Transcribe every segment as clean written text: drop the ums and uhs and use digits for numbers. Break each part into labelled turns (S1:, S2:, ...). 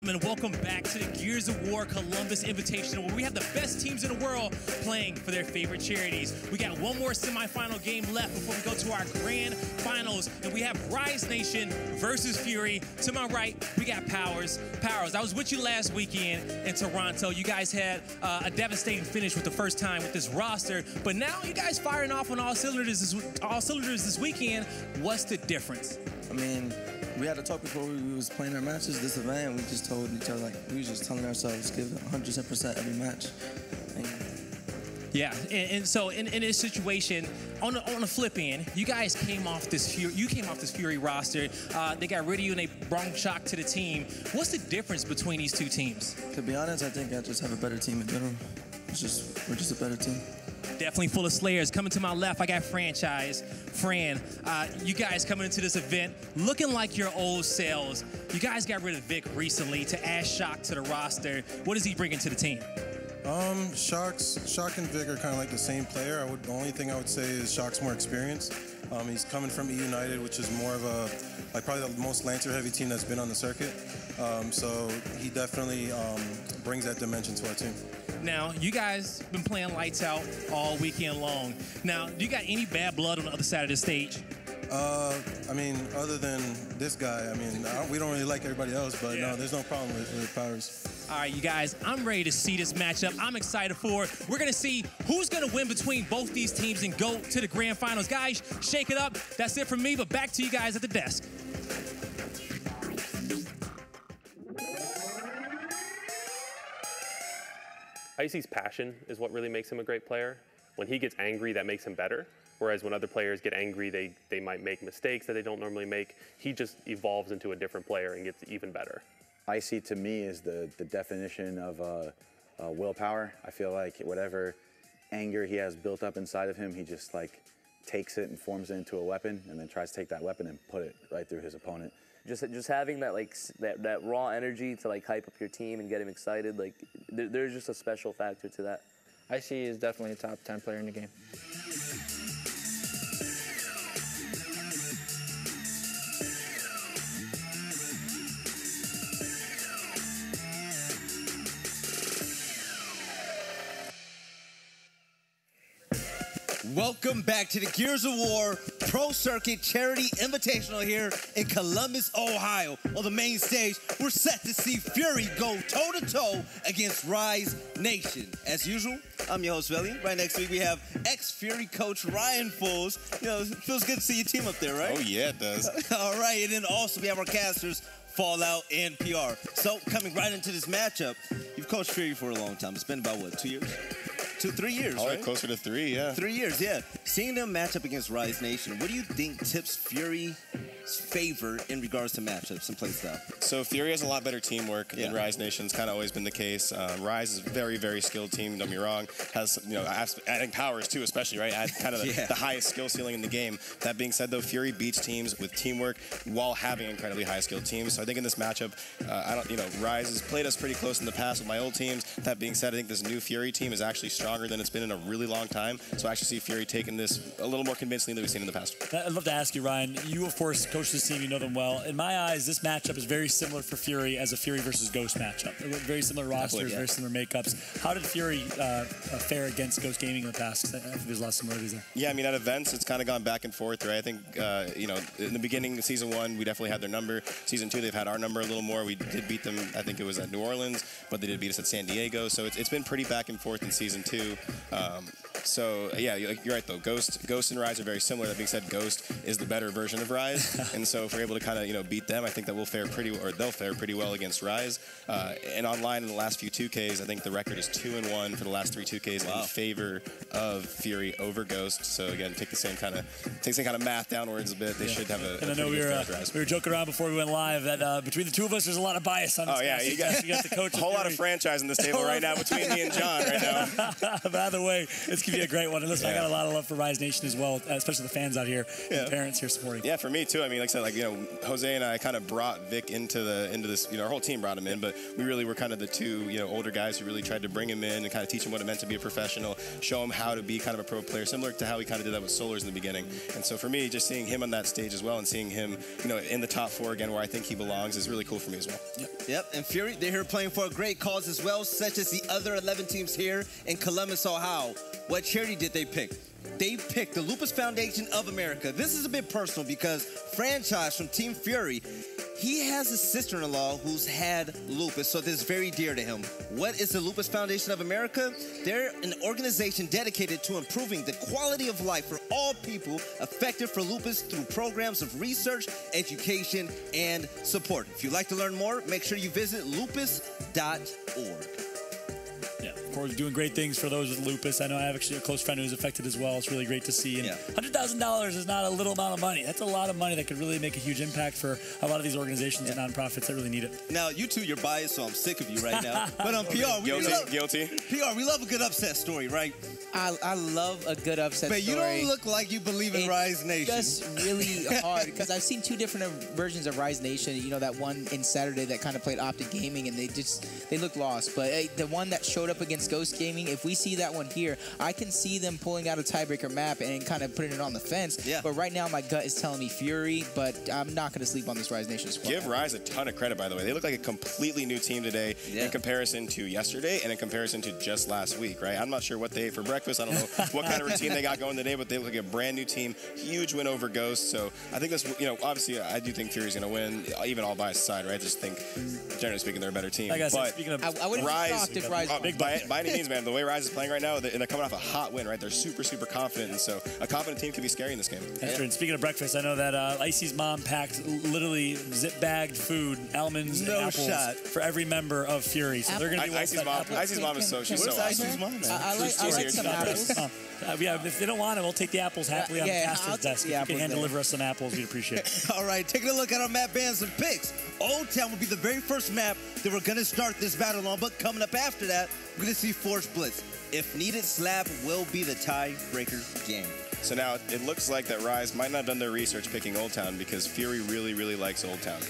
S1: gentlemen, welcome back to the Gears of War Columbus Invitational, where we have the best teams in the world playing for their favorite charities. We got one more semifinal game left before we go to our grand finals, and we have Rise Nation versus Fury. To my right, we got Powers. Powers, I was with you last weekend in Toronto. You guys had a devastating finish with the first time with this roster, but now you guys firing off on all cylinders this weekend. What's the difference?
S2: I mean, we had to talk before we was playing our matches. This event, we just told each other, like, we was just telling ourselves, give 110% every match.
S1: Yeah, and so in this situation, on the flip end, you guys came off this Fury roster. They got rid of you and they brought shock to the team. What's the difference between these two teams?
S2: To be honest, I think I just have a better team in general. We're just a better team.
S1: Definitely full of slayers. Coming to my left, I got Franchise. Fran, you guys coming into this event looking like your old selves. You guys got rid of Vic recently to add shock to the roster. What is he bringing to the team?
S3: Shock and Vic are kind of like the same player. The only thing I would say is Shock's more experienced. He's coming from E United, which is more of a, probably the most Lancer-heavy team that's been on the circuit. So he definitely brings that dimension to our team.
S1: Now, you guys been playing lights out all weekend long. Now, do you got any bad blood on the other side of the stage?
S3: I mean, other than this guy, I mean, we don't really like everybody else, but no, there's no problem with Powers.
S1: All right, you guys, I'm ready to see this matchup. I'm excited for it. We're going to see who's going to win between both these teams and go to the grand finals. Guys, shake it up. That's it from me, but back to you guys at the desk.
S4: Icy's passion is what really makes him a great player. When he gets angry, that makes him better. Whereas when other players get angry, they might make mistakes that they don't normally make. He just evolves into a different player and gets even better.
S5: Icy, to me, is the definition of willpower. I feel like whatever anger he has built up inside of him, he just like takes it and forms it into a weapon and then tries to take that weapon and put it right through his opponent.
S6: Just having that that raw energy to like hype up your team and get him excited, like there's just a special factor to that.
S7: Icy is definitely a top 10 player in the game.
S8: Welcome back to the Gears of War Pro Circuit Charity Invitational here in Columbus, Ohio. On the main stage, we're set to see Fury go toe-to-toe against Rise Nation. As usual, I'm your host, Velly. Right next to me, we have ex-Fury coach Ryan Fools. You know, it feels good to see your team up there, right?
S3: Oh, yeah, it does.
S8: All right, and then also we have our casters, Fallout and PR. So, coming right into this matchup, you've coached Fury for a long time. It's been about, what, 2 years? 3 years, right?
S3: Closer to 3, yeah.
S8: 3 years, yeah. Seeing them match up against Rise Nation, what do you think tips Fury's favor in regards to matchups and play style?
S9: So Fury has a lot better teamwork than Rise Nation's kind of always been the case. Rise is a very, very skilled team, don't get me wrong. Has, you know, adding Powers too, especially, right? Add kind of the highest skill ceiling in the game. That being said, though, Fury beats teams with teamwork while having incredibly high skilled teams. So I think in this matchup, Rise has played us pretty close in the past with my old teams. That being said, I think this new Fury team is actually stronger than it's been in a really long time. So I actually see Fury taking this a little more convincingly than we've seen in the past.
S10: I'd love to ask you, Ryan. You, of course, coach this team. You know them well. In my eyes, this matchup is very similar for Fury as a Fury versus Ghost matchup. Very similar rosters, very similar makeups. How did Fury fare against Ghost Gaming in the past? I think there's a lot of similarities there.
S9: Yeah, I mean, at events, it's kind of gone back and forth, right? I think, in the beginning of Season 1, we definitely had their number. Season 2, they've had our number a little more. We did beat them, I think it was at New Orleans, but they did beat us at San Diego. So it's been pretty back and forth in Season 2. So, yeah, you're right, though. Ghost and Rise are very similar. That being said, Ghost is the better version of Rise. And so if we're able to kind of, beat them, I think that they'll fare pretty well against Rise. And online in the last few 2Ks, I think the record is 2-1 for the last 3 2Ks in favor of Fury over Ghost. So, again, take the same kind of math downwards a bit. They should have a
S10: know we were joking around before we went live that between the two of us, there's a lot of bias on this.
S9: Oh, yeah. You got
S10: the coach.
S9: A whole lot of franchise on this table right now between me and John right now.
S10: But either way, it's could be a great one. And listen, I got a lot of love for Rise Nation as well, especially the fans out here, and the parents here supporting.
S9: Yeah, for me too. I mean, like I said, Jose and I kind of brought Vic into this. Our whole team brought him in, but we really were kind of the two, older guys who really tried to bring him in and kind of teach him what it meant to be a professional, show him how to be kind of a pro player, similar to how we kind of did that with Solars in the beginning. And so for me, just seeing him on that stage as well and seeing him, in the top 4 again, where I think he belongs, is really cool for me as well.
S8: Yep. And Fury, they're here playing for a great cause as well, such as the other 11 teams here in Columbus, Ohio. What charity did they pick? They picked the Lupus Foundation of America. This is a bit personal because Franchise from Team Fury, he has a sister-in-law who's had lupus, so this is very dear to him. What is the Lupus Foundation of America? They're an organization dedicated to improving the quality of life for all people affected for lupus through programs of research, education, and support. If you'd like to learn more, make sure you visit lupus.org.
S10: Yeah, of course, doing great things for those with lupus. I know I have actually a close friend who's affected as well. It's really great to see. And $100,000 is not a little amount of money. That's a lot of money that could really make a huge impact for a lot of these organizations and nonprofits that really need it.
S8: Now, you two, you're biased, so I'm sick of you right now. But on PR,
S9: guilty.
S8: PR, we love a good upset story, right?
S11: I love a good upset story.
S8: But you don't look like you believe in Rise Nation.
S11: It's just really hard because I've seen 2 different versions of Rise Nation. That one in Saturday that kind of played Optic Gaming, and they looked lost. But the one that showed up against Ghost Gaming, if we see that one here, I can see them pulling out a tiebreaker map and kind of putting it on the fence. Yeah. But right now, my gut is telling me Fury, but I'm not going to sleep on this Rise Nation squad.
S9: Give Rise a ton of credit, by the way. They look like a completely new team today in comparison to yesterday and in comparison to just last week, right? I'm not sure what they ate for breakfast. I don't know what kind of routine they got going today, but they look like a brand new team. Huge win over Ghost. So I think this, obviously, I do think Fury's going to win, even all biased aside, right? I just think, generally speaking, they're a better team.
S10: Like I said,
S9: but
S10: speaking of
S11: I wouldn't be shocked if Rise won.
S9: By any means, man, the way Rise is playing right now, and they're coming off a hot win, right? They're super, super confident, and so a confident team can be scary in this game.
S10: That's true. And speaking of breakfast, I know that Icy's mom packed literally zip-bagged food, almonds and apples for every member of Fury. So they're going to be
S9: Icy's mom is she's so awesome.
S11: I like some apples.
S10: If they don't want it, we'll take the apples happily on the pastor's desk. If you can hand deliver us some apples, we'd appreciate it.
S8: All right, taking a look at our map bans and picks. Old Town will be the very first map that we're going to start this battle on, but coming up after that, we're going to see Force Blitz. If needed, Slab will be the tiebreaker game.
S9: So now it looks like that Rise might not have done their research picking Old Town because Fury really, really likes Old Town.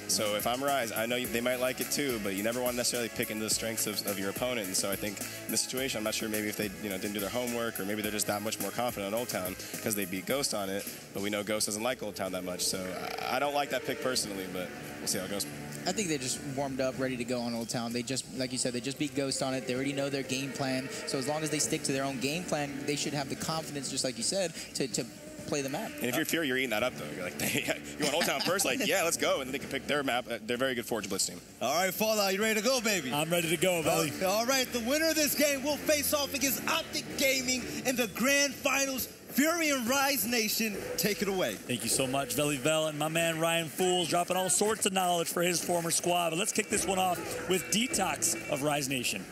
S9: So if I'm Rise, I know they might like it too, but you never want to necessarily pick into the strengths of your opponent. And so I think in this situation, I'm not sure maybe if they didn't do their homework, or maybe they're just that much more confident on Old Town because they beat Ghost on it. But we know Ghost doesn't like Old Town that much, so I don't like that pick personally, but we'll see how it goes.
S11: I think they just warmed up, ready to go on Old Town. They just, like you said, they just beat Ghost on it. They already know their game plan. So as long as they stick to their own game plan, they should have the confidence, just like you said, to play the map.
S9: And if you're Fury, you're eating that up, though. You're like, you want Old Town first? Like, yeah, let's go. And then they can pick their map. They're a very good Forge Blitz team.
S8: All right, Fallout, you ready to go, baby?
S10: I'm ready to go, Belly.
S8: All right, the winner of this game will face off against Optic Gaming in the grand finals. Fury and Rise Nation, take it away.
S10: Thank you so much, Veli Vel, and my man Ryan Fools dropping all sorts of knowledge for his former squad. But let's kick this one off with Detox of Rise Nation.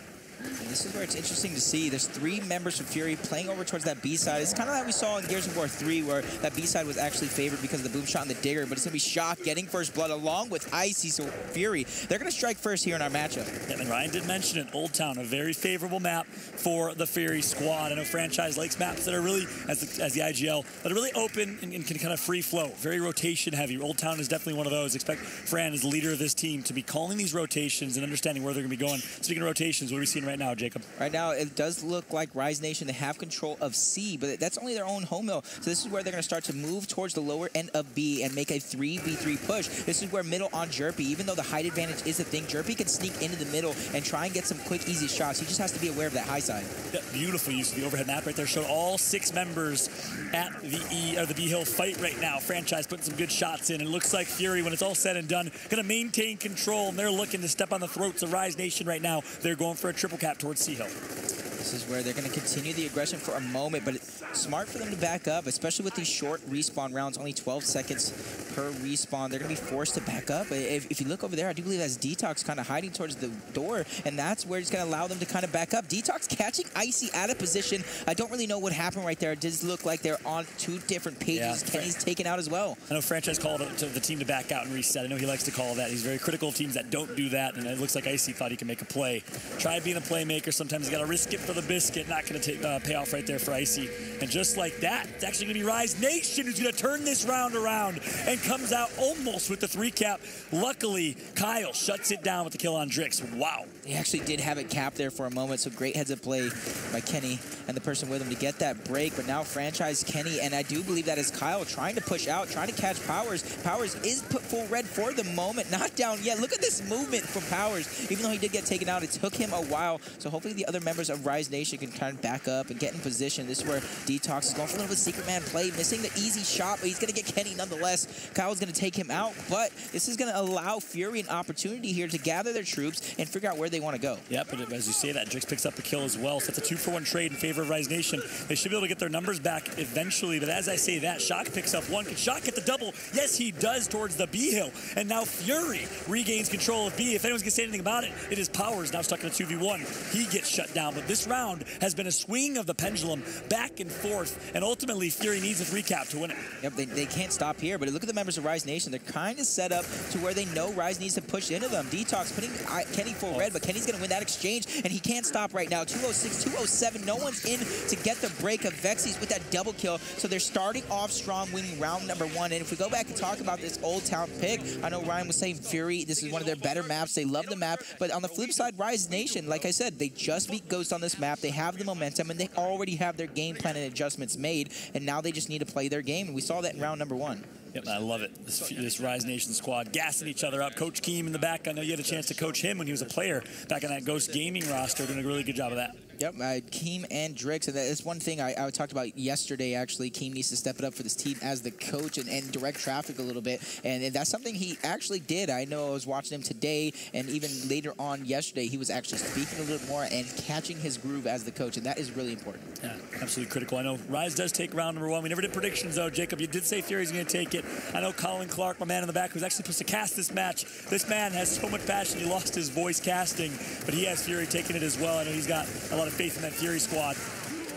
S11: And this is where it's interesting to see. There's 3 members from Fury playing over towards that B side. It's kind of like we saw in Gears of War 3, where that B side was actually favored because of the boom shot and the digger. But it's going to be Shock getting first blood along with Icy. So Fury, they're going to strike first here in our matchup.
S10: Yeah, and Ryan did mention it. Old Town, a very favorable map for the Fury squad. I know Franchise likes maps that are really, as the IGL, that are really open and can kind of free flow. Very rotation heavy. Old Town is definitely one of those. Expect Fran, as the leader of this team, to be calling these rotations and understanding where they're going to be going. Speaking of rotations, what are we seeing right now, Jacob?
S11: Right now, it does look like Rise Nation, they have control of C, but that's only their own home mill. So this is where they're going to start to move towards the lower end of B and make a 3v3 push. This is where middle on Jerpy, even though the height advantage is a thing, Jerpy can sneak into the middle and try and get some quick, easy shots. He just has to be aware of that high side.
S10: Yeah, beautiful use of the overhead map right there. Showed all 6 members at the B Hill fight right now. Franchise putting some good shots in. And it looks like Fury, when it's all said and done, going to maintain control, and they're looking to step on the throats of Rise Nation right now. They're going for a triple cap towards C Hill.
S11: This is where they're going to continue the aggression for a moment, but it's smart for them to back up, especially with these short respawn rounds, only 12 seconds per respawn. They're going to be forced to back up. If you look over there, I do believe that's Detox kind of hiding towards the door, and that's where it's going to allow them to kind of back up. Detox catching Icy out of position. I don't really know what happened right there. It does look like they're on 2 different pages. Yeah. Kenny's taken out as well.
S10: I know Franchise called to the team to back out and reset. I know he likes to call that. He's very critical of teams that don't do that, and it looks like Icy thought he could make a play. Try being a playmaker. Sometimes you got to risk it for the biscuit. Not going to pay off right there for Icy. And just like that, it's actually going to be Rise Nation who's going to turn this round around and comes out almost with the 3-cap. Luckily, Kyle shuts it down with the kill on Drix. Wow.
S11: He actually did have it capped there for a moment, so great heads up play by Kenny and the person with him to get that break. But now franchise Kenny, and I do believe that is Kyle trying to push out, trying to catch Powers. Powers is put full red for the moment, not down yet. Look at this movement from Powers. Even though he did get taken out, it took him a while. So hopefully the other members of Rise Nation can kind of back up and get in position. This is where Detox is going for a little bit of secret man play, missing the easy shot, but he's going to get Kenny nonetheless. Kyle's going to take him out, but this is going to allow Fury an opportunity here to gather their troops and figure out where they want to go.
S10: Yep, but as you say that, Drix picks up a kill as well. So it's a 2-for-1 trade in favor of Rise Nation. They should be able to get their numbers back eventually, but as I say that, Shock picks up one. Can Shock get the double? Yes, he does towards the B hill. And now Fury regains control of B. If anyone's going to say anything about it, it is Powers now stuck in a 2v1. He gets shut down, but this round has been a swing of the pendulum back and forth, and ultimately Fury needs a 3-cap to win it.
S11: Yep, they can't stop here, but look at the members of Rise Nation. They're kind of set up to where they know Rise needs to push into them. Detox putting Kenny full red, but Kenny's going to win that exchange, and he can't stop right now. 206, 207, no one's in to get the break of Vexies with that double kill, so they're starting off strong, winning round number 1. And if we go back and talk about this Old Town pick, I know Ryan was saying Fury, this is one of their better maps. They love the map, but on the flip side, Rise Nation, like I said, they just beat Ghost on this map. They have the momentum, and they already have their game plan and adjustments made, and now they just need to play their game, and we saw that in round number 1.
S10: Yep, I love it. This Rise Nation squad gassing each other up. Coach Keem in the back, I know you had a chance to coach him when he was a player back on that Ghost Gaming roster, doing a really good job of that.
S11: Yep, Keem and Drix, and that's one thing I talked about yesterday, actually. Keem needs to step it up for this team as the coach and direct traffic a little bit, and that's something he actually did. I know I was watching him today, and even later on yesterday, he was actually speaking a little bit more and catching his groove as the coach, and that is really important.
S10: Yeah, absolutely critical. I know Rise does take round number 1. We never did predictions, though. Jacob, you did say Fury's going to take it. I know Colin Clark, my man in the back, who's actually supposed to cast this match. This man has so much passion, he lost his voice casting, but he has Fury taking it as well. I know he's got a lot of faith in that Fury squad.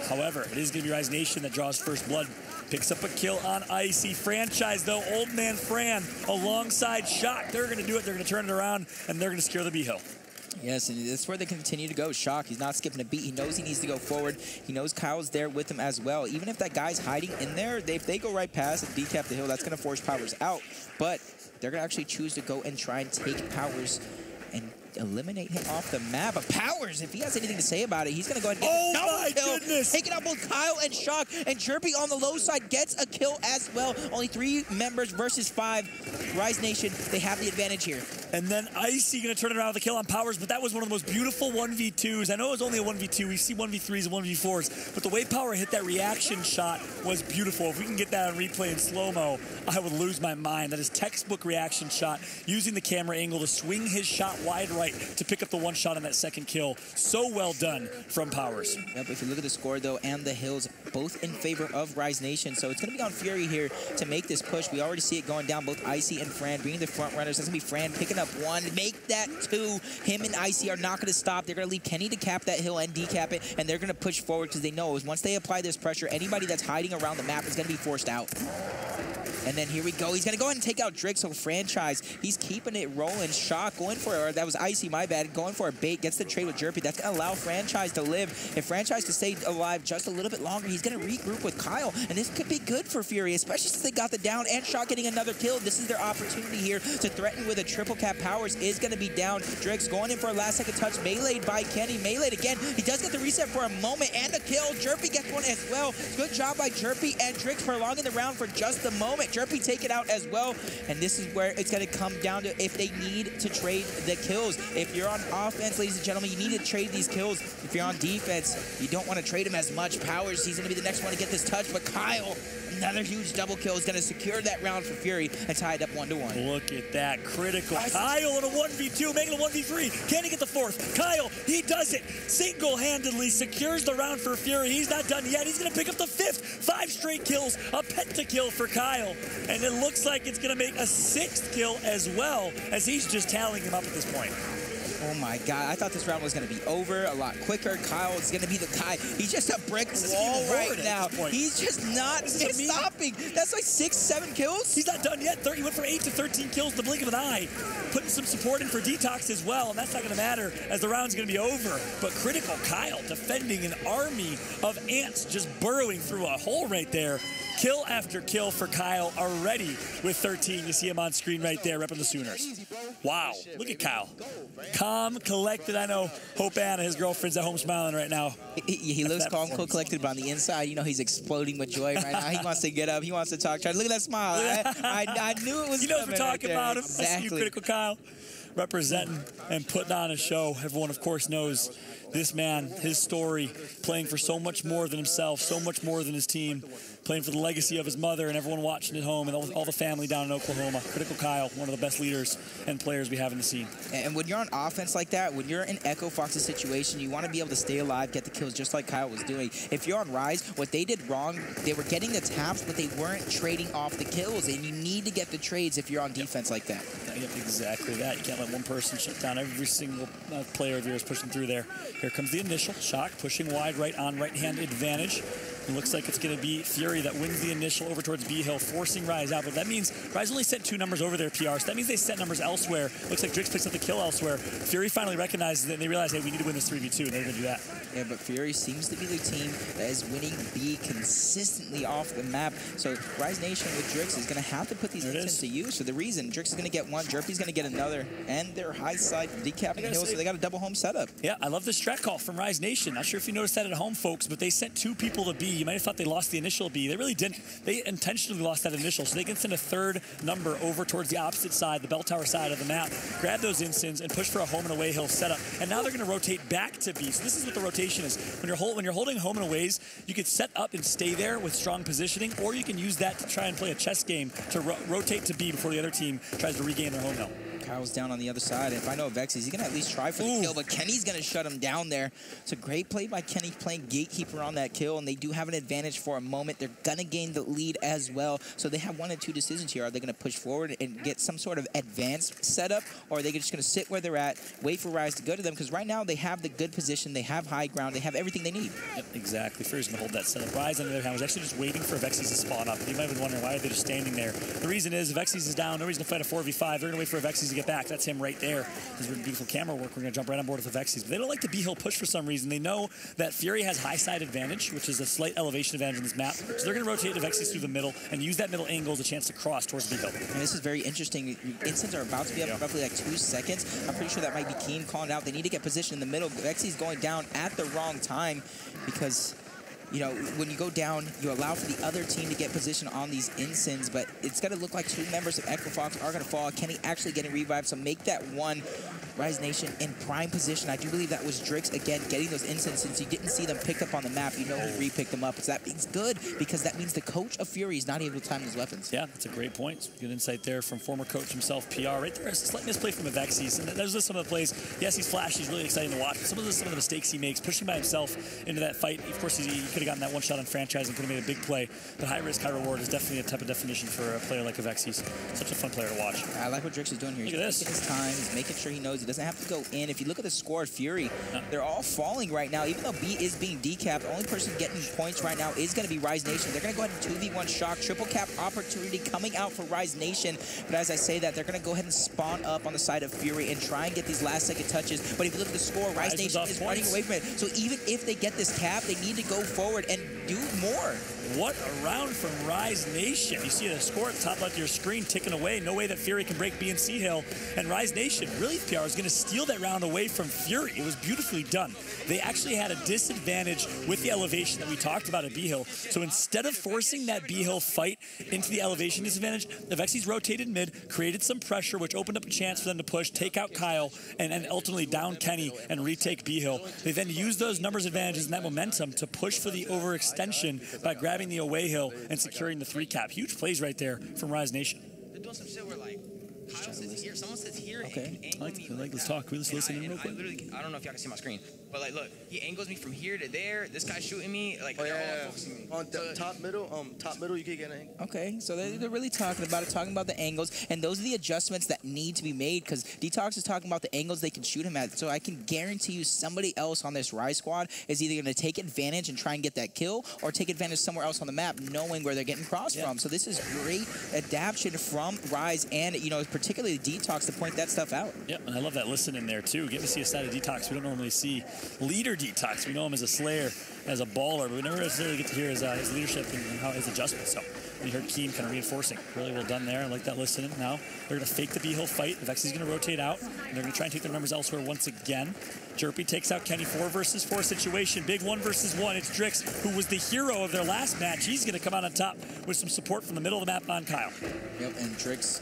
S10: However, it is going to be Rise Nation that draws first blood. Picks up a kill on Icy. Franchise, though, Old Man Fran alongside Shock. They're going to do it. They're going to turn it around, and they're going to secure the B-Hill.
S11: Yes, and that's where they continue to go. Shock, he's not skipping a beat. He knows he needs to go forward. He knows Kyle's there with him as well. Even if that guy's hiding in there, if they go right past and decap the hill, that's going to force Powers out. But they're going to actually choose to go and try and take Powers and eliminate him off the map. But Powers, if he has anything to say about it, he's going to go ahead and get
S10: my goodness,
S11: taking out both Kyle and Shock, and Chirpy on the low side gets a kill as well. Only 3 members versus 5. Rise Nation, they have the advantage here.
S10: And then Icy going to turn it around with a kill on Powers, but that was one of the most beautiful 1v2s. I know it was only a 1v2. We see 1v3s and 1v4s, but the way Power hit that reaction shot was beautiful. If we can get that on replay in slow-mo, I would lose my mind. That is textbook reaction shot, using the camera angle to swing his shot wide right to pick up the one shot on that second kill. So well done from Powers.
S11: Yep, if you look at the score, though, and the hills, both in favor of Rise Nation. So it's going to be on Fury here to make this push. We already see it going down, both Icy and Fran being the front runners. That's going to be Fran picking up 1, make that 2. Him and Icy are not going to stop. They're going to leave Kenny to cap that hill and decap it, and they're going to push forward because they know once they apply this pressure, anybody that's hiding around the map is going to be forced out. And then here we go. He's going to go ahead and take out Drix. So Franchise, he's keeping it rolling. Shock going for it. Or that was Icy, my bad. Going for a bait. Gets the trade with Jerpy. That's going to allow Franchise to live. If Franchise can stay alive just a little bit longer, he's going to regroup with Kyle. And this could be good for Fury, especially since they got the down and Shock getting another kill. This is their opportunity here to threaten with a triple cap. Powers is going to be down. Drix going in for a last second touch. Meleeed by Kenny. Meleeed again. He does get the reset for a moment and a kill. Jerpy gets one as well. Good job by Jerpy and Drix prolonging the round for just a moment. Jerpy take it out as well, and this is where it's going to come down to if they need to trade the kills. If you're on offense, ladies and gentlemen, you need to trade these kills. If you're on defense, you don't want to trade them as much. Powers, he's going to be the next one to get this touch, but Kyle, another huge double kill, is going to secure that round for Fury and tie it up 1-1.
S10: Look at that, critical. Kyle in a 1v2, making a 1v3. Can he get the fourth? Kyle, he does it. Single-handedly secures the round for Fury. He's not done yet. He's going to pick up the 5th. 5 straight kills, a pentakill for Kyle. And it looks like it's going to make a 6th kill as well, as he's just tallying him up at this point.
S11: Oh my God, I thought this round was going to be over a lot quicker. Kyle is going to be the guy. He's just a brick wall right now. He's just not stopping. That's like 6, 7 kills.
S10: He's not done yet. He went from 8 to 13 kills in the blink of an eye. Putting some support in for Detox as well, and that's not going to matter as the round's going to be over. But Critical Kyle defending an army of ants just burrowing through a hole right there. Kill after kill for Kyle already with 13. You see him on screen right there, repping the Sooners. Wow, look at Kyle. Calm, collected. I know Hope Anna, his girlfriend's at home smiling right now.
S11: He looks calm, cool, collected, but on the inside, you know, he's exploding with joy right now. He wants to get up. He wants to talk. Look at that smile. I knew it was
S10: You know what we're talking about him.
S11: Exactly.
S10: I see you, Critical Kyle, representing and putting on a show. Everyone, of course, knows this man, his story, playing for so much more than himself, so much more than his team, playing for the legacy of his mother and everyone watching at home and all the family down in Oklahoma. Critical Kyle, one of the best leaders and players we have in the scene.
S11: And when you're on offense like that, when you're in Echo Fox's situation, you want to be able to stay alive, get the kills just like Kyle was doing. If you're on Rise, what they did wrong, they were getting the taps, but they weren't trading off the kills, and you need to get the trades if you're on defense like that.
S10: Yep, exactly that. You can't let one person shut down every single player of yours pushing through there. Here comes the initial. Shock pushing wide right on right-hand advantage. It looks like it's going to be Fury that wins the initial over towards B-Hill, forcing Rise out. But that means Rise only sent 2 numbers over their PR, so that means they sent numbers elsewhere. Looks like Drix picks up the kill elsewhere. Fury finally recognizes it, and they realize, hey, we need to win this 3v2, and they're going to do that.
S11: Yeah, but Fury seems to be the team that is winning B consistently off the map. So Rise Nation with Drix is going to have to put these instants to use for the reason. Drix is going to get one, Jerpy's going to get another, and their high side decapping the hill, so they got a double home setup.
S10: Yeah, I love this strat call from Rise Nation. Not sure if you noticed that at home, folks, but they sent 2 people to B. You might have thought they lost the initial B. They really didn't. They intentionally lost that initial, so they can send a 3rd number over towards the opposite side, the bell tower side of the map, grab those instants, and push for a home and away hill setup. And now they're going to rotate back to B. So this is what the rotation is. When you're holding home and aways, you could set up and stay there with strong positioning, or you can use that to try and play a chess game to rotate to B before the other team tries to regain their home hill.
S11: Kyle's down on the other side, and if I know Vex, he's going to at least try for the kill, but Kenny's going to shut him down there. It's a great play by Kenny playing gatekeeper on that kill, and they do have an advantage for a moment. They're going to gain the lead as well, so they have 1 and 2 decisions here. Are they going to push forward and get some sort of advanced setup, or are they just going to sit where they're at, wait for Rise to go to them? Because right now they have the good position, they have high ground, they have everything they need.
S10: Yep, exactly. Fury's going to hold that setup. Rise, on the other hand, was actually just waiting for Vexies to spawn up. You might have been wondering, why are they just standing there? The reason is Vexies is down, nobody's going to fight a 4v5. They're going to wait for Vexies to get back. That's him right there. This is beautiful camera work. We're going to jump right on board with the Vexies. But they don't like the B-Hill push for some reason. They know that Fury has high side advantage, which is a slight elevation advantage in this map. So they're going to rotate the Vexies through the middle and use that middle angle as a chance to cross towards B-Hill.
S11: And this is very interesting. Instants are about to be up in roughly like 2 seconds. I'm pretty sure that might be Keen calling out. They need to get positioned in the middle. Vexies going down at the wrong time because, you know, when you go down, you allow for the other team to get position on these instants, but it's going to look like 2 members of Echo Fox are going to fall. Kenny actually getting revived, so make that one. Rise Nation in prime position. I do believe that was Drix, again, getting those instants. Since you didn't see them picked up on the map, you know who re-picked them up. So that means good, because that means the coach of Fury is not able to time his weapons.
S10: Yeah, that's a great point. Good insight there from former coach himself, PR. Right there, a slight misplay from the Vexies. And those are some of the plays. Yes, he's flashy. He's really exciting to watch. But some of the mistakes he makes, pushing by himself into that fight. Of course, he could have gotten that one shot on franchise and could have made a big play. But high risk, high reward is definitely a type of definition for a player like a Vexies. Such a fun player to watch.
S11: I like what Drix is doing here.
S10: Look at this.
S11: He's taking his time. He's making sure he knows he doesn't have to go in. If you look at the score of Fury, they're all falling right now. Even though B is being decapped, the only person getting points right now is going to be Rise Nation. They're going to go ahead and 2v1 Shock. Triple cap opportunity coming out for Rise Nation. But as I say that, they're going to go ahead and spawn up on the side of Fury and try and get these last second touches. But if you look at the score, Rise Nation is running away from it. So even if they get this cap, they need to go forward and do more.
S10: What a round from Rise Nation. You see the score at the top left of your screen ticking away. No way that Fury can break B and C Hill. And Rise Nation, really, PR, is going to steal that round away from Fury. It was beautifully done. They actually had a disadvantage with the elevation that we talked about at B-Hill. So instead of forcing that B-Hill fight into the elevation disadvantage, the Vexies rotated mid, created some pressure, which opened up a chance for them to push, take out Kyle, and ultimately down Kenny and retake B-Hill. They then used those numbers advantages and that momentum to push for the overextension by grabbing the away hill and securing the 3 cap. Huge plays right there from Rise Nation.
S11: They're doing some shit where, like, Kyle says here. Someone says here.
S10: Okay. Let's talk. Let's listen in real quick.
S11: I don't know if y'all can see my screen, but like, look, he angles me from here to there. This guy's shooting me. Like, they're all focusing me.
S2: On top middle, you can get an angle.
S11: Okay, so they're really talking about the angles, and those are the adjustments that need to be made because Detox is talking about the angles they can shoot him at. So I can guarantee you somebody else on this Rise squad is either going to take advantage and try and get that kill or take advantage somewhere else on the map, knowing where they're getting crossed from. So this is great adaptation from Rise and, you know, particularly Detox to point that stuff out.
S10: Yep, and I love that listen in there, too. Getting to see a side of Detox we don't normally see. Leader Detox, we know him as a slayer, as a baller, but we never necessarily get to hear his leadership and how his adjustments. So we heard Keen kind of reinforcing. Really well done there. I like that listening. Now they're going to fake the B-Hill fight. Vexy's going to rotate out, and they're going to try and take their numbers elsewhere once again. Jerpy takes out Kenny. 4 versus 4 situation. Big 1 versus 1. It's Drix, who was the hero of their last match. He's going to come out on top with some support from the middle of the map on Kyle.
S11: Yep, and Drix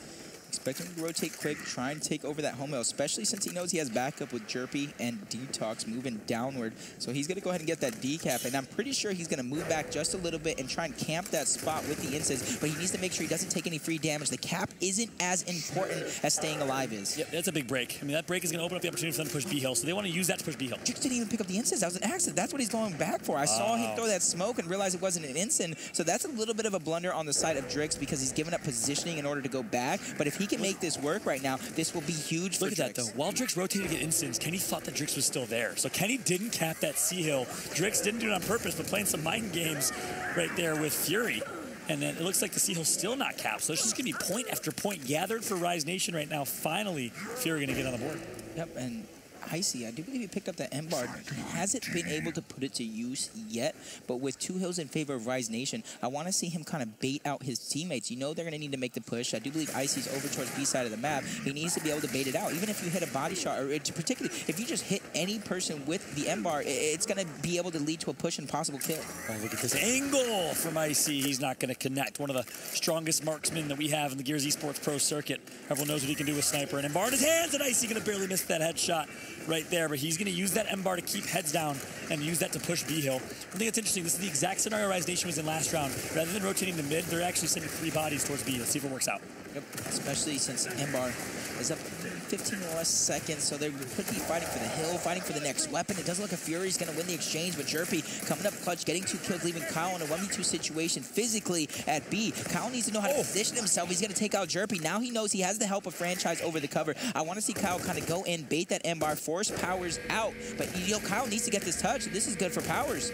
S11: expecting him to rotate quick, trying to take over that home hill, especially since he knows he has backup with Jerpy and Detox moving downward. So he's going to go ahead and get that decap, and I'm pretty sure he's going to move back just a little bit and try and camp that spot with the instance, but he needs to make sure he doesn't take any free damage. The cap isn't as important as staying alive is.
S10: Yep, that's a big break. I mean, that break is going to open up the opportunity for them to push B-Hill, so they want to use that to push B-Hill.
S11: Drix didn't even pick up the instance. That was an accident. That's what he's going back for. I saw him throw that smoke and realize it wasn't an instant, so that's a little bit of a blunder on the side of Drix because he's given up positioning in order to go back, but if he can make this work right now, this will be huge for Drix.
S10: Look at that, though. While Drix rotated to get instants, Kenny thought that Drix was still there. So Kenny didn't cap that C-Hill. Drix didn't do it on purpose, but playing some mind games right there with Fury. And then it looks like the C-Hill's still not capped. So it's just going to be point after point gathered for Rise Nation right now. Finally, Fury going to get on the board.
S11: Yep, and Icy, I do believe he picked up that M-Bar. He hasn't been able to put it to use yet, but with 2 hills in favor of Rise Nation, I want to see him kind of bait out his teammates. You know they're going to need to make the push. I do believe Icy's over towards B side of the map. He needs to be able to bait it out. Even if you hit a body shot, or particularly if you just hit any person with the M-Bar, it's going to be able to lead to a push and possible kill.
S10: Oh, look at this angle from Icy. He's not going to connect. One of the strongest marksmen that we have in the Gears Esports Pro circuit. Everyone knows what he can do with Sniper. And M-Bar in his hands, and Icy going to barely miss that headshot right there, but he's going to use that M-Bar to keep heads down and use that to push B-Hill. I think it's interesting. This is the exact scenario Rise Nation was in last round. Rather than rotating the mid, they're actually sending 3 bodies towards B. Let's see if it works out.
S11: Yep, especially since M-Bar is up 15 or less seconds, so they could be fighting for the hill, fighting for the next weapon. It doesn't look like Fury's going to win the exchange, but Jerpy coming up clutch, getting 2 kills, leaving Kyle in a 1v2 situation physically at B. Kyle needs to know how to position himself. He's going to take out Jerpy. Now he knows he has the help of Franchise over the cover. I want to see Kyle kind of go in, bait that M-Bar, force Powers out, but Kyle needs to get this touch. This is good for Powers.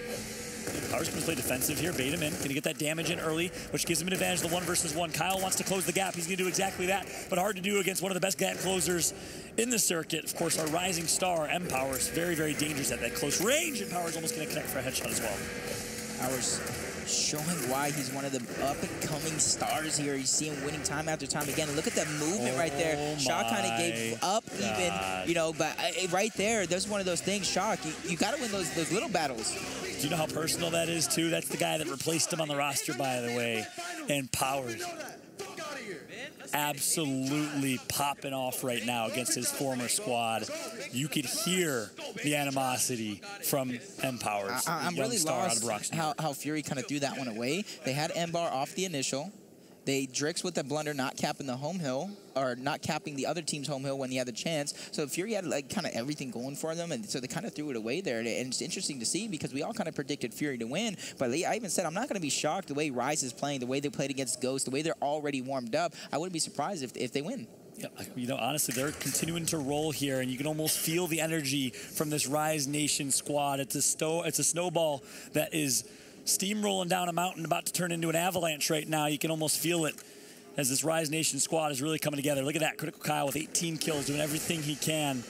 S10: Powers can play defensive here, bait him in, gonna get that damage in early, which gives him an advantage, the 1 versus 1. Kyle wants to close the gap. He's gonna do exactly that, but hard to do against one of the best gap closers in the circuit. Of course, our rising star, M Powers, very, very dangerous at that close range, and Powers almost gonna connect for a headshot as well.
S11: Powers showing why he's one of the up-and-coming stars here. You see him winning time after time again. Look at that movement right there. Shock kind of gave up even, you know, but right there, there's one of those things, Shock, you got to win those little battles.
S10: Do you know how personal that is, too? That's the guy that replaced him on the roster, by the way. And Powers absolutely popping off right now against his former squad. You could hear the animosity from M Powers.
S11: I'm really lost how Fury kind of threw that one away. They had M-Bar off the initial. They Drix with the blunder, not capping the home hill, or not capping the other team's home hill when he had the chance. So Fury had like kind of everything going for them, and so they kind of threw it away there. And it's interesting to see because we all kind of predicted Fury to win. But I even said I'm not going to be shocked the way Rise is playing, the way they played against Ghost, the way they're already warmed up. I wouldn't be surprised if they win.
S10: Yeah, you know, honestly, they're continuing to roll here, and you can almost feel the energy from this Rise Nation squad. It's a snowball that is steamrolling down a mountain, about to turn into an avalanche right now. You can almost feel it as this Rise Nation squad is really coming together. Look at that, Critical Kyle with 18 kills, doing everything he can.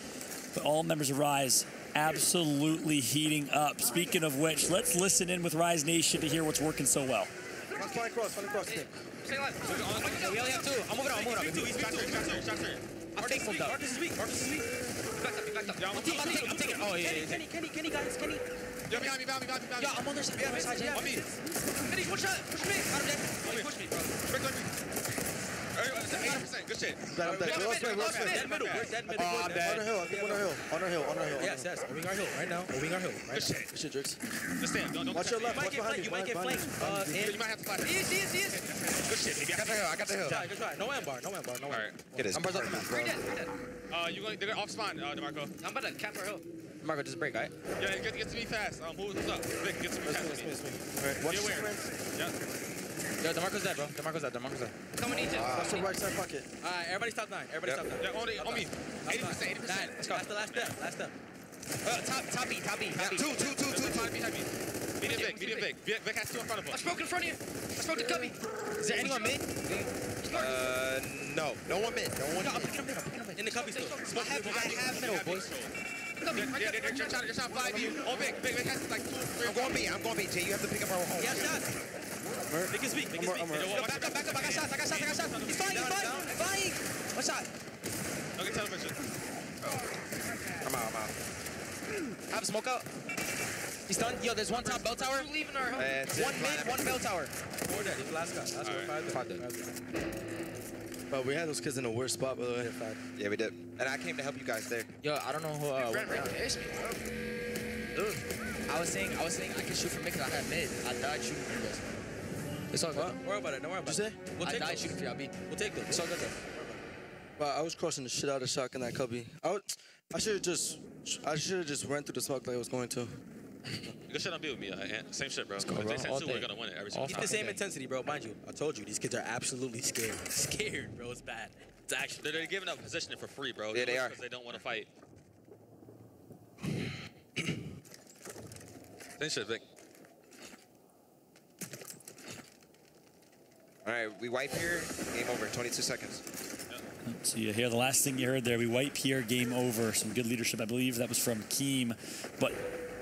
S10: But all members of Rise absolutely heating up. Speaking of which, let's listen in with Rise Nation to hear what's working so well.
S12: Flying cross. Stay alive. We only have 2. I'm moving on. I'll take one down. Marcus is weak. Backed up. I'm taking. Oh, yeah. Kenny, guys. Kenny. Yo, behind me. Yeah, I'm on their side. Yeah. On me. Kenny, one shot. Push me. Got him dead. Push me, bro. 80%. Good shit.
S2: Dead middle.
S12: On our hill.
S2: Yes.
S12: Moving our hill right now.
S2: Good shit, Drix.
S12: Just stand. Don't
S2: Watch your left. Watch behind you.
S12: You might get flanked. You might have to flash. He is. Good shit, baby. I got the hill. Good try. No ambar. All right.
S13: Get his.
S12: Ambar's up the map. They're gonna off spawn, DeMarco. I'm about to cap our hill. DeMarco, just break, alright? Yeah, get to me fast. Who's up? Vic, get to me fast.
S2: Alright, watch
S12: the Yeah. Yo, DeMarco's dead, bro. DeMarco's dead. Coming Egypt.
S2: Watch the right side pocket.
S12: Alright, everybody's top 9. Yeah, on me. 80%. Let's go. That's the last step. Top B. Two. Medium Vic. Vic has 2 in front of him. I spoke in front of you. I spoke to Cubby. Is there anyone mid?
S13: No. No one mid.
S12: I'm picking him in the Cubby still. I have middle, boys. They're trying to fly you. Oh, Vic has like 2 or 3.
S13: I'm going B. Jay, you have to pick up our home.
S12: Yeah, shots. Vic can speak. Back up. I got shots. He's flying. One shot. Don't get television.
S13: I'm out.
S12: Have a smoke out. He's done. Yo, there's one top bell tower. Leaving our home. One mid, one bell tower. 4 dead. He's the last guy. 5 dead.
S2: But we had those kids in a worse spot, by the way.
S13: Yeah, we did. And I came to help you guys there.
S12: Yo, I don't know who went down. I was saying I can shoot from mid because I had mid. I died shooting for you guys. It's all good. Don't worry about it. What'd you say? I died shooting for you, B. We'll take them. It's all good though.
S2: But I was crossing the shit out of shock in that cubby. I should have just ran through the smoke like I was going to.
S12: Good shit on B with me. Same shit, bro.
S6: Let's go, bro.
S12: They said we're gonna win it every time.
S14: Keep the same intensity, bro. Mind you, I told you these kids are absolutely scared. Scared, bro. It's bad. It's actually
S12: they're giving up positioning for free, bro.
S13: Yeah, they are.
S12: Because they don't want to fight. Same shit, Vic.
S13: All right, we wipe here. Game over. 22 seconds.
S10: So you hear the last thing you heard there. We wipe here, game over. Some good leadership, I believe. That was from Keem. But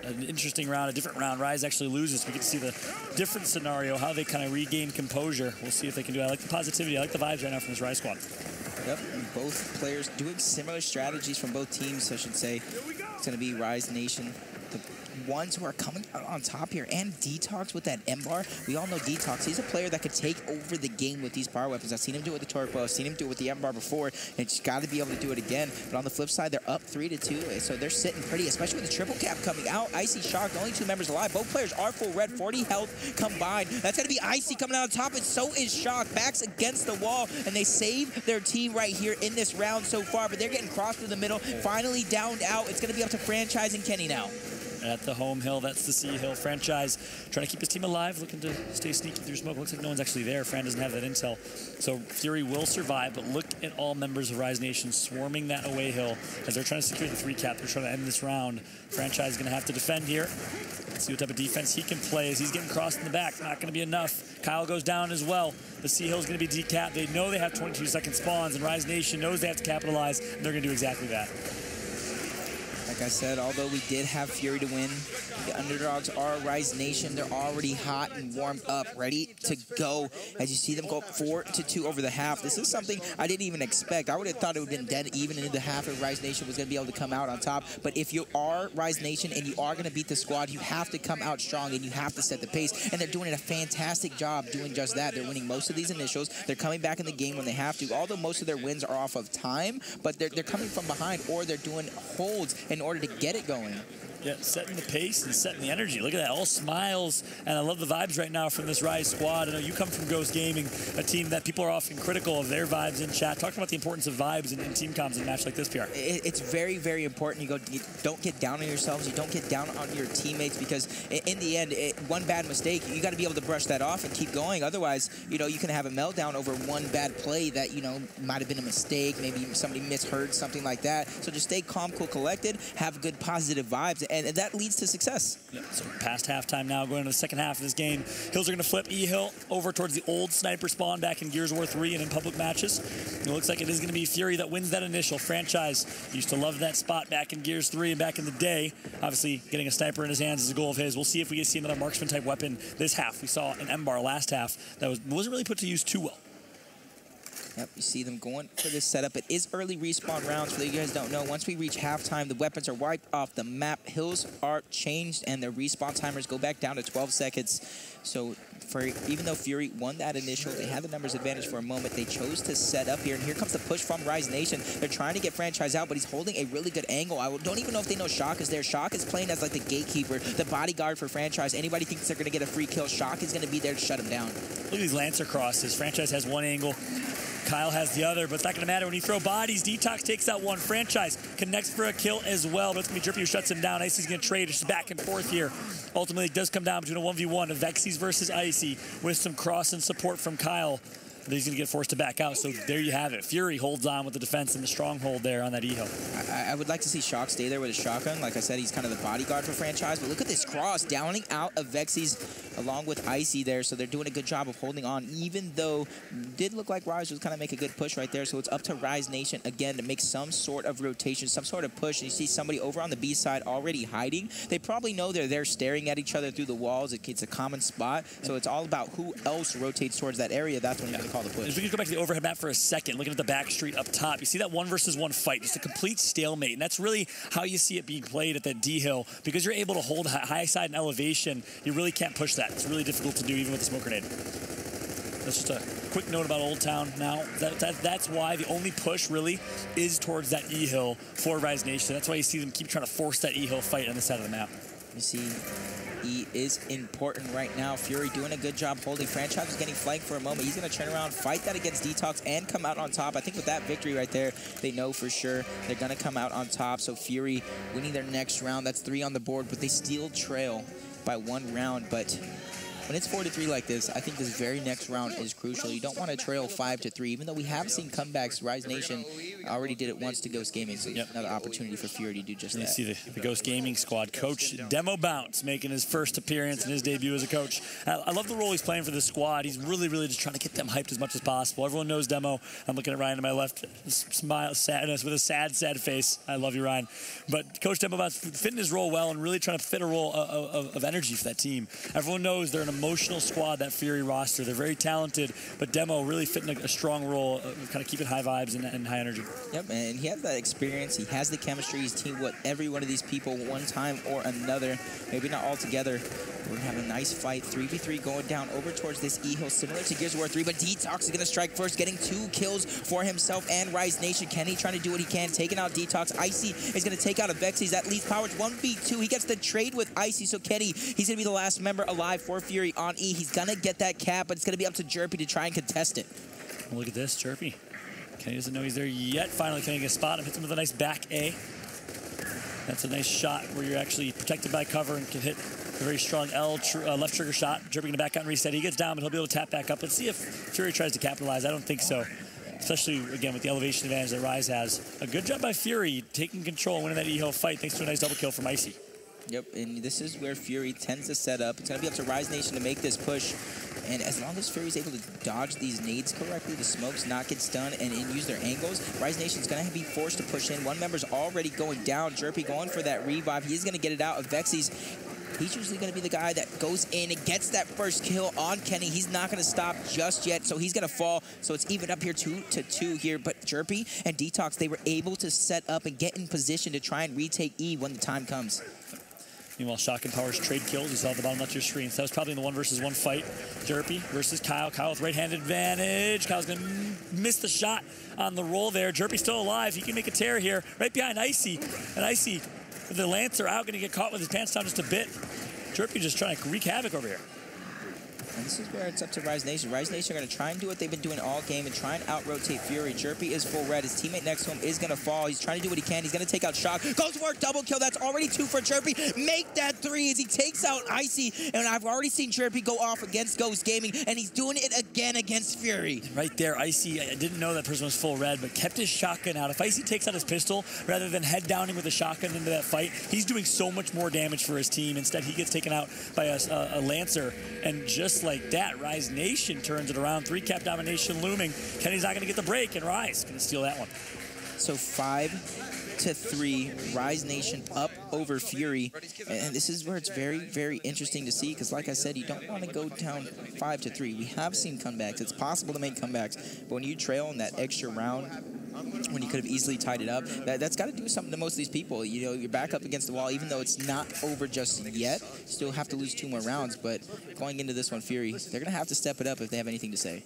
S10: an interesting round, a different round. Rise actually loses. We get to see the different scenario, how they kind of regain composure. We'll see if they can do it. I like the positivity. I like the vibes right now from this Rise squad.
S11: Yep, and both players doing similar strategies from both teams, I should say. It's going to be Rise Nation. The ones who are coming out on top here, and Detox with that M-Bar. We all know Detox. He's a player that could take over the game with these power weapons. I've seen him do it with the Torque Bow. I've seen him do it with the M-Bar before, and he's got to be able to do it again. But on the flip side, they're up 3-2, so they're sitting pretty, especially with the triple cap coming out. Icy Shock, the only 2 members alive. Both players are full red, 40 health combined. That's going to be Icy coming out on top, and so is Shock. Backs against the wall, and they save their team right here in this round so far, but they're getting crossed through the middle, finally downed out. It's going to be up to Franchise and Kenny now.
S10: At the home hill, that's the C Hill. Franchise trying to keep his team alive, looking to stay sneaky through smoke. Looks like no one's actually there. Fran doesn't have that intel. So Fury will survive, but look at all members of Rise Nation swarming that away hill as they're trying to secure the 3 cap. They're trying to end this round. Franchise is going to have to defend here. Let's see what type of defense he can play as he's getting crossed in the back. Not going to be enough. Kyle goes down as well. The C Hill is going to be decapped. They know they have 22-second spawns, and Rise Nation knows they have to capitalize, and they're going to do exactly that.
S11: Like I said, although we did have Fury to win, the underdogs are Rise Nation. They're already hot and warmed up, ready to go. As you see them go 4-2 over the half. This is something I didn't even expect. I would have thought it would have been dead even into the half if Rise Nation was going to be able to come out on top. But if you are Rise Nation and you are going to beat the squad, you have to come out strong and you have to set the pace. And they're doing a fantastic job doing just that. They're winning most of these initials. They're coming back in the game when they have to. Although most of their wins are off of time, but they're coming from behind, or they're doing holds in order to get it going.
S10: Yeah, setting the pace and setting the energy. Look at that, all smiles. And I love the vibes right now from this Rise squad. I know you come from Ghost Gaming, a team that people are often critical of their vibes in chat. Talk about the importance of vibes in team comms in a match like this, PR.
S11: It's very, very important. You don't get down on yourselves. You don't get down on your teammates, because in the end, one bad mistake, you got to be able to brush that off and keep going. Otherwise, you can have a meltdown over one bad play that, might have been a mistake. Maybe somebody misheard, something like that. So just stay calm, cool, collected, have good, positive vibes, and that leads to success.
S10: Yeah, so past halftime now, going into the second half of this game. Hills are going to flip E-Hill over towards the old sniper spawn back in Gears of War 3 and in public matches. It looks like it is going to be Fury that wins that initial. Franchise used to love that spot back in Gears 3 and back in the day. Obviously, getting a sniper in his hands is a goal of his. We'll see if we get to see another marksman-type weapon this half. We saw an M-Bar last half that wasn't really put to use too well.
S11: Yep, you see them going for this setup. It is early respawn rounds. For you guys don't know, once we reach halftime, the weapons are wiped off the map. Hills are changed, and the respawn timers go back down to 12 seconds. So even though Fury won that initial, they had the numbers advantage for a moment. They chose to set up here, and here comes the push from Rise Nation. They're trying to get Franchise out, but he's holding a really good angle. I don't even know if they know Shock is there. Shock is playing as like the gatekeeper, the bodyguard for Franchise. Anybody thinks they're going to get a free kill, Shock is going to be there to shut him down.
S10: Look at these Lancer crosses. Franchise has one angle. Kyle has the other, but it's not going to matter. When you throw bodies, Detox takes out one. Franchise connects for a kill as well, but it's going to be Drippy who shuts him down. Icy's going to trade. It's back and forth here. Ultimately, it does come down between a 1v1 of Vexies versus Icy with some cross and support from Kyle. But he's going to get forced to back out, so there you have it. Fury holds on with the defense and the stronghold there on that E-Hill.
S11: I would like to see Shock stay there with his shotgun. Like I said, he's kind of the bodyguard for Franchise, but look at this cross, downing out of Vexies along with Icy there, so they're doing a good job of holding on, even though it did look like Rise was kind of make a good push right there, so it's up to Rise Nation again to make some sort of rotation, some sort of push, and you see somebody over on the B side already hiding. They probably know they're there staring at each other through the walls. It's a common spot, so it's all about who else rotates towards that area. That's when you're going to call the push.
S10: If we can go back to the overhead map for a second, looking at the back street up top, you see that 1 versus 1 fight, just a complete stalemate, and that's really how you see it being played at that D-Hill. Because you're able to hold high side and elevation, you really can't push that. It's really difficult to do even with the smoke grenade. That's just a quick note about Old Town now. That's why the only push really is towards that E-Hill for Rise Nation. That's why you see them keep trying to force that E-Hill fight on the side of the map.
S11: You see E is important right now. Fury doing a good job holding. Franchise is getting flanked for a moment. He's going to turn around, fight that against Detox, and come out on top. I think with that victory right there, they know for sure they're going to come out on top. So Fury winning their next round. That's 3 on the board, but they still trail by 1 round. But when it's 4-3 like this, I think this very next round is crucial. You don't want to trail 5-3, even though we have seen comebacks. Rise Nation already did it once to Ghost Gaming, so another opportunity for Fury to do just that.
S10: You see the Ghost Gaming squad coach Demo Bounce making his first appearance and his debut as a coach. I love the role he's playing for this squad. He's really just trying to get them hyped as much as possible. Everyone knows Demo. I'm looking at Ryan to my left, smile, sadness with a sad face. I love you, Ryan. But Coach Demo Bounce fitting his role well and really trying to fit a role of energy for that team. Everyone knows they're an emotional squad, that Fury roster. They're very talented, but Demo really fitting a strong role, kind of keeping high vibes and high energy.
S11: Yep, and he has that experience. He has the chemistry. He's teamed with every one of these people one time or another. Maybe not all together. We're going to have a nice fight. 3v3 going down over towards this E-Hill, similar to Gears of War 3, but Detox is going to strike first, getting 2 kills for himself and Rise Nation. Kenny trying to do what he can, taking out Detox. Icy is going to take out a Vexies. That leaves Powers 1v2. He gets the trade with Icy, so Kenny, he's going to be the last member alive for Fury on E. He's going to get that cap, but it's going to be up to Jerpy to try and contest it.
S10: Look at this, Jerpy. Kenny doesn't know he's there yet. Finally, Kenny gets spotted. Hits him with a nice back A. That's a nice shot where you're actually protected by cover and can hit a very strong left trigger shot. Jerpy going to back out and reset. He gets down, but he'll be able to tap back up. Let's see if Fury tries to capitalize. I don't think so. Especially, again, with the elevation advantage that Rise has. A good job by Fury taking control and winning that E-Hill fight thanks to a nice double kill from Icy.
S11: Yep, and this is where Fury tends to set up. It's going to be up to Rise Nation to make this push. And as long as Fury's able to dodge these nades correctly, the smokes not get stunned and use their angles, Rise Nation's going to be forced to push in. One member's already going down. Jerpy going for that revive. He's going to get it out of Vexies. He's usually going to be the guy that goes in and gets that first kill on Kenny. He's not going to stop just yet, so he's going to fall. So it's even up here 2-2 here. But Jerpy and Detox, they were able to set up and get in position to try and retake E when the time comes.
S10: Meanwhile, Shock and Powers trade kills. You saw at the bottom left of your screen. So that was probably in the 1 versus 1 fight. Jerpy versus Kyle. Kyle with right-handed advantage. Kyle's going to miss the shot on the roll there. Jerpy's still alive. He can make a tear here. Right behind Icy. And Icy, with the Lancer out, going to get caught with his pants down just a bit. Jerpy just trying to wreak havoc over here.
S11: And this is where it's up to Rise Nation. Rise Nation are going to try and do what they've been doing all game and try and out-rotate Fury. Jerpy is full red. His teammate next to him is going to fall. He's trying to do what he can. He's going to take out Shock. Goes for a double kill. That's already 2 for Jerpy. Make that 3 as he takes out Icy. And I've already seen Jerpy go off against Ghost Gaming, and he's doing it again against Fury.
S10: Right there, Icy, I didn't know that person was full red, but kept his shotgun out. If Icy takes out his pistol, rather than head downing with a shotgun into that fight, he's doing so much more damage for his team. Instead, he gets taken out by a Lancer. And just like that, Rise Nation turns it around. 3-cap domination looming. Kenny's not going to get the break, and Rise going to steal that one.
S11: So 5 5-3. Rise Nation up over Fury. And this is where it's very, very interesting to see because, like I said, you don't want to go down 5-3. We have seen comebacks. It's possible to make comebacks. But when you trail in that extra round, when you could have easily tied it up, that's got to do something to most of these people. You know, you're back up against the wall, even though it's not over just yet. Still have to lose 2 more rounds. But going into this one, Fury, they're going to have to step it up if they have anything to say.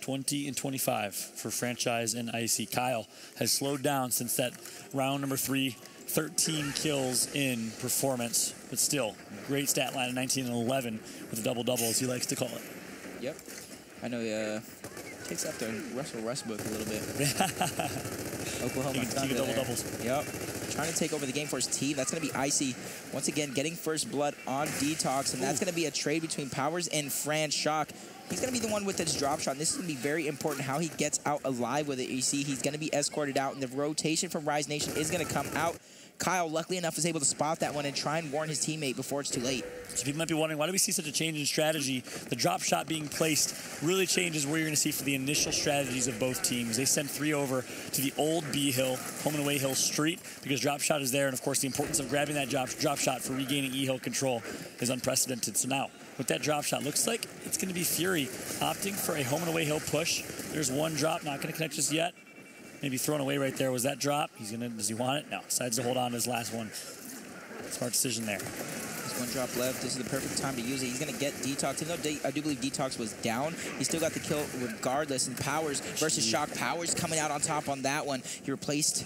S10: 20 and 25 for Franchise and Icy. Kyle has slowed down since that round number 3, 13 kills in performance, but still great stat line of 19 and 11 with a double-double, as he likes to call it.
S11: Yep. I know takes after Russell Westbrook a little bit. Oklahoma Thunder
S10: double-doubles.
S11: Yep. Trying to take over the game for his team. That's going to be Icy. Once again, getting first blood on Detox, and that's going to be a trade between Powers and Fran Shock. He's going to be the one with his drop shot. And this is going to be very important how he gets out alive with it. You see, he's going to be escorted out, and the rotation from Rise Nation is going to come out. Kyle, luckily enough, is able to spot that one and try and warn his teammate before it's too late.
S10: So people might be wondering, why do we see such a change in strategy? The drop shot being placed really changes where you're going to see for the initial strategies of both teams. They send 3 over to the old B hill, home and away hill street, because drop shot is there. And, of course, the importance of grabbing that drop shot for regaining E hill control is unprecedented. So now, with that drop shot, looks like it's going to be Fury opting for a home and away hill push. There's one drop, not going to connect just yet. Maybe thrown away right there. Was that drop? Does he want it? No. Decides to hold on to his last one. Smart decision there.
S11: There's one drop left. This is the perfect time to use it. He's going to get Detox. Even though I do believe Detox was down, he still got the kill regardless. And Powers versus Shock. Powers coming out on top on that one. He replaced...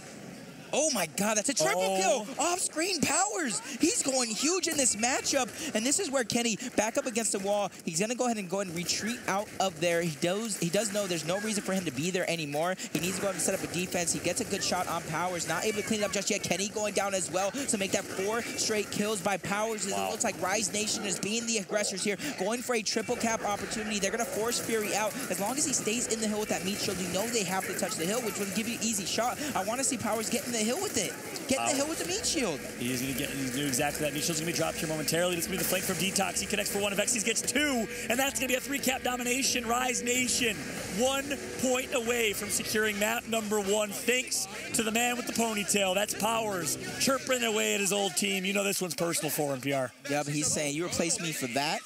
S11: Oh my God, that's a triple kill. Off-screen Powers. He's going huge in this matchup. And this is where Kenny, back up against the wall, he's going to go ahead and retreat out of there. He does know there's no reason for him to be there anymore. He needs to go ahead and set up a defense. He gets a good shot on Powers. Not able to clean it up just yet. Kenny going down as well to make that 4 straight kills by Powers. Wow. It looks like Rise Nation is being the aggressors here, going for a triple cap opportunity. They're going to force Fury out. As long as he stays in the hill with that meat shield, you know they have to touch the hill, which will give you an easy shot. I want to see Powers get in the hill with it. Get in the hill with the meat shield.
S10: He's going to do exactly that. Meat shield's going to be dropped here momentarily. This is going to be the flank from Detox. He connects for 1 of X. He gets 2, and that's going to be a 3-cap domination. Rise Nation 1 point away from securing map number 1. Thanks to the man with the ponytail. That's Powers chirping away at his old team. You know this one's personal for him, PR.
S11: Yeah, but he's saying, you replaced me for that.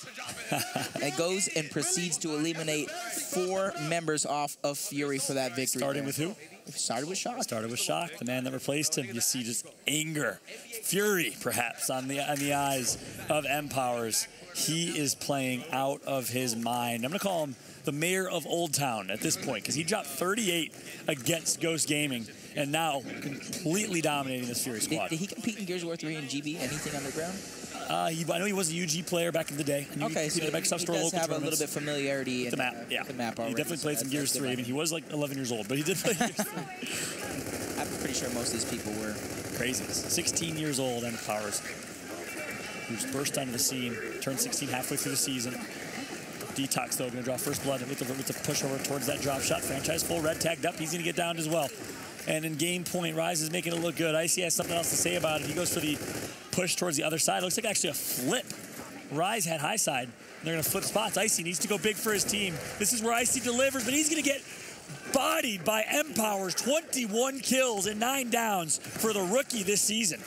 S11: And goes and proceeds to eliminate 4 members off of Fury for that victory.
S10: Starting with who?
S11: Started with Shock.
S10: Started with Shock, the man that replaced him. You see just anger, fury, perhaps, on the eyes of M-Powers. He is playing out of his mind. I'm going to call him the mayor of Old Town at this point because he dropped 38 against Ghost Gaming and now completely dominating this Fury squad.
S11: Did he compete in Gears of War 3 and GB? Anything underground?
S10: I know he was a UG player back in the day.
S11: Okay, so he does have a little bit familiarity
S10: with the map. Yeah,
S11: the map already.
S10: He definitely played some Gears 3. I mean, he was like 11 years old, but he did play Gears 3.
S11: I'm pretty sure most of these people were
S10: crazy. 16 years old, M-Powers, who's burst onto the scene, turned 16 halfway through the season. Detox, though, going to draw first blood with the push over towards that drop shot. Franchise full red tagged up. He's going to get down as well. And in game point, Rise is making it look good. Icy has something else to say about it. He goes for the push towards the other side. Looks like actually a flip. Rise had high side. They're going to flip spots. Icy needs to go big for his team. This is where Icy delivers, but he's going to get bodied by M-Powers. 21 kills and 9 downs for the rookie this season.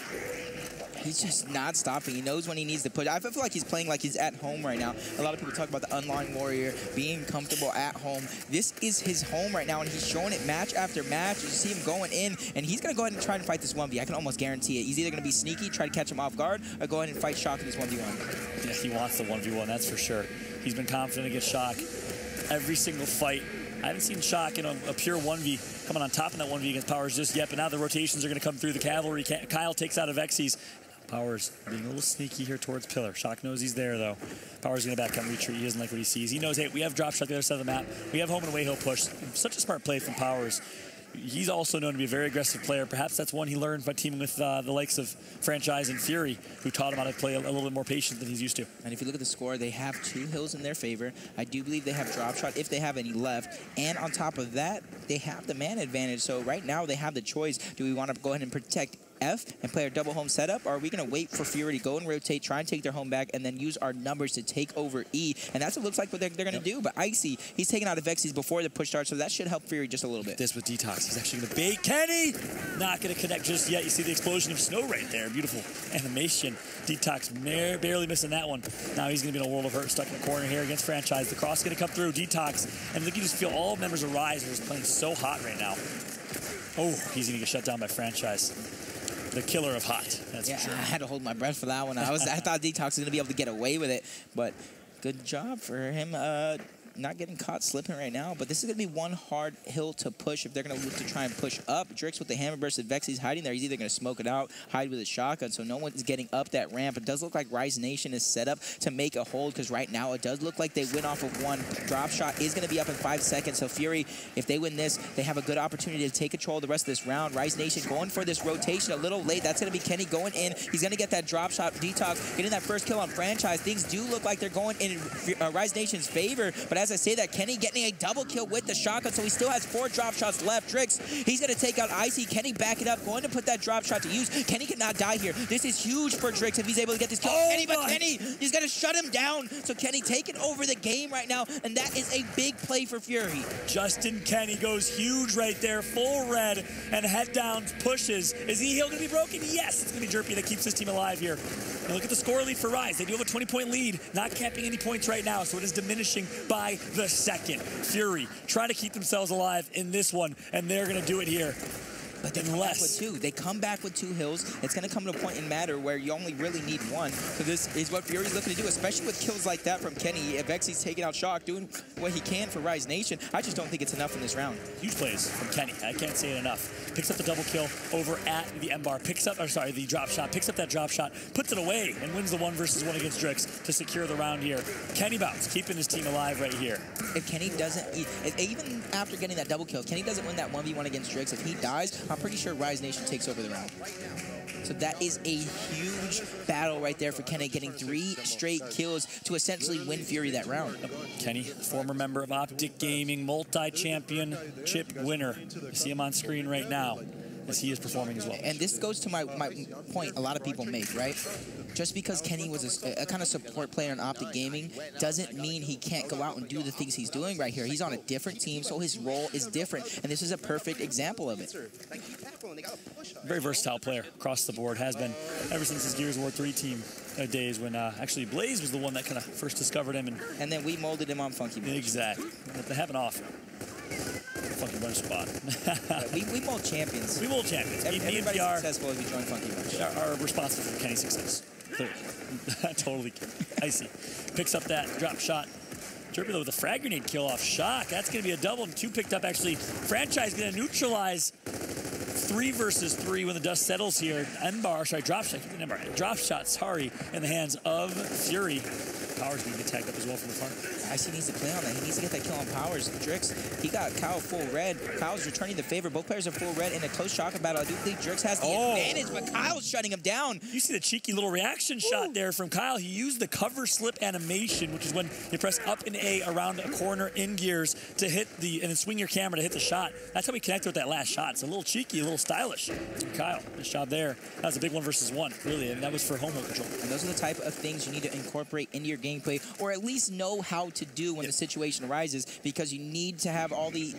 S11: He's just not stopping. He knows when he needs to push. I feel like he's playing like he's at home right now. A lot of people talk about the Unlying Warrior being comfortable at home. This is his home right now, and he's showing it match after match. You see him going in, and he's going to go ahead and try and fight this 1v. I can almost guarantee it. He's either going to be sneaky, try to catch him off guard, or go ahead and fight Shock in this 1v1.
S10: Yeah, he wants the 1v1, that's for sure. He's been confident against Shock every single fight. I haven't seen Shock in a pure 1v coming on top of that 1v against Powers just yet, but now the rotations are going to come through the cavalry. Kyle takes out of Xyz. Powers being a little sneaky here towards Pillar. Shock knows he's there, though. Powers going to back up and retreat. He doesn't like what he sees. He knows, hey, we have drop shot the other side of the map. We have home and away hill push. Such a smart play from Powers. He's also known to be a very aggressive player. Perhaps that's one he learned by teaming with the likes of Franchise and Fury, who taught him how to play a little bit more patient than he's used to.
S11: And if you look at the score, they have 2 hills in their favor. I do believe they have drop shot if they have any left. And on top of that, they have the man advantage. So right now they have the choice. Do we want to go ahead and protect F and play our double home setup, or are we going to wait for Fury to go and rotate, try and take their home back, and then use our numbers to take over E? And that's what looks like what they're going to do. But Icy, he's taking out Vexies before the push starts, so that should help Fury just a little bit.
S10: This with Detox. He's actually going to bait Kenny. Not going to connect just yet. You see the explosion of snow right there. Beautiful animation. Detox barely missing that one. Now he's going to be in a world of hurt, stuck in the corner here against Franchise. The cross is going to come through. Detox. And look, you just feel all members of Rise are just playing so hot right now. Oh, he's going to get shut down by Franchise. The killer of hot, that's for sure.
S11: I had to hold my breath for that one. I thought Detox was going to be able to get away with it, but good job for him not getting caught slipping right now. But this is going to be one hard hill to push if they're going to look to try and push up. Drix with the hammer burst of Vex, he's hiding there. He's either going to smoke it out, hide with his shotgun, so no one's getting up that ramp. It does look like Rise Nation is set up to make a hold, because right now it does look like they win off of one. Drop shot is going to be up in 5 seconds, so Fury, if they win this, they have a good opportunity to take control of the rest of this round. Rise Nation going for this rotation a little late. That's going to be Kenny going in. He's going to get that drop shot. Detox getting that first kill on Franchise. Things do look like they're going in Rise Nation's favor, but as I say that, Kenny getting a double kill with the shotgun, so he still has 4 drop shots left. Drix, he's going to take out Icy. Kenny back it up, going to put that drop shot to use. Kenny cannot die here. This is huge for Drix if he's able to get this kill. Kenny, he's going to shut him down. So Kenny taking over the game right now, and that is a big play for Fury.
S10: Justin Kenny goes huge right there, full red, and head down pushes. Is E-Hill going to be broken? Yes, it's going to be Jerpy that keeps this team alive here. And look at the score lead for Rise. They do have a 20-point lead, not capping any points right now, so it is diminishing by the second. Fury trying to keep themselves alive in this one, and they're going to do it here.
S11: But they come back with 2. They come back with 2 hills. It's going to come to a point in matter where you only really need 1. So this is what Fury's looking to do, especially with kills like that from Kenny. If Vexy's taking out Shock, doing what he can for Rise Nation, I just don't think it's enough in this round.
S10: Huge plays from Kenny. I can't say it enough. Picks up the double kill over at the M-bar. The drop shot. Picks up that drop shot, puts it away, and wins the 1 versus 1 against Drix to secure the round here. Kenny Bounce keeping his team alive right here.
S11: If Kenny doesn't, even after getting that double kill, Kenny doesn't win that 1v1 against Drix, if he dies, I'm pretty sure Rise Nation takes over the round. So that is a huge battle right there for Kenny, getting 3 straight kills to essentially win Fury that round.
S10: Kenny, former member of Optic Gaming, multi-championship winner. You see him on screen right now as he is performing as well.
S11: And this goes to my point a lot of people make, right? Just because Kenny was a kind of support player in Optic Gaming doesn't mean he can't go out and do the things he's doing right here. He's on a different team, so his role is different, and this is a perfect example of it.
S10: Very versatile player across the board, has been ever since his Gears of War 3 team days when actually Blaze was the one that kind of first discovered him.
S11: And then we molded him on Funky Bunch.
S10: Exactly. But they have an off. Funky Bunch spot.
S11: we mold champions.
S10: We mold champions.
S11: Everybody's successful if you join Funky Bunch.
S10: Are responsible for Kenny's success. Clearly. Totally. Icy. Picks up that drop shot. Jerpy with a frag grenade kill off Shock. That's going to be a double, and 2 picked up actually. Franchise going to neutralize 3 versus 3 when the dust settles here. Drop shot, sorry, in the hands of Fury. Powers going to get tagged up as well from the far.
S11: Icy needs to play on that. He needs to get that kill on Powers. Drix, he got Kyle full red. Kyle's returning the favor. Both players are full red in a close shotgun battle. I do think Drix has the advantage, but Kyle's shutting him down.
S10: You see the cheeky little reaction shot there from Kyle. He used the cover slip animation, which is when you press up and A around a corner in Gears to hit and then swing your camera to hit the shot. That's how we connected with that last shot. It's a little cheeky, a little stylish. Kyle, nice job there. That was a big 1 versus 1, really, and that was for home control.
S11: And those are the type of things you need to incorporate into your gameplay, or at least know how to do when the situation arises, because you need to have all the,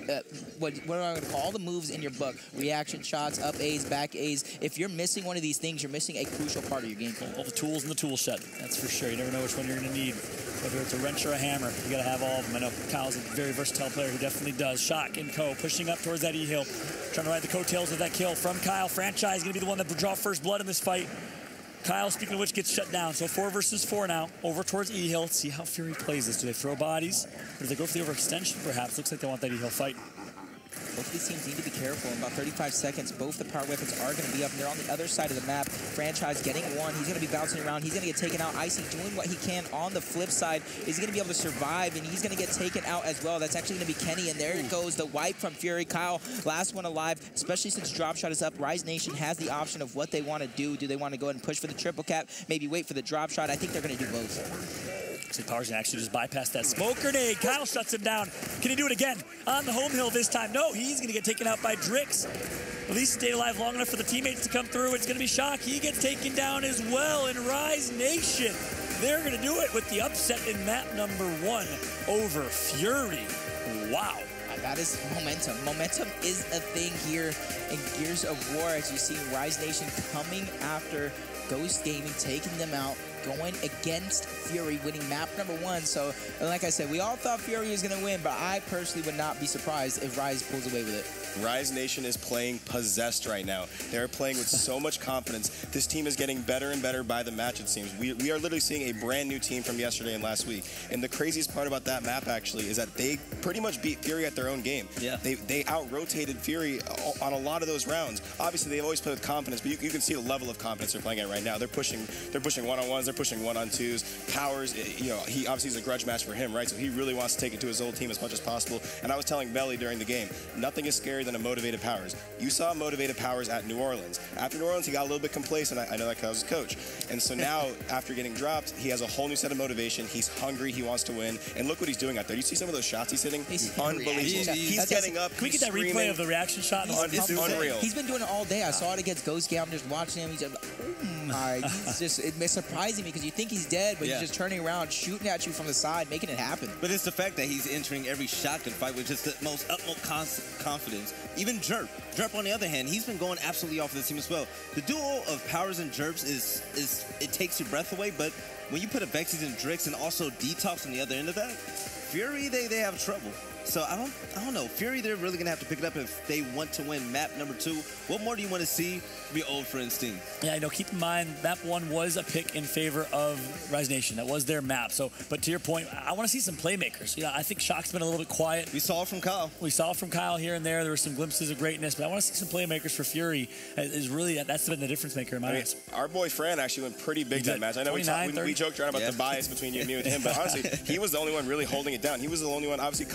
S11: what am I going to call, all the moves in your book. Reaction shots, up A's, back A's. If you're missing one of these things, you're missing a crucial part of your gameplay.
S10: All the tools in the tool shed, that's for sure. You never know which one you're going to need. Whether it's a wrench or a hammer, you got to have all of them. I know Kyle's a very versatile player who definitely does. Shock and Co. pushing up towards that E-Hill. Trying to ride the coattails of that kill from Kyle. Franchise going to be the one that will draw first blood in this fight. Kyle, speaking of which, gets shut down. So 4 versus 4 now, over towards E-Hill. Let's see how Fury plays this. Do they throw bodies? Or do they go for the overextension, perhaps? Looks like they want that E-Hill fight.
S11: Both of these teams need to be careful. In about 35 seconds, both the power weapons are going to be up, and they're on the other side of the map. Franchise getting 1. He's going to be bouncing around. He's going to get taken out. Icy doing what he can on the flip side. Is he going to be able to survive? And he's going to get taken out as well. That's actually going to be Kenny, and there it goes, the wipe from Fury. Kyle, last one alive, especially since drop shot is up. Rise Nation has the option of what they want to do. Do they want to go ahead and push for the triple cap? Maybe wait for the drop shot? I think they're going to do both.
S10: Looks like Tarzan actually just bypassed that smoke grenade. Kyle shuts him down. Can he do it again? On the home hill this time. No, he's going to get taken out by Drix. At least stay alive long enough for the teammates to come through. It's going to be Shock. He gets taken down as well. And Rise Nation, they're going to do it with the upset in map number 1 over Fury. Wow.
S11: That is momentum. Momentum is a thing here in Gears of War, as you see Rise Nation coming after Ghost Gaming, taking them out, going against Fury, winning map number 1. So, like I said, we all thought Fury was going to win, but I personally would not be surprised if Rise pulls away with it.
S9: Rise Nation is playing possessed right now. They're playing with so much confidence. This team is getting better and better by the match, it seems. We are literally seeing a brand new team from yesterday and last week. And the craziest part about that map, actually, is that they pretty much beat Fury at their own game.
S8: Yeah.
S9: They out-rotated Fury on a lot of those rounds. Obviously, they always play with confidence, but you can see the level of confidence they're playing at right now. They're pushing one-on-ones, they're pushing one-on-twos. Powers, he obviously is a grudge match for him, right? So he really wants to take it to his old team as much as possible. And I was telling Belly during the game, nothing is scarier than a motivated Powers. You saw motivated Powers at New Orleans. After New Orleans, he got a little bit complacent. I know that because I was a coach. And so now, after getting dropped, he has a whole new set of motivation. He's hungry. He wants to win. And look what he's doing out there. You see some of those shots he's hitting? He's unbelievable. He's getting up.
S10: Can we get that replay of the reaction shot?
S9: It's unreal.
S11: He's been doing it all day. I saw it against Ghost Game. I'm just watching him. He's just like, oh my. He's just, it's surprising me because you think he's dead, but he's just turning around, shooting at you from the side, making it happen.
S8: But it's the fact that he's entering every shotgun fight with just the most utmost confidence. Even Jerp. Jerp, on the other hand, he's been going absolutely off of the team as well. The duo of Powers and Jerps is it takes your breath away, but when you put a Vexies and Drix and also Detox on the other end of that, Fury, they have trouble. So I don't know. Fury, they're really going to have to pick it up if they want to win map number 2. What more do you want to see from your old friend Steam?
S10: Yeah, keep in mind, map 1 was a pick in favor of Rise Nation. That was their map. So, but to your point, I want to see some playmakers. Yeah, I think Shock's been a little bit quiet.
S8: We saw it from Kyle.
S10: We saw it from Kyle here and there. There were some glimpses of greatness, but I want to see some playmakers for Fury. That's been the difference maker in my eyes.
S9: Our boy Fran actually went pretty big that match. I know we joked around about the bias between you and me with him, but honestly, he was the only one really holding it down. He was the only one. Obviously,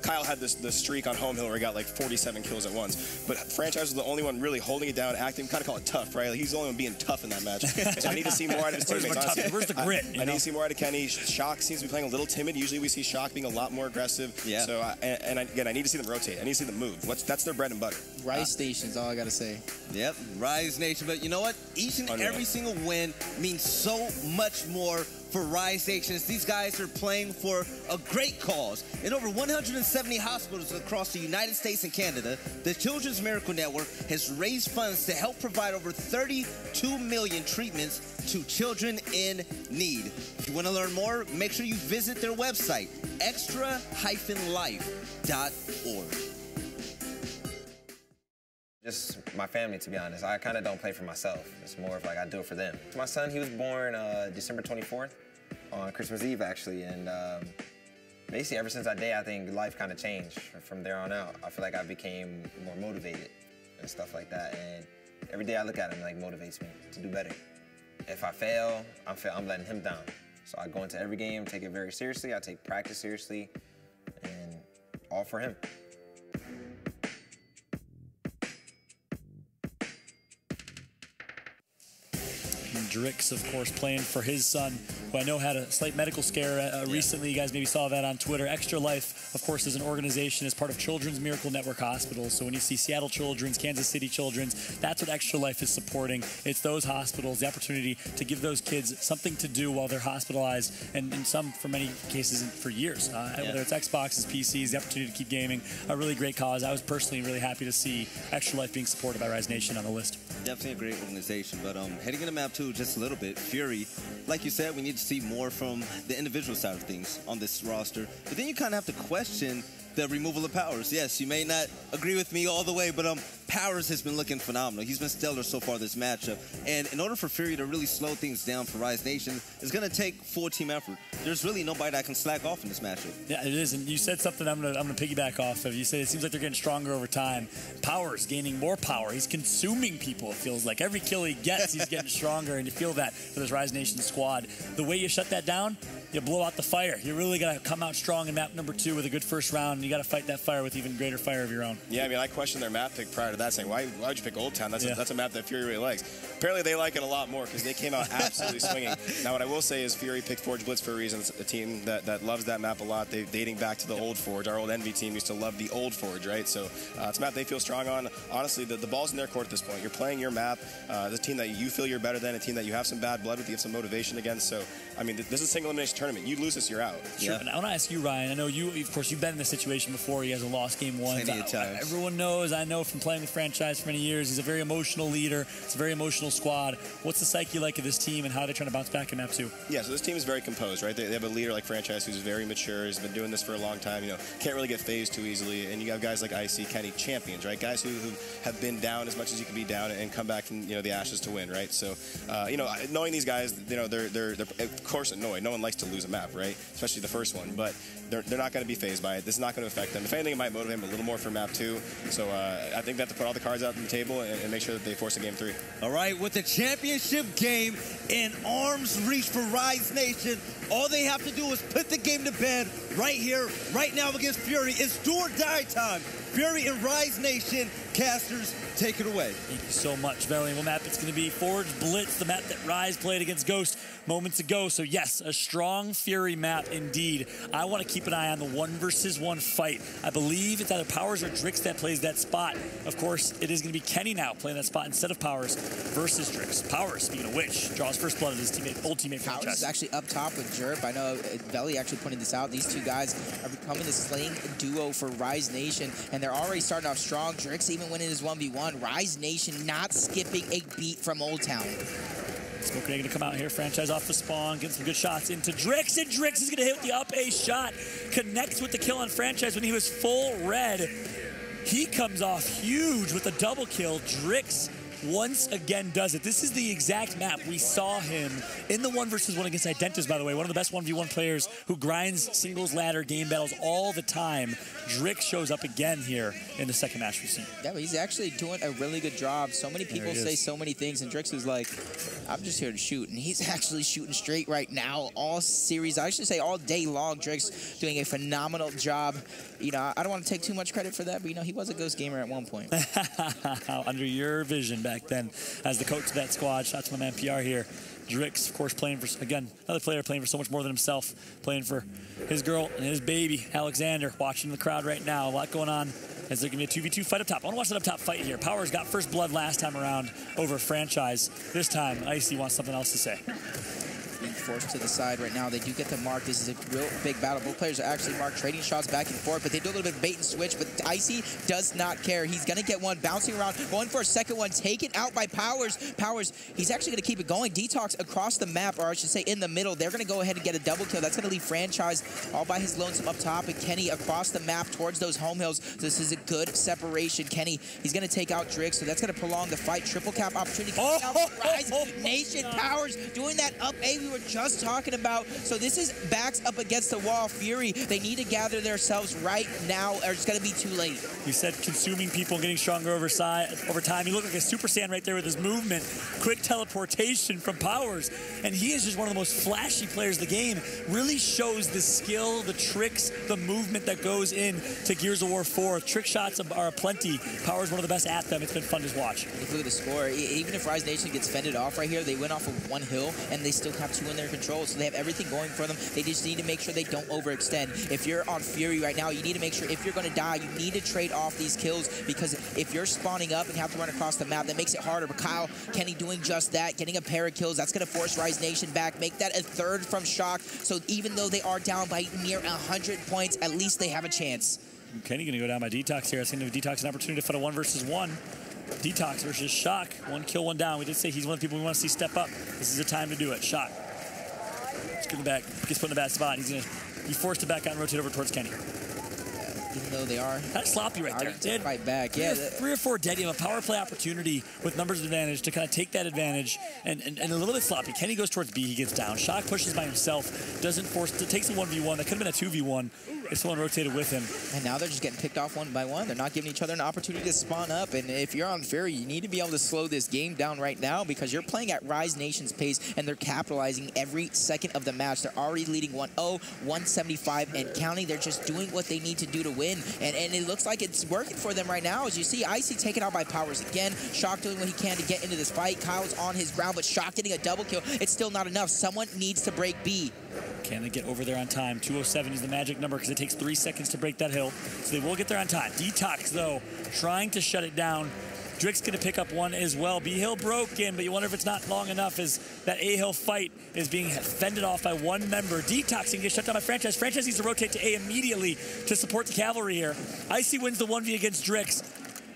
S9: Kyle had the streak on home hill where he got like 47 kills at once. But Franchise was the only one really holding it down, acting, kind of call it tough, right? Like he's the only one being tough in that match. So I need to see more out of his teammates, honestly.
S10: Where's the grit?
S9: I need to see more out of Kenny. Shock seems to be playing a little timid. Usually we see Shock being a lot more aggressive.
S8: Yeah.
S9: So, again, I need to see them rotate. I need to see them move. That's their bread and butter.
S11: Rise Nation's all I got to say.
S8: Yep, Rise Nation. But you know what? Each and every single win means so much more for Rise Nations. These guys are playing for a great cause. In over 170 hospitals across the United States and Canada, the Children's Miracle Network has raised funds to help provide over 32 million treatments to children in need. If you want to learn more, make sure you visit their website, extra-life.org.
S13: Just my family, to be honest. I kind of don't play for myself. It's more of like I do it for them. My son, he was born December 24th on Christmas Eve, actually. And basically, ever since that day, I think life kind of changed from there on out. I feel like I became more motivated and stuff like that. And every day I look at him, like, motivates me to do better. If I fail, I'm letting him down. So I go into every game, take it very seriously. I take practice seriously, and all for him.
S10: Drix, of course, playing for his son, who I know had a slight medical scare recently. You guys maybe saw that on Twitter. Extra Life, of course, is an organization as part of Children's Miracle Network Hospitals. So when you see Seattle Children's, Kansas City Children's, that's what Extra Life is supporting. It's those hospitals, the opportunity to give those kids something to do while they're hospitalized, and in some, for many cases, for years. Whether it's Xboxes, PCs, the opportunity to keep gaming, a really great cause. I was personally really happy to see Extra Life being supported by Rise Nation on the list.
S8: Definitely a great organization, but heading into map 2 just a little bit, Fury, like you said, we need to see more from the individual side of things on this roster. But then you kind of have to question the removal of Powers. Yes, you may not agree with me all the way, but Powers has been looking phenomenal. He's been stellar so far this matchup. And in order for Fury to really slow things down for Rise Nation, it's going to take full team effort. There's really nobody that can slack off in this matchup.
S10: Yeah, it is. And you said something I'm gonna piggyback off of. You said it seems like they're getting stronger over time. Powers gaining more power. He's consuming people, it feels like. Every kill he gets, he's getting stronger. And you feel that for this Rise Nation squad. The way you shut that down, you blow out the fire. You really got to come out strong in map number 2 with a good first round. And you got to fight that fire with even greater fire of your own.
S9: Yeah, I mean, I questioned their map pick prior to that, saying, why would you pick Old Town? That's a map that Fury really likes. Apparently they like it a lot more because they came out absolutely swinging. Now, what I will say is Fury picked Forge Blitz for a reason. It's a team that loves that map a lot. They're dating back to the old Forge. Our old Envy team used to love the old Forge, right? So it's a map they feel strong on. Honestly, the ball's in their court at this point. You're playing your map. The team that you feel you're better than, a team that you have some bad blood with, you have some motivation against. So, I mean, this is a single elimination tournament. You lose this, you're out.
S10: Sure. And I want to ask you, Ryan. I know you, of course, you've been in this situation before. You guys have lost game one.
S8: Plenty of times.
S10: Everyone knows. I know from playing with franchise for many years. He's a very emotional leader. It's a very emotional squad. What's the psyche like of this team, and how are they trying to bounce back in map 2?
S9: Yeah, so this team is very composed, right? They have a leader like franchise who's very mature. Has been doing this for a long time. You know, can't really get phased too easily. And you have guys like Icy, Kenny, champions, right? Guys who have been down as much as you can be down and come back from the ashes to win, right? So, knowing these guys, they're of course annoyed. No one likes to lose a map, right? Especially the first one, but they're not going to be phased by it. This is not going to affect them. If anything, it might motivate them a little more for map 2. So I think they have to put all the cards out on the table and make sure that they force a game 3.
S8: All right, with the championship game in arm's reach for Rise Nation, all they have to do is put the game to bed right here, right now against Fury. It's do or die time. Fury and Rise Nation, casters, take it away.
S10: Thank you so much, Valiant. What map it's going to be? Forge Blitz, the map that Rise played against Ghost moments ago. So yes, a strong Fury map indeed. I want to keep an eye on the 1-versus-1 fight. I believe it's either Powers or Drix that plays that spot. Of course, it is going to be Kenny now playing that spot instead of Powers versus Drix. Powers, speaking of which, draws first blood of his old teammate.
S11: Powers is actually up top with Jerp. I know Belly actually pointed this out. These two guys are becoming the slaying duo for Rise Nation, and they're already starting off strong. Drix even winning his 1v1. Rise Nation not skipping a beat from Old Town.
S10: Smoke Grenade going to come out here. Franchise off the spawn. Getting some good shots into Drix. And Drix is going to hit with the up A shot. Connects with the kill on Franchise when he was full red. He comes off huge with a double kill. Drix once again does it. This is the exact map we saw him in the 1-versus-1 against Identitas, by the way. One of the best 1v1 players who grinds singles ladder game battles all the time. Drix shows up again here in the second match we've seen.
S11: Yeah, but he's actually doing a really good job. So many people say so many things, and Drix is like, I'm just here to shoot. And he's actually shooting straight right now all series. I should say all day long. Drix doing a phenomenal job. You know, I don't want to take too much credit for that, but, you know, he was a Ghost gamer at one point.
S10: Under your vision back then as the coach of that squad. Shout out to my man PR here. Drix, of course, playing for, again, another player playing for so much more than himself, playing for his girl and his baby, Alexander, watching the crowd right now. A lot going on as there can be a 2v2 fight up top. I want to watch that up top fight here. Powers got first blood last time around over Franchise. This time, Icy wants something else to say.
S11: Being forced to the side right now. They do get to mark. This is a real big battle. Both players are actually marked, trading shots back and forth, but they do a little bit of bait and switch, but Icy does not care. He's going to get one, bouncing around, going for a second one, taken out by Powers. Powers, he's actually going to keep it going. Detox across the map, or I should say in the middle. They're going to go ahead and get a double kill. That's going to leave Franchise all by his lonesome up top, and Kenny across the map towards those home hills. So this is a good separation. Kenny, he's going to take out Drix, so that's going to prolong the fight. Triple cap opportunity coming out for Rise Nation. Powers doing that up A we were just talking about. So this is backs up against the wall. Fury, they need to gather themselves right now, or it's going to be too late.
S10: You said consuming people and getting stronger over time. He looked like a Super Saiyan right there with his movement. Quick teleportation from Powers. And he is just one of the most flashy players in the game. Really shows the skill, the tricks, the movement that goes in to Gears of War 4. Trick shots are aplenty. Powers one of the best at them. It's been fun to watch.
S11: If you look at the score, even if Rise Nation gets fended off right here, they went off of one hill, and they still have two in their control. So they have everything going for them. They just need to make sure they don't overextend. If you're on Fury right now, you need to make sure if you're going to die, you need to trade off these kills, because if you're spawning up and have to run across the map, that makes it harder. But Kyle, Kenny doing just that, getting a pair of kills, that's going to force Rise Nation back, make that a third from Shock. So even though they are down by near 100 points, at least they have a chance.
S10: Kenny going to go down by Detox here. It's going to give Detox an opportunity to fight a 1-versus-1. Detox versus Shock. One kill, one down. We did say he's one of the people we want to see step up. This is the time to do it. Shock. Let's get him back. Gets put in a bad spot. He's going to be forced to back out and rotate over towards Kenny.
S11: Even though they are
S10: kind of sloppy right there.
S11: Did fight back. Yeah,
S10: three or four dead. You have a power play opportunity with numbers advantage to kind of take that advantage, and a little bit sloppy. Kenny goes towards B. He gets down. Shock pushes by himself. Doesn't force. Takes a 1v1. That could have been a 2v1 if someone rotated with him.
S11: And now they're just getting picked off one by one. They're not giving each other an opportunity to spawn up. And if you're on Fury, you need to be able to slow this game down right now, because you're playing at Rise Nation's pace, and they're capitalizing every second of the match. They're already leading 1-0, 175 and counting. They're just doing what they need to do to win. win. And it looks like it's working for them right now. As you see, Icy taken out by Powers again. Shock doing what he can to get into this fight. Kyle's on his ground, but Shock getting a double kill. It's still not enough. Someone needs to break B.
S10: Can they get over there on time? 207 is the magic number because it takes 3 seconds to break that hill. So they will get there on time. Detox, though, trying to shut it down. Drick's going to pick up one as well. B-Hill broken, but you wonder if it's not long enough as that A-Hill fight is being fended off by one member. Detox can get shut down by Franchise. Franchise needs to rotate to A immediately to support the cavalry here. Icy wins the 1v against Drix.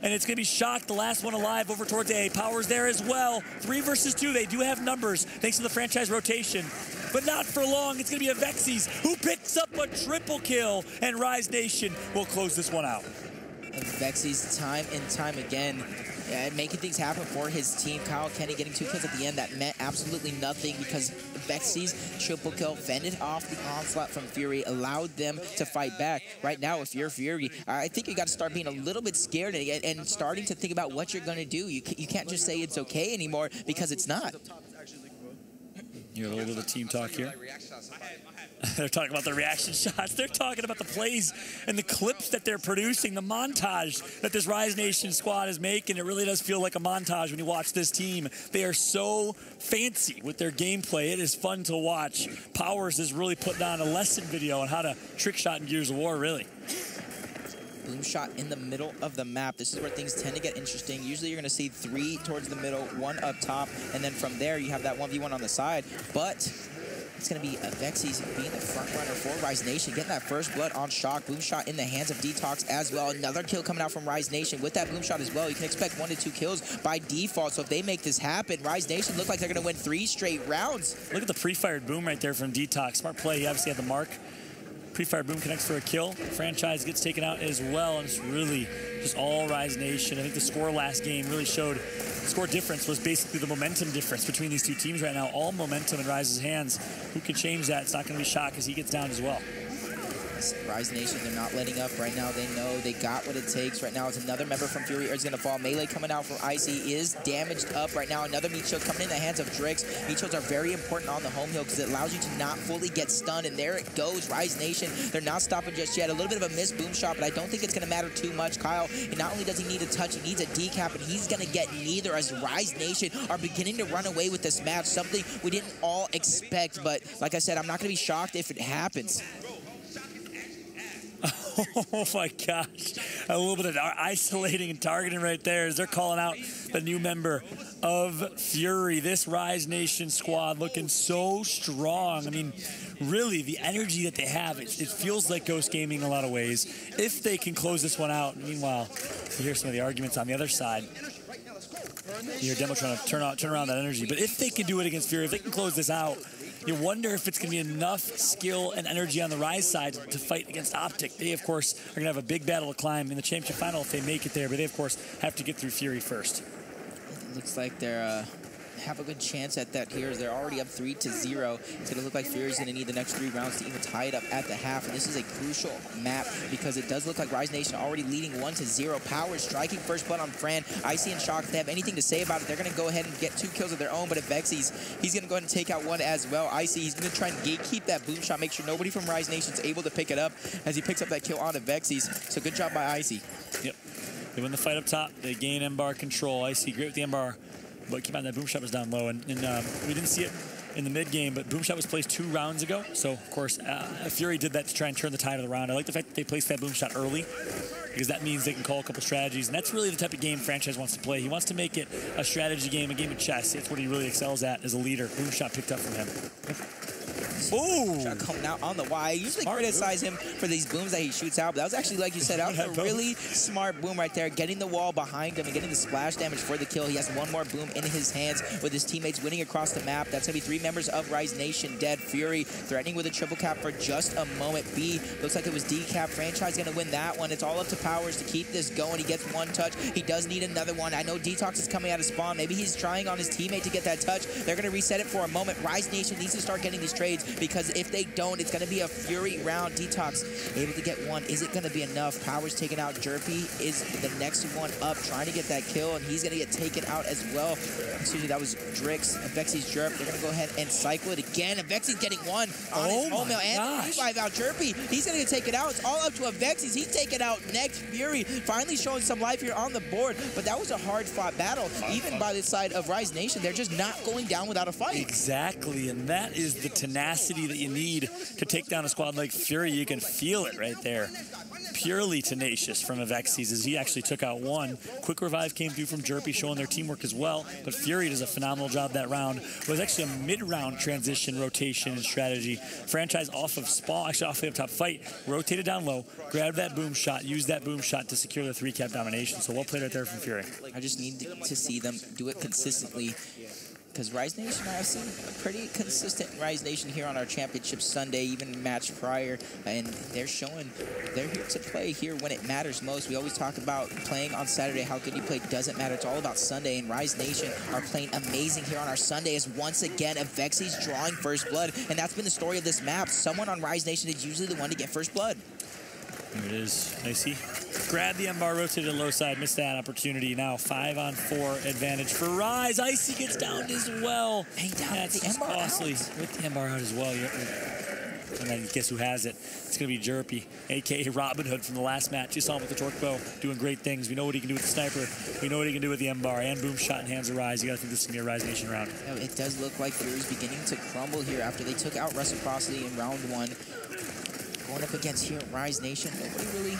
S10: And it's going to be Shock, the last one alive, over towards A. Powers there as well. 3 versus 2. They do have numbers thanks to the Franchise rotation. But not for long. It's going to be a Vexies who picks up a triple kill. And Rise Nation will close this one out.
S11: Vexies time and time again making things happen for his team. Kyle Kenny getting 2 kills at the end. That meant absolutely nothing because Vexies triple kill fended off the onslaught from Fury, allowed them to fight back. Right now, if you're Fury, I think you got to start being a little bit scared and starting to think about what you're going to do. You can't just say it's okay anymore because it's not.
S10: Hear a little bit of team talk here. They're talking about the reaction shots. They're talking about the plays and the clips that they're producing, the montage that this Rise Nation squad is making. It really does feel like a montage when you watch this team. They are so fancy with their gameplay. It is fun to watch. Powers is really putting on a lesson video on how to trick shot in Gears of War, really.
S11: Boom shot in the middle of the map. This is where things tend to get interesting. Usually you're going to see 3 towards the middle, 1 up top, and then from there you have that 1v1 on the side. But it's going to be Vexies being the front runner for Rise Nation, getting that first blood on Shock. Boom shot in the hands of Detox as well. Another kill coming out from Rise Nation with that boom shot as well. You can expect 1 to 2 kills by default. So if they make this happen, Rise Nation look like they're going to win 3 straight rounds.
S10: Look at the pre-fired boom right there from Detox. Smart play. He obviously had the mark. Pre-fire boom connects for a kill. Franchise gets taken out as well, and it's really just all Rise Nation. I think the score last game really showed the score difference was basically the momentum difference between these two teams right now. All momentum in Rise's hands. Who can change that? It's not going to be Shock as he gets down as well.
S11: Rise Nation, they're not letting up right now. They know they got what it takes. Right now, it's another member from Fury is going to fall. Melee coming out from Icy is damaged up right now. Another meat shield coming in the hands of Drix. Meat shields are very important on the home hill because it allows you to not fully get stunned. And there it goes, Rise Nation. They're not stopping just yet. A little bit of a missed boom shot, but I don't think it's going to matter too much. Kyle, not only does he need a touch, he needs a decap, and he's going to get neither as Rise Nation are beginning to run away with this match. Something we didn't all expect, but like I said, I'm not going to be shocked if it happens.
S10: Oh my gosh. A little bit of isolating and targeting right there as they're calling out the new member of Fury. This Rise Nation squad looking so strong. I mean, really, the energy that they have, it feels like Ghost Gaming in a lot of ways. If they can close this one out, meanwhile, you hear some of the arguments on the other side. You hear Demo trying to turn around that energy. But if they can do it against Fury, if they can close this out, you wonder if it's going to be enough skill and energy on the Rise side to fight against Optic. They, of course, are going to have a big battle to climb in the championship final if they make it there, but they, of course, have to get through Fury first.
S11: It looks like they're have a good chance at that here. They're already up 3-0. It's going to look like Fury's going to need the next 3 rounds to even tie it up at the half. And this is a crucial map because it does look like Rise Nation already leading 1-0. Powers striking first blood on Fran. Icy and Shock, if they have anything to say about it, they're going to go ahead and get 2 kills of their own. But if Vexies, he's going to go ahead and take out 1 as well. Icy, he's going to try and gatekeep that boom shot, make sure nobody from Rise Nation's able to pick it up as he picks up that kill onto Vexies. So good job by Icy.
S10: Yep. They win the fight up top. They gain M-bar control. Icy, great with the M-bar. But keep on that boom shot was down low, and we didn't see it in the mid game. But boom shot was placed 2 rounds ago, so of course Fury did that to try and turn the tide of the round. I like the fact that they placed that boom shot early because that means they can call a couple strategies, and that's really the type of game Franchise wants to play. He wants to make it a strategy game, a game of chess. It's what he really excels at as a leader. Boom shot picked up from him.
S11: Ooh. Shot coming out on the Y. I usually criticize him for these booms that he shoots out, but that was actually, like you said, that was a really smart boom right there, getting the wall behind him and getting the splash damage for the kill. He has 1 more boom in his hands with his teammates winning across the map. That's going to be 3 members of Rise Nation dead. Fury threatening with a triple cap for just a moment. B looks like it was decap. Franchise going to win that one. It's all up to Powers to keep this going. He gets 1 touch. He does need another one. I know Detox is coming out of spawn. Maybe he's trying on his teammate to get that touch. They're going to reset it for a moment. Rise Nation needs to start getting these trades. because if they don't, it's going to be a Fury round. Detox able to get one. Is it going to be enough? Power's taking out Jerpy. Is the next one up, trying to get that kill, and he's going to get taken out as well. Excuse me, that was Drix. Vexy's Jerp. They're going to go ahead and cycle it again. And Vexy's getting one on his home mill, and revive out Jerpy. He's going to get taken out. It's all up to a Vexy's. He's taken out next. Fury finally showing some life here on the board, but that was a hard-fought battle. Even by the side of Rise Nation, they're just not going down without a fight.
S10: Exactly, and that is the tenacity that you need to take down a squad like Fury. You can feel it right there. Purely tenacious from Avexis as he actually took out one. Quick revive came through from Jerpy, showing their teamwork as well, but Fury does a phenomenal job that round. It was actually a mid-round transition, rotation, and strategy. Franchise off of spawn, actually off the up top fight, rotated down low, grabbed that boom shot, used that boom shot to secure the 3-cap domination. So well played right there from Fury.
S11: I just need to see them do it consistently, because Rise Nation, I've seen a pretty consistent Rise Nation here on our championship Sunday, even match prior, and they're showing they're here to play here when it matters most. We always talk about playing on Saturday, how good you play doesn't matter. It's all about Sunday, and Rise Nation are playing amazing here on our Sunday as once again Avexis drawing first blood, and that's been the story of this map. Someone on Rise Nation is usually the one to get first blood.
S10: Here it is. Icy. Grab the M-bar, rotated low side, missed that opportunity. Now 5-on-4 advantage for Rise. Icy gets downed as well. That's just costly with the M-bar out as well. And then guess who has it? It's going to be Jerpy, a.k.a. Robin Hood from the last match. You saw him with the torque bow doing great things. We know what he can do with the sniper. We know what he can do with the M-bar and boom shot in hands of Rise. You got to think this is going to be a Rise Nation round.
S11: It does look like Fury's beginning to crumble here after they took out Reciprocity in round 1. Going up against here Rise Nation, nobody really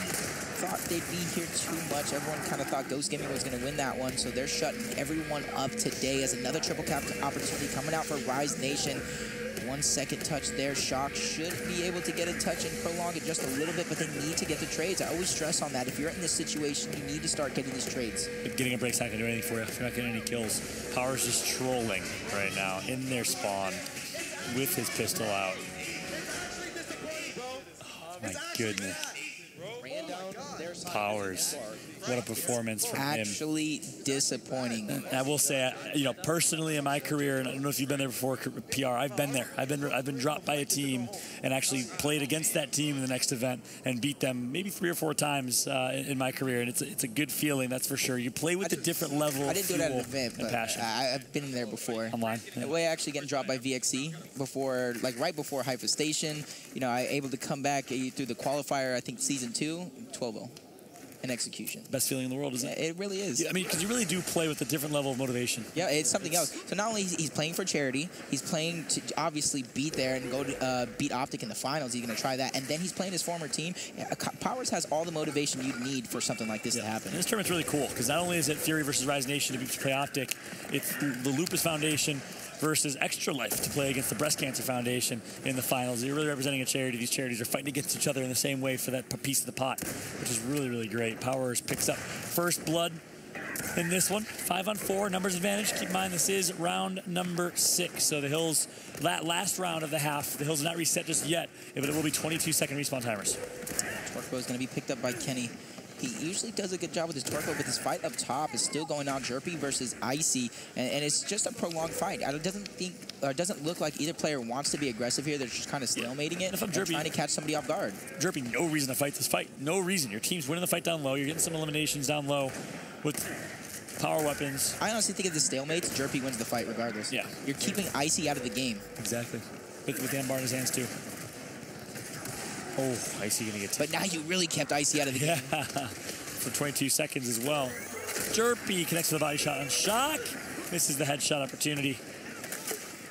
S11: thought they'd be here too much. Everyone kind of thought Ghost Gaming was going to win that one, so they're shutting everyone up today as another triple cap opportunity coming out for Rise Nation. 1 second touch there. Shock should be able to get a touch and prolong it just a little bit, but they need to get the trades. I always stress on that. If you're in this situation, you need to start getting these trades.
S10: Getting a break's not going to do anything for you if you're not getting any kills. Power's just trolling right now in their spawn with his pistol out. My goodness. Powers. What a performance from him.
S11: Actually disappointing.
S10: I will say, you know, personally in my career, and I don't know if you've been there before, PR, I've been there. I've been dropped by a team and actually played against that team in the next event and beat them maybe 3 or 4 times in my career, and it's a good feeling, that's for sure. You play with a different level of fuel
S11: at an event,
S10: and
S11: but
S10: passion.
S11: I've been there before.
S10: Online.
S11: Yeah. Way actually getting dropped by VXE before, like right before Haifa Station. You know, I able to come back through the qualifier, I think season 2, 12-0. An execution.
S10: Best feeling in the world, isn't it?
S11: It really is.
S10: Yeah, I mean, because you really do play with a different level of motivation.
S11: Yeah, it's something else. So not only he's playing for charity, he's playing to obviously beat there and go to beat Optic in the finals. He's going to try that. And then he's playing his former team. Powers has all the motivation you need for something like this to happen.
S10: And this tournament's really cool because not only is it Fury versus Rise Nation to play Optic, it's the Lupus Foundation versus Extra Life to play against the Breast Cancer Foundation in the finals. You're really representing a charity. These charities are fighting against each other in the same way for that piece of the pot, which is really, really great. Powers picks up first blood in this one. 5-on-4, numbers advantage. Keep in mind, this is round number 6. So the Hills, that last round of the half, the Hills are not reset just yet, but it will be 22-second respawn timers.
S11: Torque bow is going to be picked up by Kenny. He usually does a good job with his torque bow, but this fight up top is still going on. Jerpy versus Icy, and it's just a prolonged fight. It doesn't look like either player wants to be aggressive here. They're just kind of stalemating it and trying to catch somebody off guard.
S10: Jerpy, no reason to fight this fight. No reason. Your team's winning the fight down low. You're getting some eliminations down low with power weapons.
S11: I honestly think if the stalemates, Jerpy wins the fight regardless.
S10: Yeah.
S11: You're keeping Icy out of the game.
S10: Exactly. With the M-bar in his hands, too. Oh, Icy gonna get
S11: But now you really kept Icy out of the game.
S10: For 22 seconds as well. Jerpy connects to the body shot on Shock. Misses the headshot opportunity.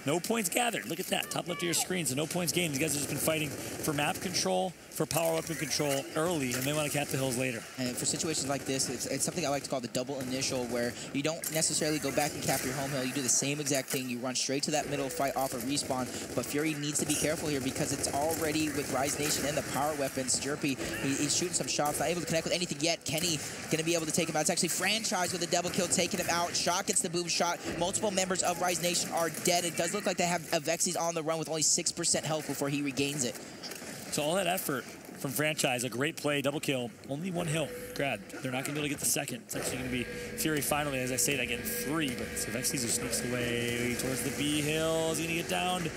S10: No points gathered. Look at that. Top left of your screen. So no points gained. These guys have just been fighting for map control, for power weapon control early, and they want to cap the hills later.
S11: And for situations like this, it's something I like to call the double initial, where you don't necessarily go back and cap your home hill. You do the same exact thing. You run straight to that middle, fight off a respawn. But Fury needs to be careful here because it's already with Rise Nation and the power weapons. Jerpy, he's shooting some shots, not able to connect with anything yet. Kenny going to be able to take him out. It's actually Franchise with a double kill, taking him out. Shock gets the boom shot. Multiple members of Rise Nation are dead. It does look like they have Avexis on the run with only 6% health before he regains it.
S10: So all that effort from Franchise, a great play, double kill, only 1 hill. Grad, they're not going to be able to get the second. It's actually going to be Fury finally, as I say that, getting 3, but Avexis just sneaks away towards the B hill. Is he going to get downed?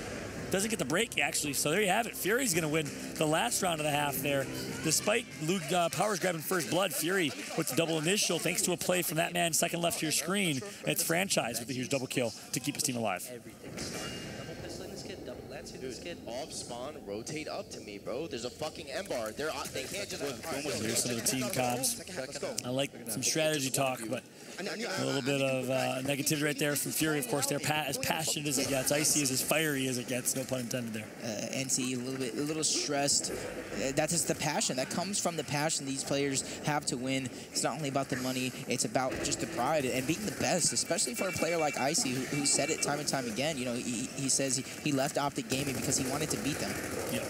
S10: doesn't get the break, actually. So there you have it. Fury's going to win the last round of the half there. Despite Luke Powers grabbing first blood, Fury with the double initial, thanks to a play from that man second left to your screen. It's Franchise with a huge double kill to keep his team alive.
S15: Dude, off spawn, rotate up to me, bro. There's a fucking M-bar. They can't just...
S10: Here's some of the team comms. I like some strategy talk, but a little bit of negativity right there from Fury. Of course, they're as passionate as it gets, icy as fiery as it gets. No pun intended there.
S11: NC a little stressed. That's just the passion. That comes from the passion these players have to win. It's not only about the money. It's about just the pride and being the best, especially for a player like Icy, who said it time and time again. You know, he says he left Optic Gaming because he wanted to beat them.
S10: Yep.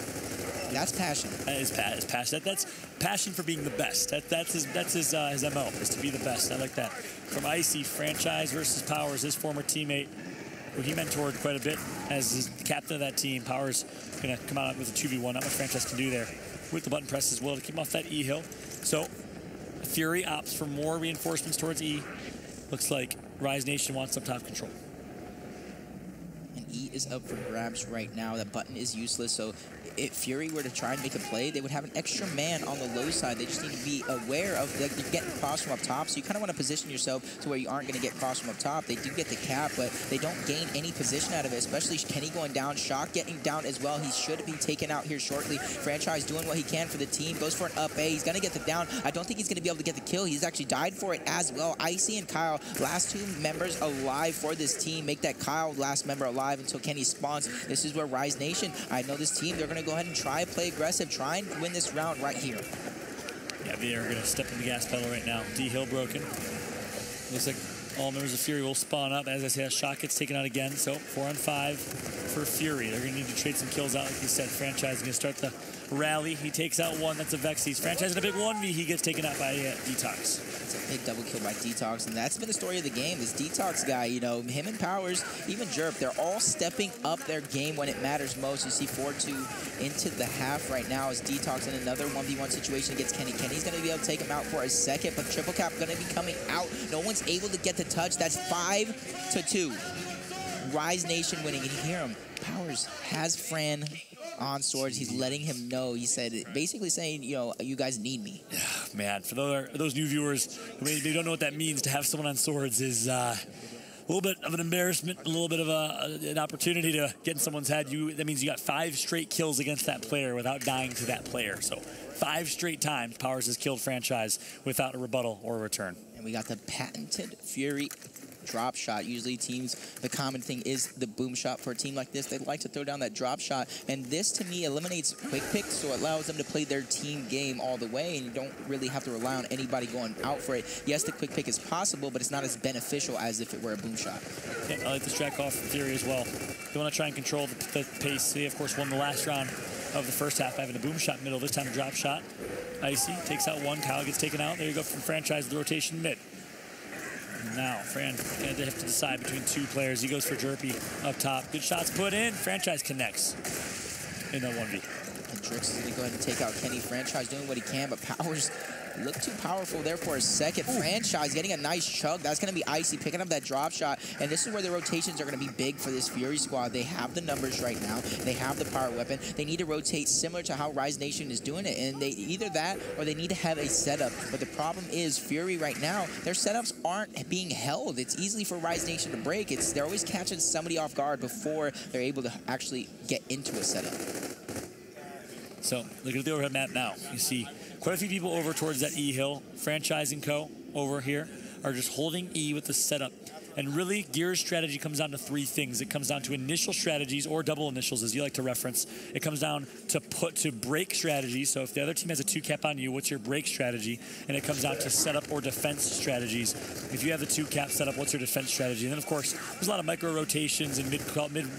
S11: That's passion.
S10: That is passion. That's passion for being the best. That's his MO, is to be the best. I like that. From Icy, Franchise versus Powers, his former teammate, who he mentored quite a bit as his captain of that team. Powers going to come out with a 2v1. Not much Franchise can do there. With the button press as well to keep him off that E hill. So Fury opts for more reinforcements towards E. Looks like Rise Nation wants up top control.
S11: And E is up for grabs right now. That button is useless, so if Fury were to try and make a play, they would have an extra man on the low side. They just need to be aware of, like, you're getting crossed from up top, so you kind of want to position yourself to where you aren't going to get crossed from up top. They do get the cap, but they don't gain any position out of it, especially Kenny going down, Shock getting down as well. He should be taken out here shortly. Franchise doing what he can for the team, goes for an up A. He's going to get the down. I don't think he's going to be able to get the kill. He's actually died for it as well. Icy and Kyle, last two members alive for this team. Make that Kyle last member alive until Kenny spawns. This is where Rise Nation, I know this team, they're going to go ahead and try play aggressive, try and win this round right here.
S10: Yeah, they are going to step on the gas pedal right now. D-Hill broken. Looks like all members of Fury will spawn up. As I say, a Shock gets taken out again. So 4 on 5 for Fury. They're going to need to trade some kills out. Like you said, Franchise is going to start the rally. He takes out one. That's a Vexies. Franchise in a big 1v. He gets taken out by Detox.
S11: It's a big double kill by Detox, and that's been the story of the game. This Detox guy, you know, him and Powers, even Jerp, they're all stepping up their game when it matters most. You see 4-2 into the half right now as Detox in another 1v1 situation against Kenny. Kenny's going to be able to take him out for a second, but Triple Cap going to be coming out. No one's able to get the touch. That's 5-2. Rise Nation winning, and you hear him. Powers has Fran on swords. He's letting him know. He said, basically saying, you know, you guys need me.
S10: Yeah, man, for those new viewers who maybe don't know what that means, to have someone on swords is a little bit of an embarrassment, a little bit of an opportunity to get in someone's head. That means you got 5 straight kills against that player without dying to that player. So 5 straight times Powers has killed Franchise without a rebuttal or a return.
S11: And we got the patented Fury drop shot. Usually teams, the common thing is the boom shot. For a team like this, they like to throw down that drop shot, and this to me eliminates quick pick, so it allows them to play their team game all the way, and you don't really have to rely on anybody going out for it. Yes, the quick pick is possible, but it's not as beneficial as if it were a boom shot.
S10: Yeah, I like this track off from Fury as well. They want to try and control the pace. They, of course, won the last round of the first half by having a boom shot middle, this time a drop shot. Icy takes out one. Kyle gets taken out. There you go from Franchise, the rotation mid. Now, Fran going to have to decide between 2 players. He goes for Jerpy up top. Good shots put in. Franchise connects in that 1v.
S11: And Drix is going to go ahead and take out Kenny. Franchise doing what he can, but Powers look too powerful there for a second. Ooh. Franchise getting a nice chug. That's going to be Icy picking up that drop shot. And this is where the rotations are going to be big for this Fury squad. They have the numbers right now. They have the power weapon. They need to rotate similar to how Rise Nation is doing it. And they either that or they need to have a setup. But the problem is Fury right now, their setups aren't being held. It's easy for Rise Nation to break. They're always catching somebody off guard before they're able to actually get into a setup.
S10: So look at the overhead map now. You see quite a few people over towards that E hill. Franchise and Co. over here are just holding E with the setup. And really, Gear's strategy comes down to 3 things. It comes down to initial strategies, or double initials, as you like to reference. It comes down to break strategies. So if the other team has a 2 cap on you, what's your break strategy? And it comes down to setup or defense strategies. If you have the 2 cap setup, what's your defense strategy? And then, of course, there's a lot of micro rotations and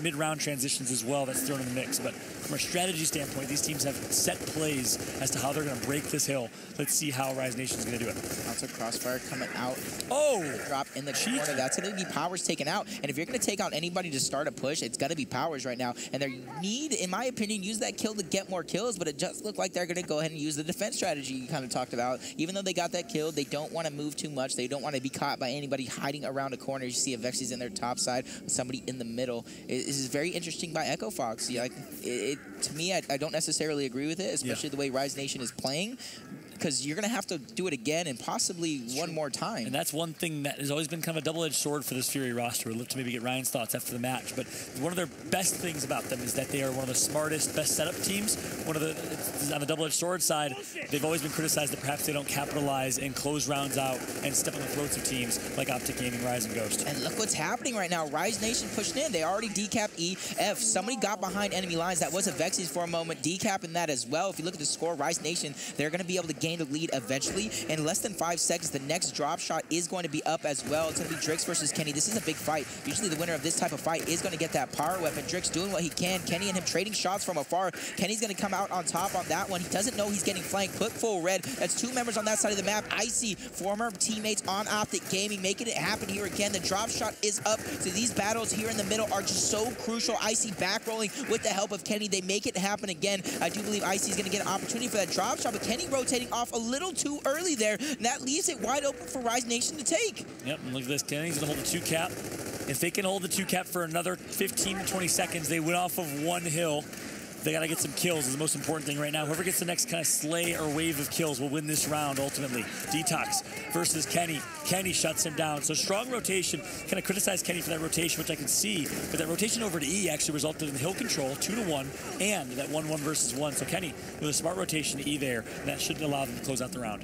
S10: mid-round transitions as well that's thrown in the mix. But from a strategy standpoint, these teams have set plays as to how they're going to break this hill. Let's see how Rise Nation is going to do it.
S11: Bounce a crossfire coming out.
S10: Oh!
S11: Drop in the corner. That's going to be Powers taken out. And if you're going to take out anybody to start a push, it's going to be Powers right now. And they need, in my opinion, use that kill to get more kills, but it just looked like they're going to go ahead and use the defense strategy you kind of talked about. Even though they got that kill, they don't want to move too much. They don't want to be caught by anybody hiding around a corner. You see Avexi's in their top side, somebody in the middle. This is very interesting by Echo Fox. Yeah, to me, I don't necessarily agree with it, especially the way Rise Nation is playing, because you're going to have to do it again and possibly one more time.
S10: And that's one thing that has always been kind of a double-edged sword for this Fury roster. We'd love to maybe get Ryan's thoughts after the match, but one of their best things about them is that they are one of the smartest, best setup teams. On the double-edged sword side, they've always been criticized that perhaps they don't capitalize and close rounds out and step on the throats of teams like Optic Gaming, Rise, and Ghost.
S11: And look what's happening right now. Rise Nation pushed in. They already decapped EF. Somebody got behind enemy lines. That was a Vexies for a moment, decapping that as well. If you look at the score, Rise Nation, they're going to be able to gain the lead eventually. In less than 5 seconds, the next drop shot is going to be up as well. It's going to be Drix versus Kenny. This is a big fight. Usually the winner of this type of fight is going to get that power weapon. Drix doing what he can. Kenny and him trading shots from afar. Kenny's going to come out on top on that one. He doesn't know he's getting flanked. Put full red. That's 2 members on that side of the map. Icy, former teammates on Optic Gaming, making it happen here again. The drop shot is up. So these battles here in the middle are just so crucial. Icy back rolling with the help of Kenny. They make it happen again. I do believe Icy's going to get an opportunity for that drop shot, but Kenny rotating off a little too early there, and that leaves it wide open for Rise Nation to take.
S10: Yep, and look at this. Kenny's going to hold the 2 cap. If they can hold the 2 cap for another 15 to 20 seconds, they went off of 1 hill. They got to get some kills is the most important thing right now. Whoever gets the next kind of slay or wave of kills will win this round ultimately. Detox versus Kenny. Kenny shuts him down. So strong rotation. Kind of criticize Kenny for that rotation, which I can see. But that rotation over to E actually resulted in hill control, 2-1, and that 1-1 versus 1. So Kenny with a smart rotation to E there, and that should allow them to close out the round.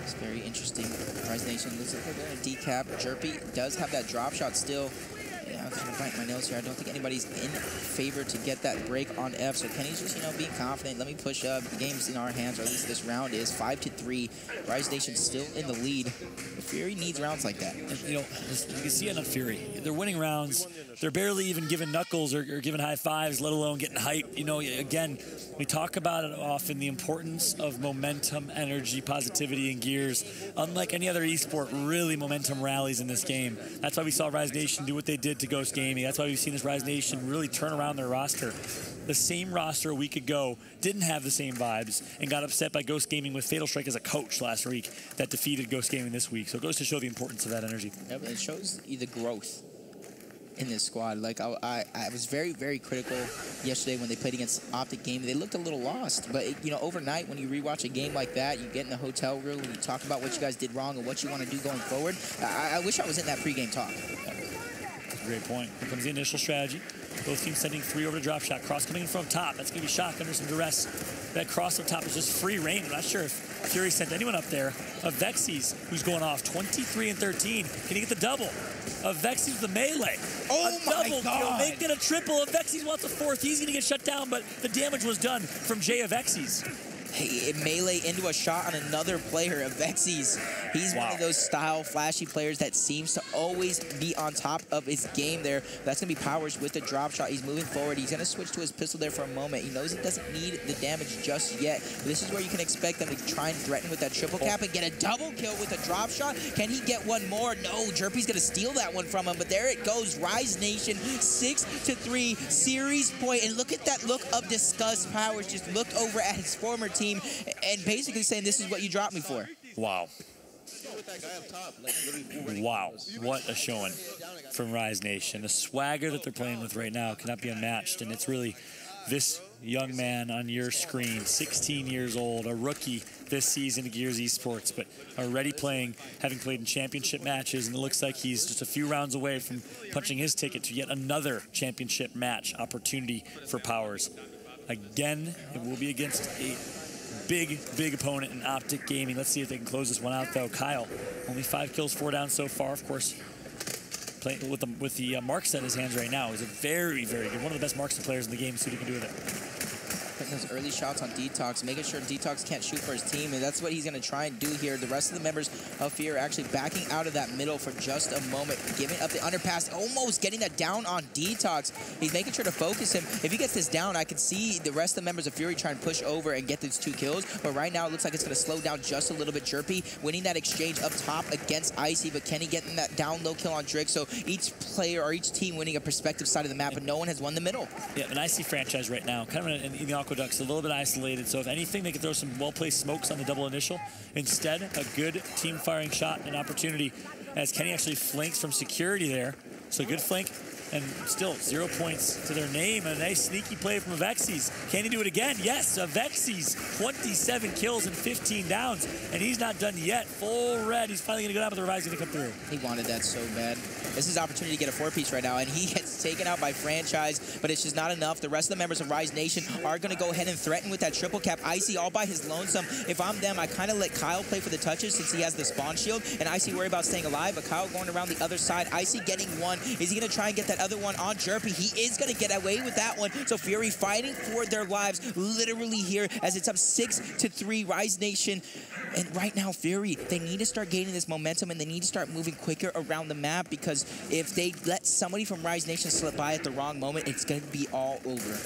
S11: It's very interesting. Rise Nation looks like they're going to decap. Jerpy does have that drop shot still. Yeah, I'm trying to bite my nails here. I don't think anybody's in favor to get that break on F. So Kenny's just, being confident. Let me push up. The game's in our hands, or at least this round is 5-3. Rise Nation still in the lead. But Fury needs rounds like that.
S10: And, you can see it on Fury. They're winning rounds. They're barely even giving knuckles or giving high fives, let alone getting hype. Again, we talk about it often, the importance of momentum, energy, positivity, and gears. Unlike any other esport, really momentum rallies in this game. That's why we saw Rise Nation do what they did to Ghost Gaming. That's why we've seen this Rise Nation really turn around their roster. The same roster a week ago didn't have the same vibes and got upset by Ghost Gaming with Fatal Strike as a coach last week that defeated Ghost Gaming this week. So it goes to show the importance of that energy.
S11: Yep, it shows the growth in this squad. Like I was very, very critical yesterday when they played against Optic Gaming. They looked a little lost, but overnight when you rewatch a game like that, you get in the hotel room and you talk about what you guys did wrong and what you want to do going forward. I wish I was in that pregame talk.
S10: That's a great point. Here comes the initial strategy. Both teams sending 3 over the drop shot. Cross coming in from top. That's going to be Shock under some duress. That cross up top is just free reign. I'm not sure if Fury sent anyone up there. Vexies, who's going off 23 and 13. Can he get the double? Vexies with the melee.
S11: Oh my
S10: double
S11: God.
S10: Make it a triple. Vexies wants a 4th. He's going to get shut down, but the damage was done from Jay of Vexies.
S11: Hey, melee into a shot on another player of Vexies. He's one of those style, flashy players that seems to always be on top of his game there. That's going to be Powers with the drop shot. He's moving forward. He's going to switch to his pistol there for a moment. He knows he doesn't need the damage just yet. But this is where you can expect them to try and threaten with that triple cap and get a double kill with a drop shot. Can he get one more? No, Jerpy's going to steal that one from him. But there it goes. Rise Nation, 6-3, series point. And look at that look of disgust. Powers just looked over at his former team and basically saying, this is what you dropped me for.
S10: Wow. Wow, what a showing from Rise Nation. The swagger that they're playing with right now cannot be unmatched, and it's really this young man on your screen, 16 years old, a rookie this season at Gears Esports, but already playing, having played in championship matches, and it looks like he's just a few rounds away from punching his ticket to yet another championship match opportunity for Powers. Again, it will be against a big opponent in Optic Gaming. Let's see if they can close this one out, though. Kyle, only 5 kills, 4 down so far. Of course, playing with the marks in his hands right now. He's a very good, one of the best marksman players in the game. See what he can do with it.
S11: putting those early shots on Detox, making sure Detox can't shoot for his team, and that's what he's going to try and do here. The rest of the members of Fear are actually backing out of that middle for just a moment, giving up the underpass, almost getting that down on Detox. He's making sure to focus him. If he gets this down, I can see the rest of the members of Fury try and push over and get these 2 kills, but right now it looks like it's going to slow down just a little bit. Jerpy winning that exchange up top against Icy, but Kenny getting that down low kill on Drix, so each player or each team winning a perspective side of the map, but no one has won the middle.
S10: Yeah, an Icy franchise right now, kind of in the Aqueducts, a little bit isolated, so if anything, they could throw some well-placed smokes on the double initial. Instead, a good team firing shot and opportunity as Kenny actually flanks from security there. So good flank, and still 0 points to their name. A nice sneaky play from Avexis. Can he do it again? Yes, Avexis, 27 kills and 15 downs, and he's not done yet. Full red. He's finally going to go down, but the revive's going to come through.
S11: He wanted that so bad. This is his opportunity to get a 4-piece right now, and he gets taken out by Franchise, but it's just not enough. The rest of the members of Rise Nation are going to go ahead and threaten with that triple cap. Icy all by his lonesome. If I'm them, I kind of let Kyle play for the touches since he has the spawn shield, and Icy worry about staying alive, but Kyle going around the other side. Icy getting one. Is he going to try and get that other one on Jerpy? He is going to get away with that one. So Fury fighting for their lives literally here as it's up 6-3 Rise Nation. And right now, Fury, they need to start gaining this momentum, and they need to start moving quicker around the map, because if they let somebody from Rise Nation slip by at the wrong moment, it's going to be all over.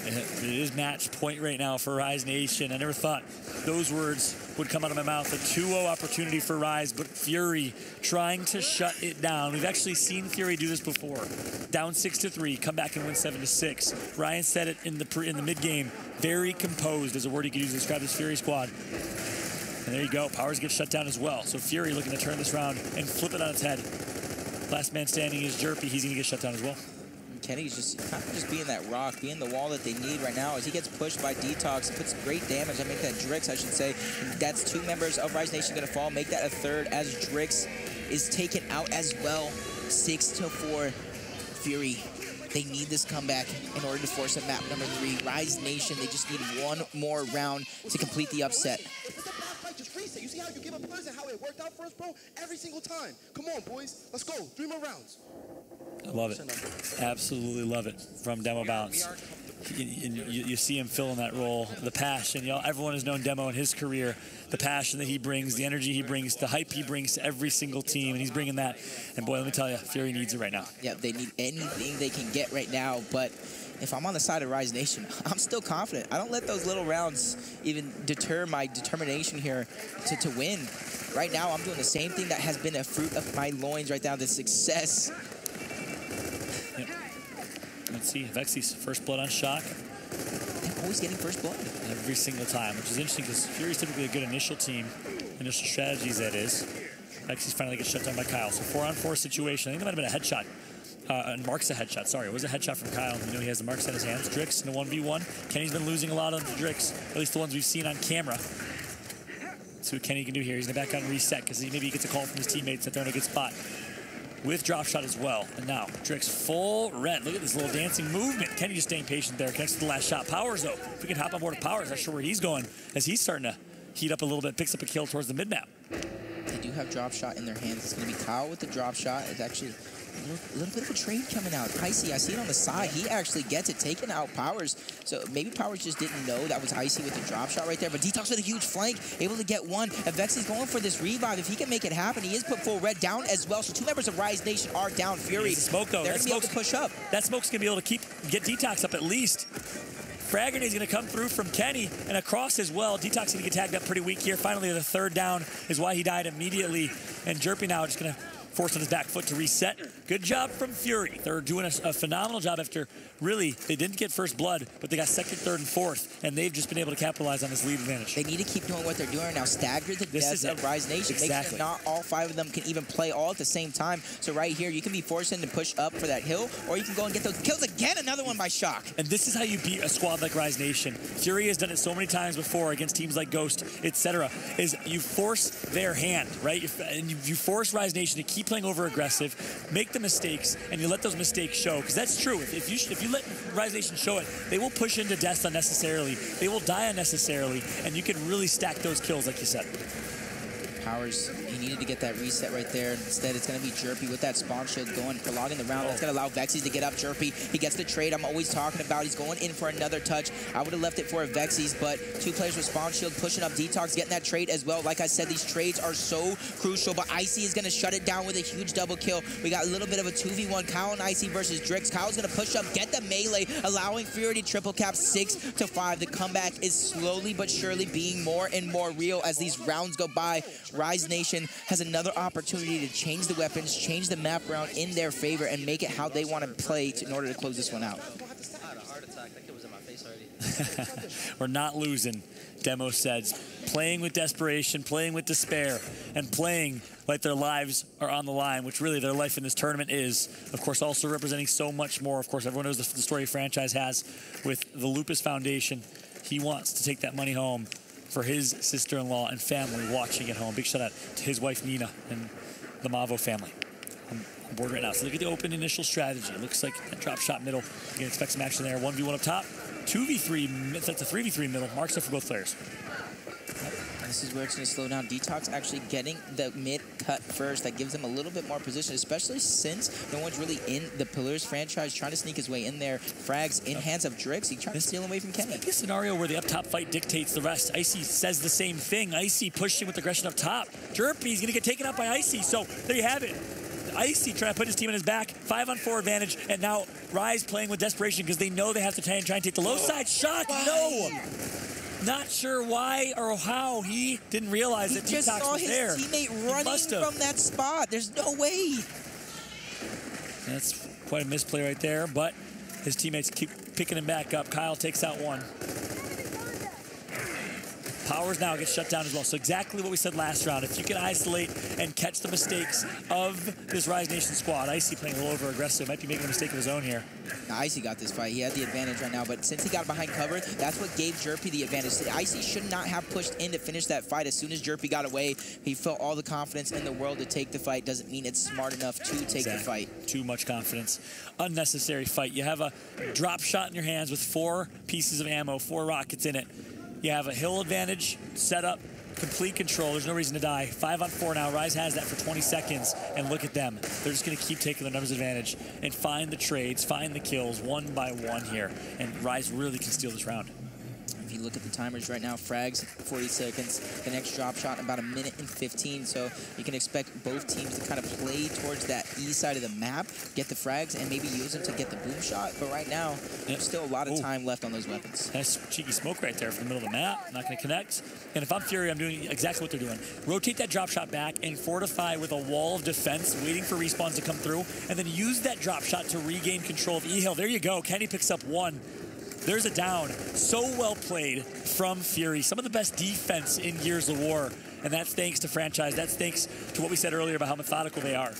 S10: It is match point right now for Rise Nation. I never thought those words would come out of my mouth. A 2-0 opportunity for Rise, but Fury trying to shut it down. We've actually seen Fury do this before. Down 6-3, come back and win 7-6. Ryan said it in the mid game. Very composed is a word he could use to describe this Fury squad. And there you go. Powers gets shut down as well. So Fury looking to turn this round and flip it on its head. Last man standing is Jerpy. He's going to get shut down as well.
S11: Kenny's just kind of just being that rock, being the wall that they need right now as he gets pushed by Detox. It puts great damage. I make that Drix, I should say. That's 2 members of Rise Nation going to fall. Make that a 3rd as Drix is taken out as well. 6-4 Fury. They need this comeback in order to force a map number 3. Rise Nation, they just need 1 more round to complete the upset.
S16: You see how you give up players and how it worked out for us, bro? Every single time. Come on, boys. Let's go. 3 more rounds.
S10: I love it. Absolutely love it from Demo Bounce. You see him filling that role, the passion. You know, everyone has known Demo in his career, the passion that he brings, the energy he brings, the hype he brings to every single team, and he's bringing that. And boy, let me tell you, Fury needs it right now.
S11: Yeah, they need anything they can get right now, but if I'm on the side of Rise Nation, I'm still confident. I don't let those little rounds even deter my determination here to win. Right now, I'm doing the same thing that has been a fruit of my loins right now, the success.
S10: Yep. Let's see, Vexi's first blood on Shock.
S11: They're always getting first blood.
S10: Every single time, which is interesting because Fury's typically a good initial team, initial strategies that is. Vexi's finally gets shut down by Kyle. So 4-on-4 situation. I think that might have been a headshot. And Mark's a headshot. Sorry, it was a headshot from Kyle. You know he has the marks in his hands. Drix in the 1v1. Kenny's been losing a lot on the Drix, at least the ones we've seen on camera. See what Kenny can do here. He's going to back out and reset because maybe he gets a call from his teammates that they're in a good spot. With drop shot as well. And now, Drix full red. Look at this little dancing movement. Kenny just staying patient there. Connects to the last shot. Powers, though. If we can hop on board with Powers, not sure where he's going as he's starting to heat up a little bit. Picks up a kill towards the mid-map.
S11: They do have drop shot in their hands. It's going to be Kyle with the drop shot. It's actually a little bit of a trade coming out. Icy, I see it on the side. He actually gets it, taking out Powers. So maybe Powers just didn't know that was Icy with the drop shot right there. But Detox with a huge flank, able to get one. And Vexi's going for this revive. If he can make it happen, he is put full red down as well. So 2 members of Rise Nation are down. Fury,
S10: smoke, though.
S11: They're going to be able to push up.
S10: That smoke's going to be able to get Detox up at least. Frag Grenade's going to come through from Kenny and across as well. Detox going to get tagged up pretty weak here. Finally, the 3rd down is why he died immediately. And Jerpy now just going to force on his back foot to reset. Good job from Fury. They're doing a phenomenal job after, really, they didn't get first blood, but they got 2nd, 3rd, and 4th, and they've just been able to capitalize on this lead advantage.
S11: They need to keep doing what they're doing now. Stagger the deaths of Rise Nation.
S10: Exactly.
S11: Make sure not all 5 of them can even play all at the same time. So right here, you can be forcing to push up for that hill, or you can go and get those kills again. Another one by Shock.
S10: And this is how you beat a squad like Rise Nation. Fury has done it so many times before against teams like Ghost, etc. Is you force their hand, right? And you force Rise Nation to keep playing over aggressive, make the mistakes, and you let those mistakes show. Because that's true. If you let Rise Nation show it, they will push into death unnecessarily. They will die unnecessarily, and you can really stack those kills, like you said.
S11: Powers, He needed to get that reset right there. Instead, it's going to be Jerpy with that spawn shield going, prolonging the round. That's going to allow Vexys to get up. Jerpy, he gets the trade I'm always talking about. He's going in for another touch. I would have left it for a Vexys, but 2 players with spawn shield pushing up Detox, getting that trade as well. Like I said, these trades are so crucial, but Icy is going to shut it down with a huge double kill. We got a little bit of a 2v1, Kyle and Icy versus Drix. Kyle's going to push up, get the melee, allowing Fury to triple cap 6-5. The comeback is slowly but surely being more and more real as these rounds go by. Rise Nation has another opportunity to change the weapons, change the map round in their favor, and make it how they want to play in order to close this one out.
S10: We're not losing, Demo says. Playing with desperation, playing with despair, and playing like their lives are on the line, which really their life in this tournament is. Of course, also representing so much more. Of course, everyone knows the story franchise has with the Lupus Foundation. He wants to take that money home for his sister-in-law and family watching at home. Big shout out to his wife, Nina, and the Mavo family on board right now. So look at the open initial strategy. It looks like a drop shot middle. You can expect some action there. 1v1 up top, 2v3, that's a 3v3 middle. Marks up for both players.
S11: This is where it's going to slow down. Detox actually getting the mid cut first. That gives him a little bit more position, especially since no one's really in the Pillars franchise trying to sneak his way in there. Frags in hands of Drix. He tried to steal away from Kenny.
S10: It's a scenario where the up top fight dictates the rest. Icy says the same thing. Icy pushing with aggression up top. Jerpy's going to get taken out by Icy. So there you have it. Icy trying to put his team on his back. 5-on-4 advantage. And now Rise playing with desperation because they know they have to try and take the low side shot. No! Not sure why or how he didn't realize that Detox was there.
S11: He just saw his teammate running from that spot. There's no way.
S10: That's quite a misplay right there, but his teammates keep picking him back up. Kyle takes out one. Powers now gets shut down as well. So exactly what we said last round. If you can isolate and catch the mistakes of this Rise Nation squad, Icy playing a little over aggressive, might be making a mistake of his own here.
S11: Now, Icy got this fight. He had the advantage right now, but since he got behind cover, that's what gave Jerpy the advantage. Icy should not have pushed in to finish that fight. As soon as Jerpy got away, he felt all the confidence in the world to take the fight. Doesn't mean it's smart enough to take the fight.
S10: Too much confidence. Unnecessary fight. You have a drop shot in your hands with 4 pieces of ammo, 4 rockets in it. You have a hill advantage, set up, complete control. There's no reason to die. 5-on-4 now. Rise has that for 20 seconds. And look at them. They're just going to keep taking the numbers advantage and find the trades, find the kills one by one here. And Rise really can steal this round.
S11: If you look at the timers right now, Frags, 40 seconds. The next drop shot in about 1:15. So you can expect both teams to kind of play towards that E side of the map, get the frags, and maybe use them to get the boom shot. But right now, there's still a lot of time left on those weapons.
S10: Nice cheeky smoke right there from the middle of the map. Not going to connect. And if I'm Fury, I'm doing exactly what they're doing. Rotate that drop shot back and fortify with a wall of defense, waiting for respawns to come through, and then use that drop shot to regain control of E-Hill. There you go. Kenny picks up 1. There's a down. So well played from Fury. Some of the best defense in Gears of War. And that's thanks to franchise. That's thanks to what we said earlier about how methodical they are.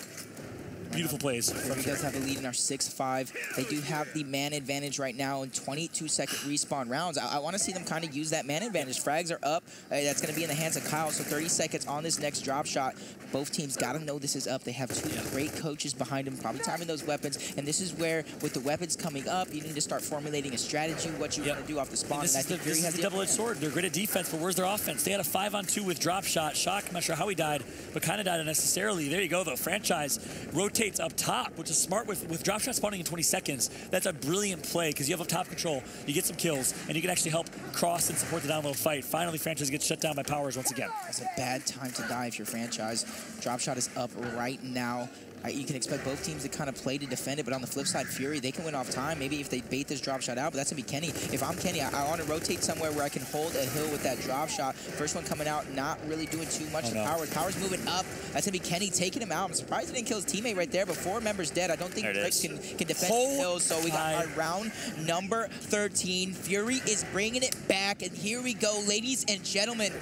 S10: Beautiful plays.
S11: Fury does have a lead in our 6-5. They do have the man advantage right now in 22-second respawn rounds. I want to see them kind of use that man advantage. Frags are up. That's going to be in the hands of Kyle. So 30 seconds on this next drop shot. Both teams got to know this is up. They have 2 great coaches behind them, probably timing those weapons. And this is where, with the weapons coming up, you need to start formulating a strategy, what you want to do off the spawn.
S10: And this is the double-edged sword. They're great at defense, but where's their offense? They had a 5-on-2 with drop shot. Shock, I'm not sure how he died, but kind of died unnecessarily. There you go, though. Franchise rotates up top, which is smart with drop shot spawning in 20 seconds. That's a brilliant play because you have up top control, you get some kills, and you can actually help cross and support the down low fight. Finally, franchise gets shut down by Powers once again.
S11: It's a bad time to die if you're franchise. Drop shot is up right now. You can expect both teams to kind of play to defend it, but on the flip side, Fury, they can win off time. Maybe if they bait this drop shot out, but that's going to be Kenny. If I'm Kenny, I want to rotate somewhere where I can hold a hill with that drop shot. First one coming out, not really doing too much to Powers. Powers moving up. That's going to be Kenny taking him out. I'm surprised he didn't kill his teammate right there, but 4 members dead. I don't think Drix can defend the hills, so we got our round number 13. Fury is bringing it back, and here we go, ladies and gentlemen.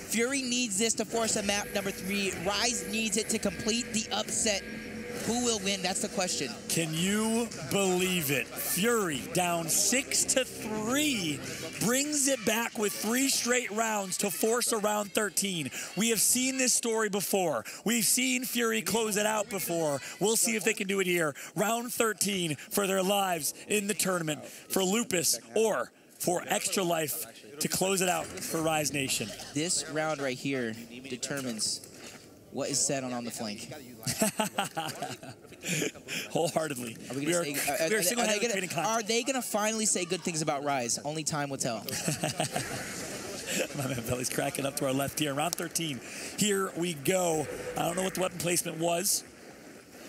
S11: Fury needs this to force a map number 3. Rise needs it to complete the upset. Who will win? That's the question.
S10: Can you believe it? Fury down 6-3 brings it back with 3 straight rounds to force a round 13. We have seen this story before. We've seen Fury close it out before. We'll see if they can do it here. Round 13 for their lives in the tournament for Lupus or for extra life to close it out for Rise Nation.
S11: This round right here determines what is said on the flank?
S10: Wholeheartedly.
S11: Are they going to finally say good things about Rise? Only time will tell.
S10: My man Belly's cracking up to our left here. Round 13. Here we go. I don't know what the weapon placement was,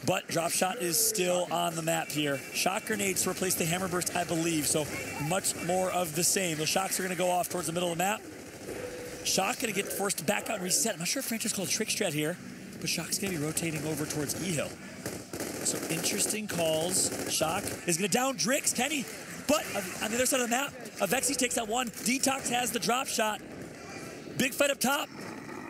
S10: but drop shot is still on the map here. Shock grenades to replace the hammer burst, I believe. So much more of the same. The shocks are going to go off towards the middle of the map. Shock going to get forced to back out and reset. I'm not sure if Franchise called a trick strat here, but Shock's going to be rotating over towards E-Hill. So interesting calls. Shock is going to down Drix. Can he? But on the other side of the map, Avexi takes that one. Detox has the drop shot. Big fight up top.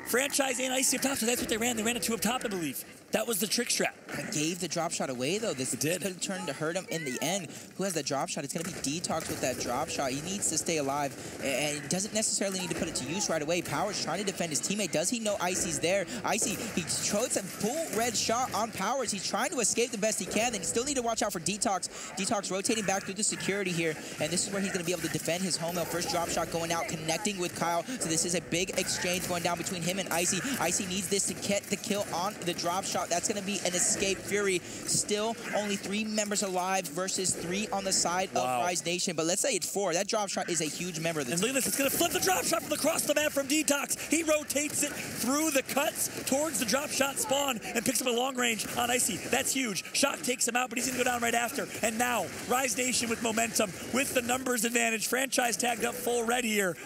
S10: Franchise and Icy up top, so that's what they ran. They ran a 2 up top, I believe. That was the trick strat.
S11: I gave the drop shot away, though. This could have turned to hurt him in the end. Who has that drop shot? It's going to be Detox with that drop shot. He needs to stay alive, and he doesn't necessarily need to put it to use right away. Powers trying to defend his teammate. Does he know Icy's there? Icy, he throws a full red shot on Powers. He's trying to escape the best he can. Then you still need to watch out for Detox. Detox rotating back through the security here, and this is where he's going to be able to defend his home hill. First drop shot going out, connecting with Kyle. So this is a big exchange going down between him and Icy. Icy needs this to get the kill on the drop shot. That's going to be an escape. Fury still only 3 members alive versus 3 on the side of Rise Nation. But let's say it's 4. That drop shot is a huge member of the team.
S10: And look at this. It's going to flip the drop shot from across the map from Detox. He rotates it through the cuts towards the drop shot spawn and picks up a long range on Icy. That's huge. Shock takes him out, but he's going to go down right after. And now, Rise Nation with momentum, with the numbers advantage. Franchise tagged up full red here.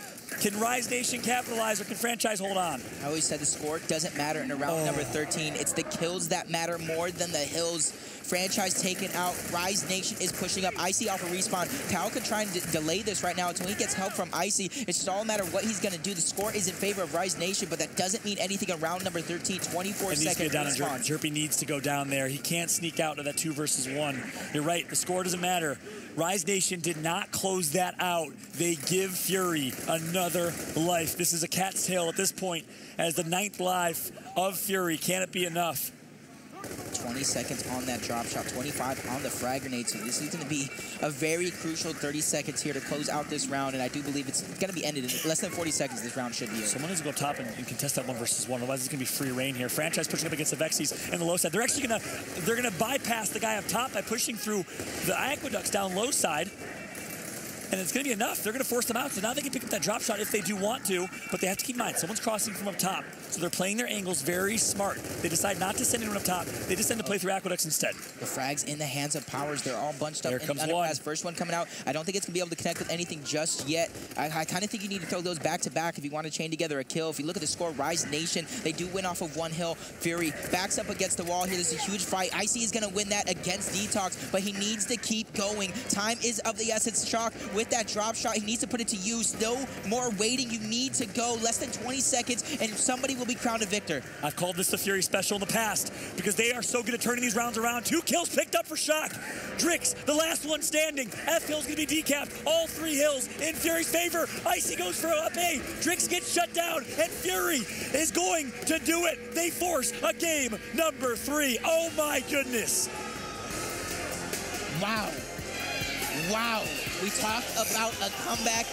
S10: Can Rise Nation capitalize, or can Franchise hold on?
S11: I always said the score doesn't matter in a round number 13. It's the kills that matter more than the hills. Franchise taken out. Rise Nation is pushing up. Icy off a respawn. Kyle can try and delay this right now until he gets help from Icy. It's just all a matter of what he's going to do. The score is in favor of Rise Nation, but that doesn't mean anything in round number 13. 24 seconds respawn.
S10: Jerpy needs to go down there. He can't sneak out to that 2 versus 1. You're right. The score doesn't matter. Rise Nation did not close that out. They give Fury another life. This is a cat's tail at this point as the 9th life of Fury. Can it be enough?
S11: 20 seconds on that drop shot, 25 on the frag grenade. So this is going to be a very crucial 30 seconds here to close out this round, and I do believe it's going to be ended in less than 40 seconds. This round should be over.
S10: Someone needs to go top and contest that 1 versus 1. Otherwise, it's going to be free reign here. Franchise pushing up against the Vexies in the low side. They're actually going to bypass the guy up top by pushing through the Aqueducts down low side. And it's going to be enough. They're going to force them out. So now they can pick up that drop shot if they do want to, but they have to keep in mind, someone's crossing from up top. So they're playing their angles very smart. They decide not to send anyone up top. They just send to play through Aqueducts instead.
S11: The frags in the hands of Powers. They're all bunched up.
S10: There comes one.
S11: First one coming out. I don't think it's going to be able to connect with anything just yet. I kind of think you need to throw those back to back if you want to chain together a kill. If you look at the score, Rise Nation, they do win off of 1 hill. Fury backs up against the wall here. This is a huge fight. Icy is going to win that against Detox, but he needs to keep going. Time is of the essence. Shock with that drop shot. He needs to put it to use. No more waiting. You need to go. Less than 20 seconds, and somebody will be crowned a victor.
S10: I've called this the Fury special in the past because they are so good at turning these rounds around. 2 kills picked up for Shock. Drix, the last one standing. F hill's going to be decapped. All 3 hills in Fury's favor. Icy goes for up A. Drix gets shut down, and Fury is going to do it. They force a game number 3. Oh, my goodness.
S11: Wow. Wow. We talk about a comeback,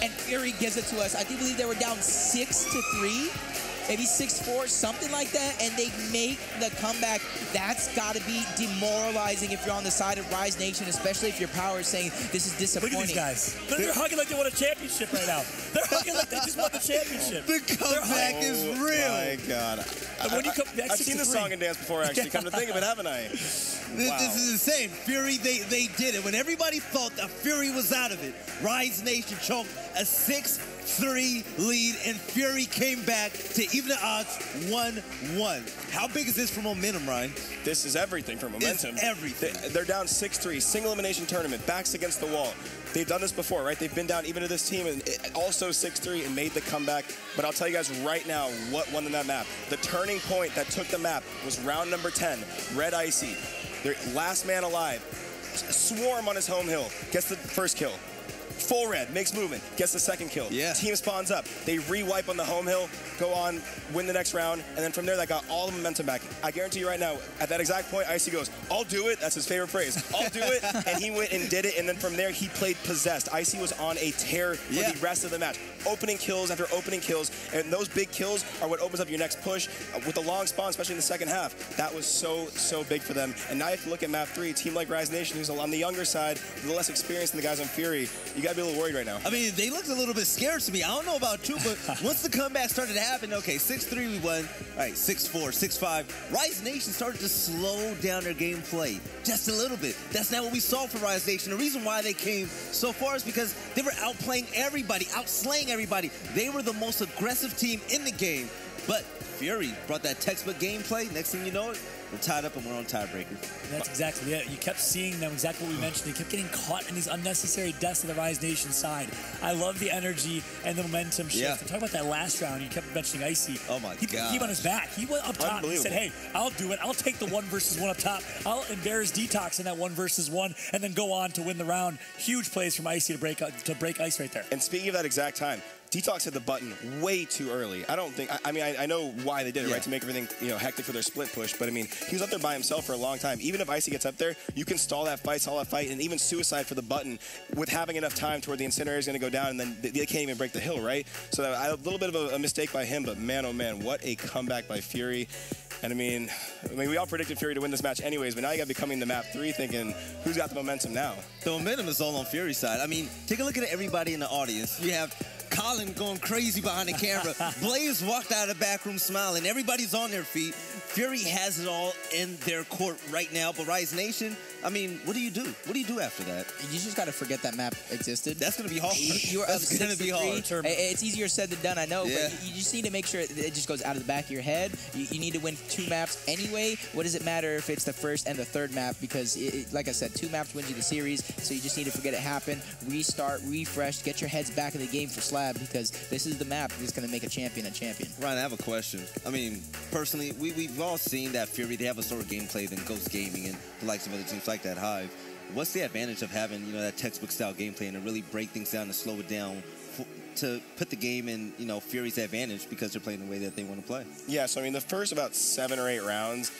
S11: and Fury gives it to us. I do believe they were down 6-3, maybe 6-4, something like that, and they make the comeback. That's got to be demoralizing if you're on the side of Rise Nation, especially if your power is saying this is disappointing.
S10: Look at these guys. They're hugging like they won a championship right now. They're hugging like they just won the championship.
S8: The comeback is real.
S9: Oh, my God. I've seen this song and dance before, actually. Come to think of it, haven't I?
S8: This is insane. Fury, they did it. When everybody thought that Fury was out of it, Rise Nation choked a 6-3 lead, and Fury came back to even the odds 1-1. How big is this for momentum, Ryan?
S9: This is everything for momentum.
S8: It's everything.
S9: They're down 6-3, single elimination tournament, backs against the wall. They've done this before, right? They've been down even to this team and also 6-3 and made the comeback. But I'll tell you guys right now what won in that map. The turning point that took the map was round number 10, Red Icy. Their last man alive. Swarm on his home hill. Gets the first kill. Full red, makes movement, gets the second kill. Yeah. Team spawns up. They re-wipe on the home hill, go on, win the next round, and then from there, they got all the momentum back. I guarantee you right now, at that exact point, Icy goes, I'll do it. That's his favorite phrase. I'll do it. And he went and did it, and then from there, he played possessed. Icy was on a tear for the rest of the match. Opening kills after opening kills, and those big kills are what opens up your next push with the long spawn, especially in the second half. That was so big for them. And now if you look at map 3, a team like Rise Nation, who's on the younger side, the less experienced than the guys on Fury, you gotta be a little worried right now.
S8: I mean, they looked a little bit scared to me. I don't know about you, but once the comeback started to happen, okay, 6-3 we won. All right, 6-4, 6-5. Rise Nation started to slow down their gameplay just a little bit. That's not what we saw for Rise Nation. The reason why they came so far is because they were outplaying everybody, outslaying everybody. They were the most aggressive team in the game. But Fury brought that textbook gameplay. Next thing you know it, we're tied up and we're on tiebreaker.
S10: That's exactly it. You kept seeing them, exactly what we mentioned. They kept getting caught in these unnecessary deaths on the Rise Nation side. I love the energy and the momentum shift.
S8: Yeah.
S10: Talk about that last round. You kept mentioning Icy.
S8: Oh my God.
S10: He put Keem on his back. He went up top and he said, hey, I'll do it. I'll take the 1 versus 1 up top. I'll embarrass Detox in that 1 versus 1 and then go on to win the round. Huge plays from Icy to break Ice right there.
S9: And speaking of that exact time, Detox hit the button way too early. I don't think, I mean, I know why they did it, right? To make everything, hectic for their split push. But I mean, he was up there by himself for a long time. Even if Icy gets up there, you can stall that fight, and even suicide for the button with having enough time to where the incinerator is going to go down and then they can't even break the hill, right? So a little bit of a mistake by him, but man, oh man, what a comeback by Fury. And I mean, we all predicted Fury to win this match anyways, but now you got to be coming to map 3 thinking, who's got the momentum now?
S8: The momentum is all on Fury's side. I mean, take a look at everybody in the audience. You have Colin going crazy behind the camera. Blaze walked out of the back room smiling. Everybody's on their feet. Fury has it all in their court right now. But Rise Nation, I mean, what do you do? What do you do after that?
S11: You just got to forget that map existed.
S8: That's going to be hard.
S11: That's going to be hard. It's easier said than done, I know.
S8: Yeah.
S11: But you just need to make sure it just goes out of the back of your head. You need to win 2 maps anyway. What does it matter if it's the first and the third map? Because, like I said, 2 maps wins you the series. So you just need to forget it happened. Restart, refresh, get your heads back in the game for Slab because this is the map that's going to make a champion a champion.
S8: Ryan, I have a question. I mean, personally, we've all seen that Fury, they have a slower gameplay than Ghost Gaming and the likes of other teams like that Hive. What's the advantage of having, that textbook style gameplay and to really break things down and slow it down to put the game in, Fury's advantage because they're playing the way that they want to play?
S9: Yeah, so I mean, the first about 7 or 8 rounds,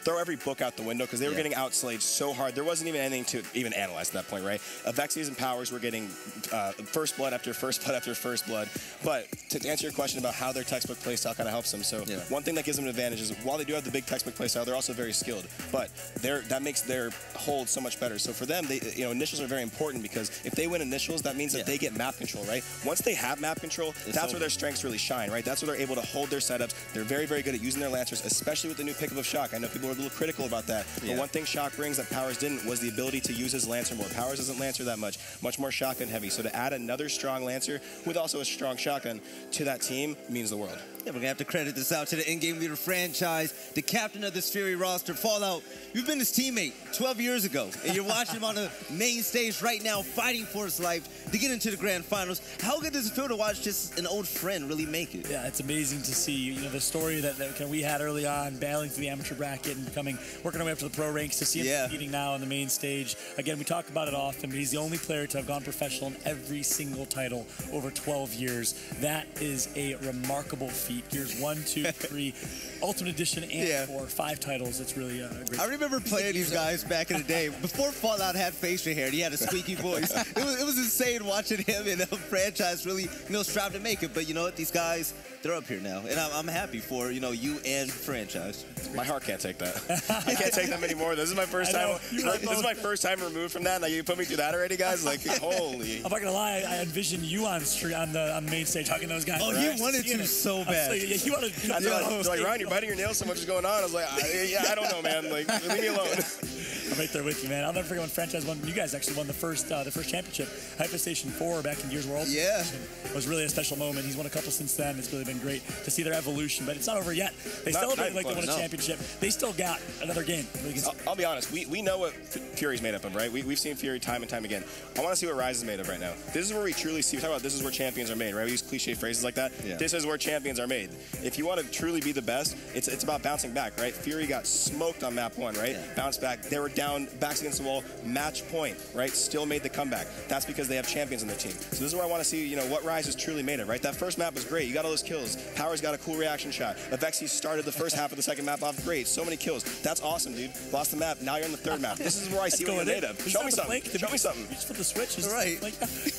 S9: throw every book out the window because they were getting outslayed so hard. There wasn't even anything to even analyze at that point, right? Vexies and Powers were getting first blood after first blood after first blood. But to answer your question about how their textbook playstyle kind of helps them, so one thing that gives them an advantage is while they do have the big textbook playstyle, they're also very skilled. But that makes their hold so much better. So for them, initials are very important because if they win initials, that means that they get map control, right? Once they have map control, that's where their strengths really shine, right? That's where they're able to hold their setups. They're very, very good at using their Lancers, especially with the new pickup of Shock. I know people are a little critical about that, but one thing Shock brings that Powers didn't was the ability to use his Lancer more. Powers doesn't Lancer that much more shotgun heavy. So to add another strong Lancer with also a strong shotgun to that team means the world.
S8: Yeah, we're going to have to credit this out to the in-game leader franchise, the captain of this Fury roster, Fallout. You've been his teammate 12 years ago, and you're watching him on the main stage right now, fighting for his life to get into the grand finals. How good does it feel to watch just an old friend really make it?
S10: Yeah, it's amazing to see, the story that we had early on, battling through the amateur bracket and working our way up to the pro ranks, to see him competing now on the main stage. Again, we talk about it often, but he's the only player to have gone professional in every single title over 12 years. That is a remarkable feat. Gears 1, 2, 3, Ultimate Edition, and 4, 5 titles. It's really a great.
S8: I remember playing these guys back in the day. Before Fallout had facial hair, he had a squeaky voice. It was insane watching him and the franchise really, strive to make it. But you know what? These guys, they're up here now. And I'm happy for, you and franchise.
S9: My heart can't take that. I can't take them anymore. This is my first time. This is my first time removed from that. Like, you put me through that already, guys? Like, holy.
S10: I'm not going to lie. I envisioned you on the main stage hugging those guys.
S8: Oh, you wanted to so bad.
S10: You wanted to.
S9: Like, Ryan, you're biting your nails so much is going on. I was like, I don't know, man. Like, leave me alone.
S10: I'm right there with you, man. I'll never forget when franchise won. You guys actually won the first championship, Hyperstation 4 back in Gears World.
S8: Yeah,
S10: it was really a special moment. He's won a couple since then. It's really been great to see their evolution, but it's not over yet. They celebrate like they won a championship. They still got another game.
S9: I'll be honest. We know what Fury's made up of, right? We've seen Fury time and time again. I want to see what Rise is made of right now. This is where we truly see. We talk about this is where champions are made, right? We use cliche phrases like that. Yeah. This is where champions are made. If you want to truly be the best, it's about bouncing back, right? Fury got smoked on map 1, right? Yeah. Bounce back. They were down down, backs against the wall, match point, right? Still made the comeback. That's because they have champions on their team. So this is where I want to see, you know, what Rise is truly made of, right? That first map was great. You got all those kills. Power's got a cool reaction shot. Avexi started the first half of the second map off great. So many kills. That's awesome, dude. Lost the map. Now you're on the third map. This is where I see what you're made of. Show me something. Show me something.
S10: You just flip the switch.
S9: Right.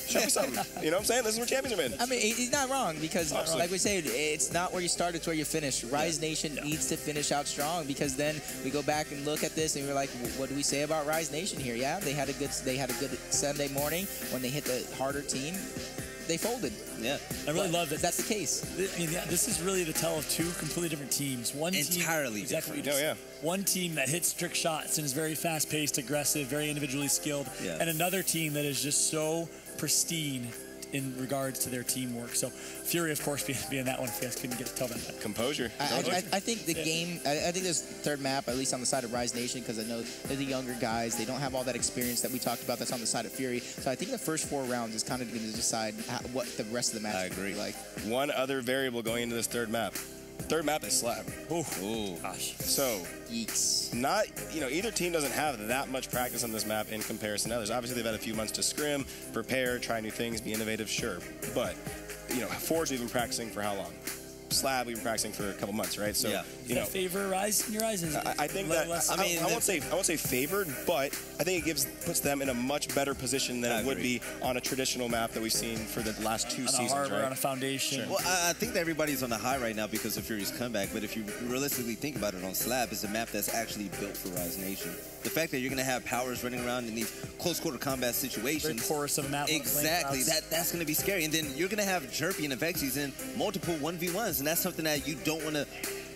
S9: Show me something. You know what I'm saying? This is where champions are made.
S11: I mean, he's not wrong because, like we say, it's not where you start, it's where you finish. Rise Nation needs to finish out strong because then we go back and look at this and we're like, what do we say about Rise Nation here? Yeah, they had a good Sunday morning. When they hit the harder team, they folded.
S10: Yeah, I really love that.
S11: That's the case.
S10: I mean, this is really the tell of two completely different teams. One
S8: entirely
S10: team, exactly. One team that hits trick shots and is very fast-paced, aggressive, very individually skilled, and another team that is just so pristine in regards to their teamwork. So Fury, of course, being that one, if you guys couldn't tell that.
S9: Composure.
S11: I think the game, I think this third map, at least on the side of Rise Nation, because I know they're the younger guys, they don't have all that experience that we talked about that's on the side of Fury. So I think the first 4 rounds is kind of going to decide what the rest of the match will be like.
S9: One other variable going into this third map. Third map is Slab.
S10: Ooh. Gosh.
S9: So, not, you know, either team doesn't have that much practice on this map in comparison to others. Obviously, they've had a few months to scrim, prepare, try new things, be innovative, sure. But, you know, Forge, we've been practicing for how long? Slab, we've been practicing for a couple months, right? So, you know,
S10: favor Rise in your eyes?
S9: I think that I won't say favored, but I think it puts them in a much better position than it would be on a traditional map that we've seen for the last 2 seasons,
S10: harbor,
S9: right?
S10: on a foundation.
S8: Sure. Well, I think that everybody's on the high right now because of Fury's comeback, but if you realistically think about it, on Slab, it's a map that's actually built for Rise Nation. The fact that you're going to have Powers running around in these close quarter combat situations.
S10: Very porous of a map.
S8: Exactly. That's going to be scary. And then you're going to have Jerpy and Avexis in multiple 1v1s, and that's something that you don't want to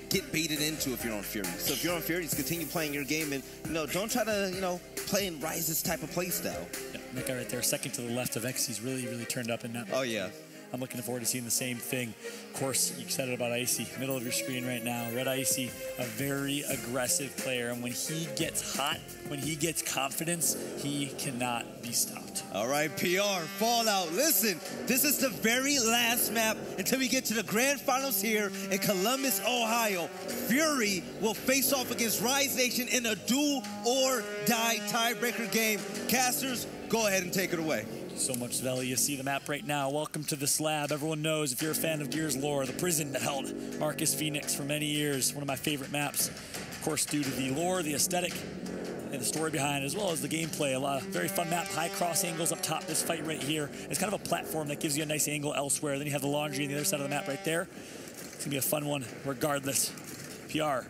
S8: get baited into if you're on Fury. So if you're on Fury, just continue playing your game and, you know, don't try to, you know, play in Rise's type of play style.
S10: Yeah, that guy right there, second to the left of X, he's really turned up in that.
S8: Oh, yeah.
S10: I'm looking forward to seeing the same thing. Of course, you said it about Icy, middle of your screen right now. Red Icy, a very aggressive player, and when he gets hot, when he gets confidence, he cannot be stopped.
S8: All right, PR, Fallout. Listen, this is the very last map until we get to the grand finals here in Columbus, Ohio. Fury will face off against Rise Nation in a do-or-die tiebreaker game. Casters, go ahead and take it away.
S10: So much, Veli. You see the map right now. Welcome to the Slab. Everyone knows, if you're a fan of Gears lore, the prison that held Marcus Phoenix for many years. One of my favorite maps, of course, due to the lore, the aesthetic, and the story behind it, as well as the gameplay. A lot of very fun map, high cross angles up top. This fight right here is kind of a platform that gives you a nice angle elsewhere. Then you have the laundry on the other side of the map right there. It's going to be a fun one regardless. PR,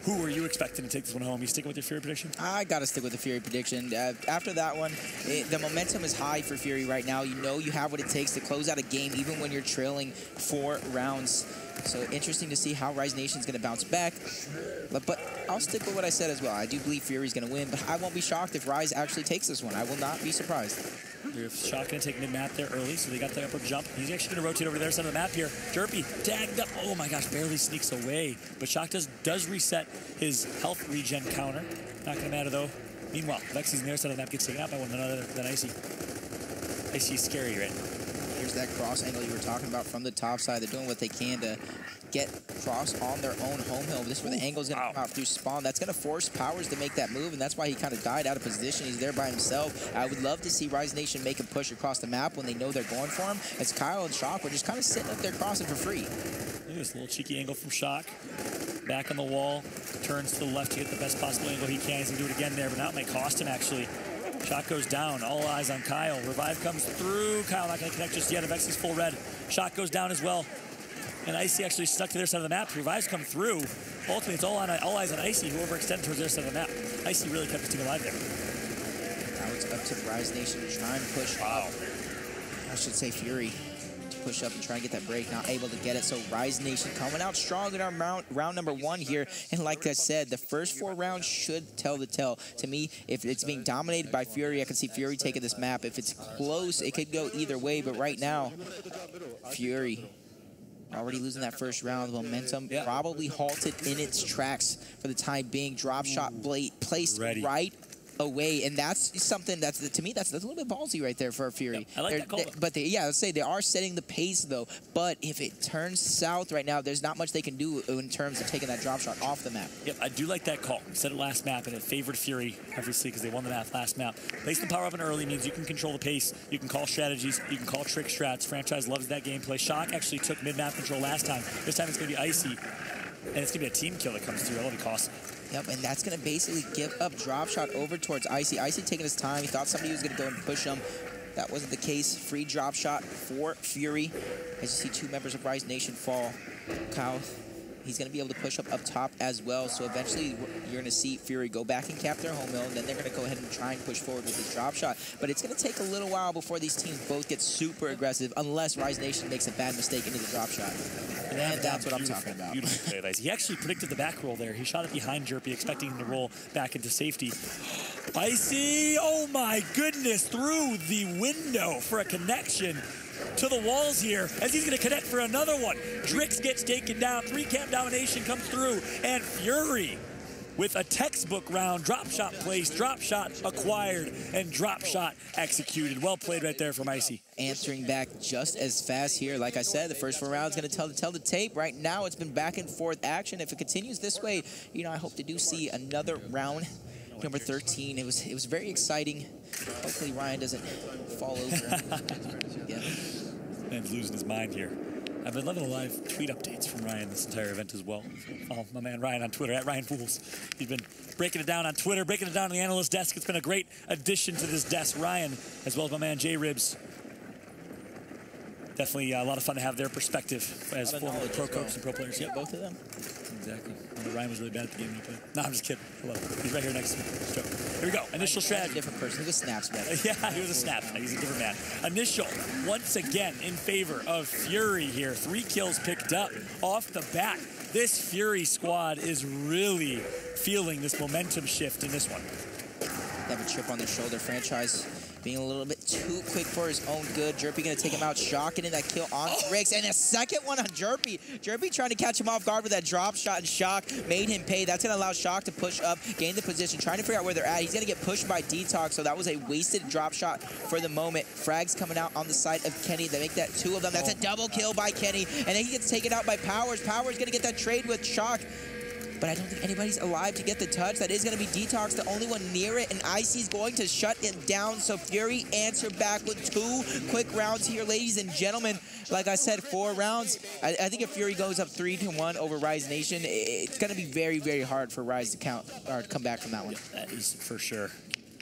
S10: who are you expecting to take this one home? You sticking with your Fury prediction?
S11: I got to stick with the Fury prediction. After that one, the momentum is high for Fury right now. You know you have what it takes to close out a game, even when you're trailing 4 rounds. So interesting to see how Rise Nation is going to bounce back. But I'll stick with what I said as well. I do believe Fury's going to win, but I won't be shocked if Rise actually takes this one. I will not be surprised.
S10: They're Shock going to take mid-map there early, so they got the upper jump. He's actually going to rotate over to their side of the map here. Jerpy tagged up. Oh my gosh, barely sneaks away. But Shock does reset his health regen counter. Not going to matter though. Meanwhile, Vexi's on their side of the map gets taken out by one another than Icy. Icy's scary right now.
S11: Here's that cross angle you were talking about from the top side. They're doing what they can to get cross on their own home hill. This is where the angle is going to come out through spawn. That's going to force Powers to make that move, and that's why he kind of died out of position. He's there by himself. I would love to see Rise Nation make a push across the map when they know they're going for him, as Kyle and Shock were just kind of sitting up there crossing for free.
S10: Look at this little cheeky angle from Shock. Back on the wall, turns to the left to get the best possible angle he can. He's going to do it again there, but that might cost him actually. Shock goes down, all eyes on Kyle. Revive comes through. Kyle not going to connect just yet. Avexis full red. Shock goes down as well. And Icy actually stuck to their side of the map. Revives come through. Ultimately, it's all eyes on Icy, who overextended towards their side of the map. Icy really kept his team alive there.
S11: Now it's up to Rise Nation to try and push up. I should say Fury to push up and try and get that break. Not able to get it. So Rise Nation coming out strong in our round number 1 here. And like I said, the first 4 rounds should tell the tale. To me, if it's being dominated by Fury, I can see Fury taking this map. If it's close, it could go either way. But right now, Fury already losing that first round. Momentum probably halted in its tracks for the time being. Drop shot blade placed right away, and that's something that's, to me, that's a little bit ballsy right there for Fury.
S10: I like that call.
S11: But yeah, let's say they are setting the pace though. But if it turns south right now, there's not much they can do in terms of taking that drop shot off the map.
S10: Yep, I do like that call. We said it last map, and it favored Fury, obviously, because they won the map last map. Placing the power up and early means you can control the pace, you can call strategies, you can call trick strats. Franchise loves that gameplay. Shock actually took mid-map control last time. This time it's going to be Icy, and it's going to be a team kill that comes through. That'll be costly.
S11: Yep, and that's going to basically give up drop shot over towards Icy. Icy taking his time. He thought somebody was going to go and push him. That wasn't the case. Free drop shot for Fury. As you see 2 members of Rise Nation fall. Kyle, he's going to be able to push up top as well. So eventually you're going to see Fury go back and cap their home mill, and then they're going to go ahead and try and push forward with his drop shot. But it's going to take a little while before these teams both get super aggressive, unless Rise Nation makes a bad mistake into the drop shot. And that's what I'm talking about.
S10: Beautiful play. He actually predicted the back roll there. He shot it behind Jerpy, expecting him to roll back into safety. Icy, oh my goodness, through the window for a connection to the walls here, as he's going to connect for another one. Drix gets taken down, 3-camp domination comes through, and Fury with a textbook round, drop shot placed, drop shot acquired, and drop shot executed. Well played right there from Icy.
S11: Answering back just as fast here. Like I said, the first 4 rounds going to tell the tape. Right now, it's been back and forth action. If it continues this way, you know, I hope to see another round. Number 13. It was very exciting. Hopefully Ryan doesn't fall over. Yeah.
S10: Man's losing his mind here. I've been loving the live tweet updates from Ryan this entire event as well. Follow my man Ryan on Twitter, @RyanFools. He's been breaking it down on Twitter, breaking it down on the analyst desk. It's been a great addition to this desk. Ryan, as well as my man J-Ribs. Definitely a lot of fun to have their perspective as former pro coaches and pro players.
S11: Yeah, both of them.
S10: Exactly. Ryan was really bad at the game he played. No, I'm just kidding. Hello. He's right here next to me. Here we go. Initial strategy.
S11: Different person. He was snaps better.
S10: Yeah, he was a snap. He's a different man. Initial, once again, in favor of Fury here. 3 kills picked up off the bat. This Fury squad is really feeling this momentum shift in this one.
S11: They have a chip on their shoulder. Franchise being a little bit too quick for his own good. Jerpy going to take him out, shocking in that kill on Drix. And a second one on Jerpy. Jerpy trying to catch him off guard with that drop shot, and Shock made him pay. That's going to allow Shock to push up, gain the position, trying to figure out where they're at. He's going to get pushed by Detox, so that was a wasted drop shot for the moment. Frags coming out on the side of Kenny. They make that 2 of them. That's a double kill by Kenny. And then he gets taken out by Powers. Powers going to get that trade with Shock. But I don't think anybody's alive to get the touch. That is going to be Detox, the only one near it, and Icy's going to shut him down. So Fury answer back with 2 quick rounds here, ladies and gentlemen. Like I said, 4 rounds. I think if Fury goes up 3-1 over Rise Nation, it's going to be very, very hard for Rise to come back from that one.
S10: That is for sure.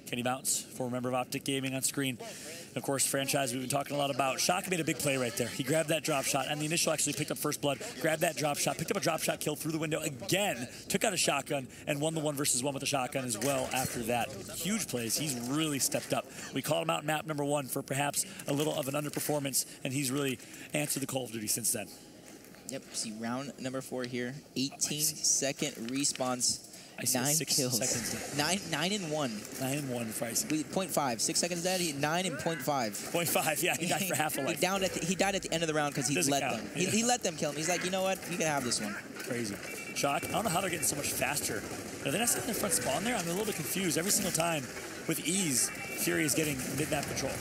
S10: Kenny Mounts, former member of Optic Gaming on screen. And of course, Franchise we've been talking a lot about. Shock made a big play right there. He grabbed that drop shot, and the initial actually picked up first blood, grabbed that drop shot, picked up a drop shot kill through the window again, took out a shotgun, and won the 1v1 with a shotgun as well after that. Huge plays. He's really stepped up. We called him out in map number 1 for perhaps a little of an underperformance, and he's really answered the call of duty since then.
S11: Yep, see round number 4 here. 18-second respawns. 9 kills. 9 and 1.
S10: 9 and 1 for Icy.
S11: 0.5. 6 seconds dead. 9 and 0.5.
S10: 0.5. Yeah, he died for half a life.
S11: He died at the end of the round because he let them.
S10: Yeah.
S11: He let them kill him. He's like, you know what? You can have this one.
S10: Crazy. Shock. I don't know how they're getting so much faster. Are they not setting their front spawn there? I'm a little bit confused. Every single time with ease, Fury is getting mid-map control.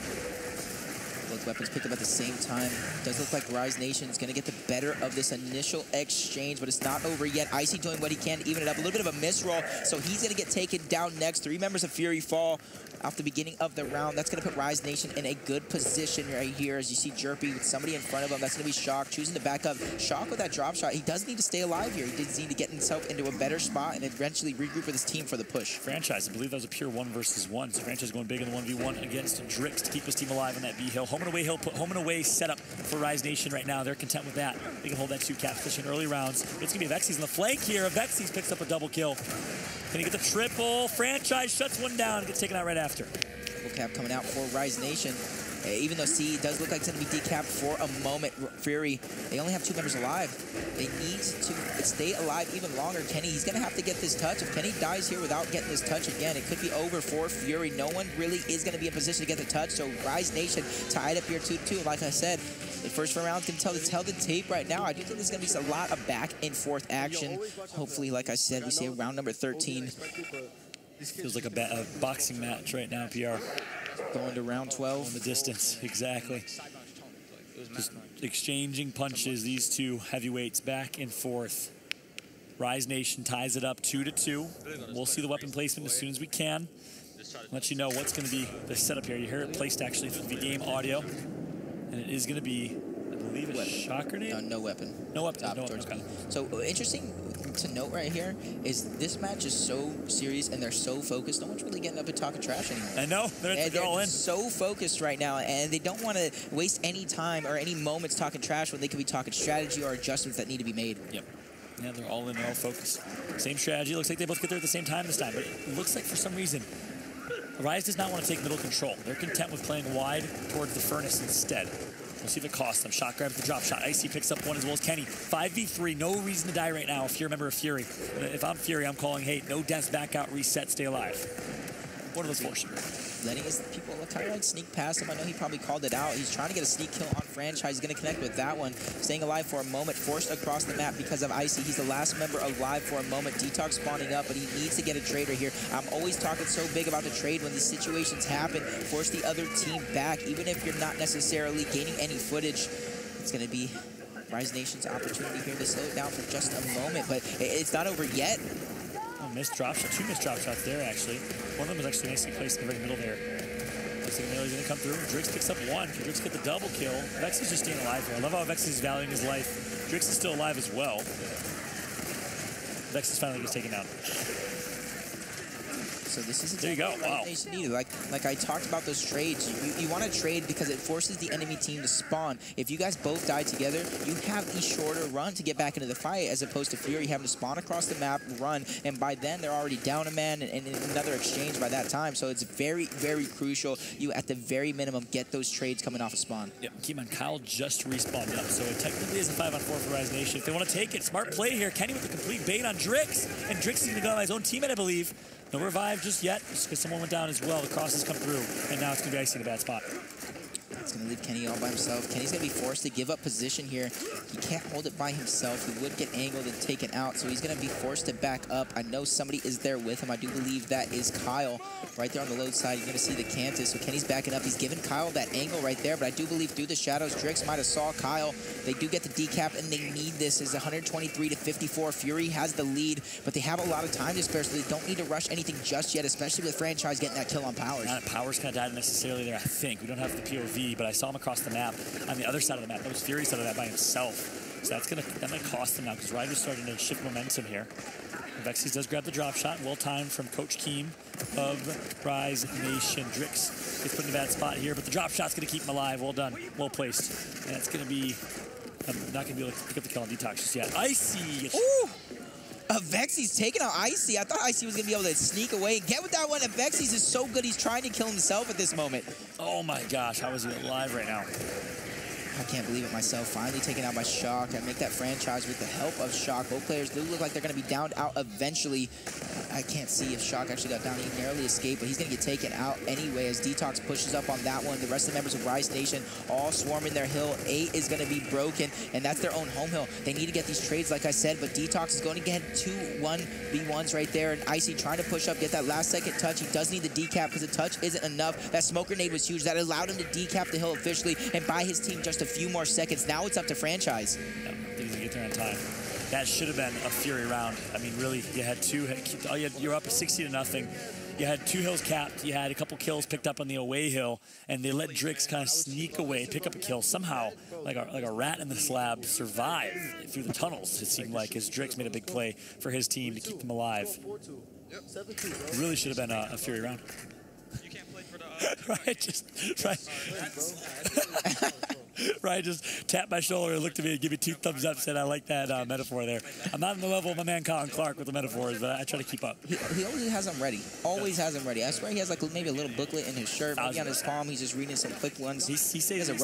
S11: Both weapons picked up at the same time. Does look like Rise Nation is going to get the better of this initial exchange, but it's not over yet. Icy doing what he can to even it up. A little bit of a misroll, so he's going to get taken down next. 3 members of Fury fall off the beginning of the round. That's going to put Rise Nation in a good position right here as you see Jerpy with somebody in front of him. That's going to be Shock choosing to back up. Shock with that drop shot. He does need to stay alive here. He does need to get himself into a better spot and eventually regroup with his team for the push.
S10: Franchise, I believe that was a pure 1 versus 1. So Franchise going big in the 1v1 against Drix to keep his team alive on that B-Hill. Home and away hill, put home and away setup for Rise Nation right now. They're content with that. They can hold that 2-cap position early rounds. It's going to be Vexies on the flank here. Vexies picks up a double kill. Can he get the triple? Franchise shuts one down and gets taken out right after.
S11: Cap coming out for Rise Nation. Even though C does look like it's going to be decapped for a moment, Fury, they only have 2 members alive. They need to stay alive even longer. Kenny, he's going to have to get this touch. If Kenny dies here without getting this touch again, it could be over for Fury. No one really is going to be in position to get the touch, so Rise Nation tied up here 2-2. Like I said, the first 4 rounds can tell the tape right now. I do think there's going to be a lot of back and forth action. Hopefully, like I said, we see round number 13.
S10: Feels like a boxing match right now, PR.
S11: Going to round 12.
S10: On the distance, exactly. Just exchanging punches, these two heavyweights back and forth. Rise Nation ties it up 2-2. We'll see the weapon placement as soon as we can. Let you know what's going to be the setup here. You hear it placed actually through the game audio. And it is going to be, I believe, a shock grenade?
S11: No weapon.
S10: No weapon.
S11: Top
S10: No weapon.
S11: towards So interesting to note right here is this match is so serious and they're so focused. No one's really getting up and talking trash anymore.
S10: I know. They're all in.
S11: So focused right now, and they don't want to waste any time or any moments talking trash when they could be talking strategy or adjustments that need to be made.
S10: Yep. Yeah, they're all in, they're all focused. Same strategy. Looks like they both get there at the same time this time, but it looks like for some reason Rise does not want to take middle control. They're content with playing wide towards the furnace instead. We'll see if it costs them. Shot grabs the drop shot. Icy picks up one as well as Kenny. 5v3, no reason to die right now if you're a member of Fury. If I'm Fury, I'm calling, hey, no deaths, back out, reset, stay alive. One of those four should
S11: Letting his people kind of like sneak past him. I know he probably called it out. He's trying to get a sneak kill on Franchise. He's going to connect with that one. Staying alive for a moment, forced across the map because of Icy. He's the last member alive for a moment. Detox spawning up, but he needs to get a trade right here. I'm always talking so big about the trade when these situations happen. Force the other team back, even if you're not necessarily gaining any footage. It's going to be Rise Nation's opportunity here to slow it down for just a moment, but it's not over yet.
S10: Missed drop shot, two missed drop shots there actually. One of them was actually nicely placed in the very middle there. Looks like Nail's gonna come through. Drix picks up one. Can Drix get the double kill? Vex is just staying alive here. I love how Vex is valuing his life. Drix is still alive as well. Vex is finally gets taken out.
S11: So this is
S10: there you go. Wow.
S11: Needed. Like I talked about those trades. You want to trade because it forces the enemy team to spawn. If you guys both die together, you have a shorter run to get back into the fight as opposed to Fury having to spawn across the map, run, and by then they're already down a man and another exchange by that time. So it's very, very crucial you at the very minimum get those trades coming off of spawn.
S10: Yep. Keep on, Kyle just respawned up, so it technically is a 5-on-4 for Rise Nation. If they want to take it, smart play here. Kenny with the complete bait on Drix, and Drix is going to go on his own teammate, I believe. No revive just yet, just because someone went down as well. The crosses come through, and now it's going to be Icy in a bad spot.
S11: It's going to leave Kenny all by himself. Kenny's going to be forced to give up position here. He can't hold it by himself. He would get angled and taken out, so he's going to be forced to back up. I know somebody is there with him. I do believe that is Kyle right there on the low side. You're going to see the Cantus, so Kenny's backing up. He's giving Kyle that angle right there, but I do believe through the shadows, Drix might have saw Kyle. They do get the decap, and they need this. It's 123-54. Fury has the lead, but they have a lot of time to spare, so they don't need to rush anything just yet, especially with Franchise getting that kill on Powers.
S10: Not Powers kind of died necessarily there, I think. We don't have the POV, but I saw him across the map on the other side of the map. That was Fury's side of that by himself. So that might cost them now because Ryder's starting to shift momentum here. Vexies does grab the drop shot. Well timed from Coach Keem of Rise Nation. Drix gets put in a bad spot here, but the drop shot's going to keep him alive. Well done. Well placed. And it's going to be... I'm not going to be able to pick up the kill on Detox just yet. Icy!
S11: Ooh! Vexy's taking out Icy. I thought Icy was going to be able to sneak away and get with that one. And Vexy's is so good, he's trying to kill himself at this moment.
S10: Oh my gosh, how is he alive right now?
S11: I can't believe it myself. Finally taken out by Shock. I make that Franchise with the help of Shock. Both players do look like they're going to be downed out eventually. I can't see if Shock actually got down. He narrowly escaped, but he's going to get taken out anyway as Detox pushes up on that one. The rest of the members of Rise Nation all swarming their hill. 8 is going to be broken, and that's their own home hill. They need to get these trades, like I said, but Detox is going to get 2 1v1s right there, and Icy trying to push up, get that last second touch. He does need the decap because the touch isn't enough. That smoke grenade was huge. That allowed him to decap the hill officially and buy his team just a few more seconds. Now it's up to Franchise.
S10: Yeah, I think he's going to get there on time. That should have been a Fury round. I mean, really, you had you're up 60-0. You had 2 hills capped. You had a couple kills picked up on the away hill, and they let Drix kind of sneak away, pick up a kill. Somehow, like a rat in the slab, survive through the tunnels, it seemed like, as Drix made a big play for his team to keep them alive. Really should have been a Fury round. Ryan just tapped my shoulder and looked at me and gave me 2 thumbs up and said, I like that metaphor there. I'm not on the level of my man Colin Clark with the metaphors, but I try to keep up.
S11: He always has them ready. Always has them ready. I swear he has like maybe a little booklet in his shirt, maybe on his palm. He's just reading some quick ones.
S10: He stays up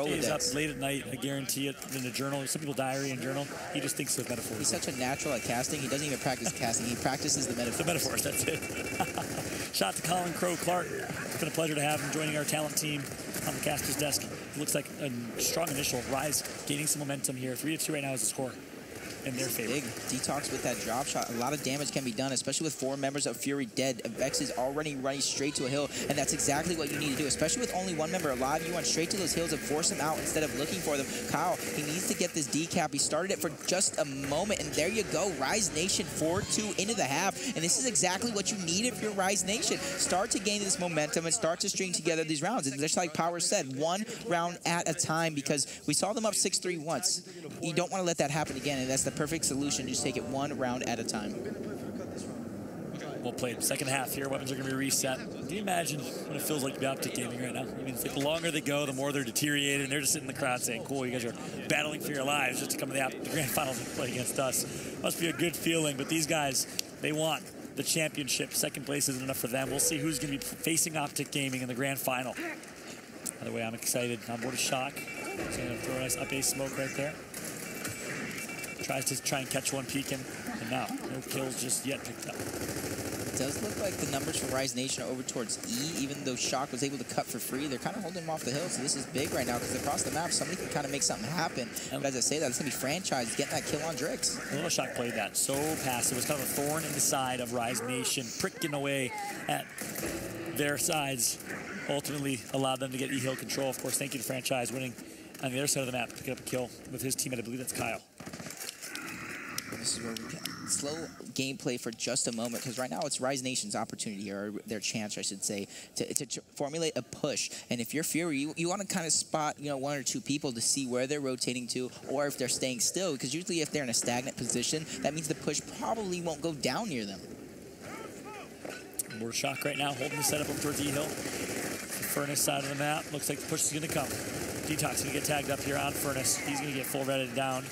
S10: late at night, I guarantee it, in a journal. Some people diary and journal. He just thinks of metaphors.
S11: He's such a natural at casting. He doesn't even practice casting. He practices the metaphors.
S10: The metaphors, that's it. Shout out to Colin Crow Clark. It's been a pleasure to have him joining our talent team on the caster's desk. It looks like a strong initial. Rise gaining some momentum here. 3-2 right now is the score. in their favor.
S11: Big Detox with that drop shot. A lot of damage can be done, especially with 4 members of Fury dead. Vex is already running straight to a hill, and that's exactly what you need to do, especially with only 1 member alive. You run straight to those hills and force them out instead of looking for them. Kyle, he needs to get this decap. He started it for just a moment, and there you go. Rise Nation 4-2 into the half, and this is exactly what you need if you're Rise Nation. Start to gain this momentum and start to string together these rounds. And just like Power said, 1 round at a time, because we saw them up 6-3 once. You don't want to let that happen again, and that's the perfect solution. Just take it 1 round at a time.
S10: Well played. Second half here. Weapons are going to be reset. Can you imagine what it feels like to be Optic Gaming right now? I mean, it's like the longer they go, the more they're deteriorating. They're just sitting in the crowd saying, cool, you guys are battling for your lives just to come to the grand finals and play against us. Must be a good feeling, but these guys, they want the championship. Second place isn't enough for them. We'll see who's going to be facing Optic Gaming in the grand final. By the way, I'm excited. On board a Shock. He's going to throw a nice up A smoke right there. Tries to try and catch one peeking, and now no kills just yet picked up.
S11: It does look like the numbers for Rise Nation are over towards E, even though Shock was able to cut for free. They're kind of holding him off the hill, so this is big right now because across the map, somebody can kind of make something happen. But as I say that, it's going to be Franchise getting that kill on Drix.
S10: A little Shock played that so passive. It was kind of a thorn in the side of Rise Nation, pricking away at their sides. Ultimately allowed them to get E-Hill control. Of course, thank you to Franchise winning on the other side of the map, picking up a kill with his teammate. I believe that's Kyle.
S11: This is where we get slow gameplay for just a moment, because right now it's Rise Nation's opportunity, or their chance, I should say, to formulate a push. And if you're Fury, you want to kind of spot, 1 or 2 people to see where they're rotating to, or if they're staying still, because usually if they're in a stagnant position, that means the push probably won't go down near them.
S10: More Shock right now, holding the setup up towards E-Hill. The Furnace side of the map, looks like the push is going to come. Detox going to get tagged up here on Furnace. He's going to get full redded down.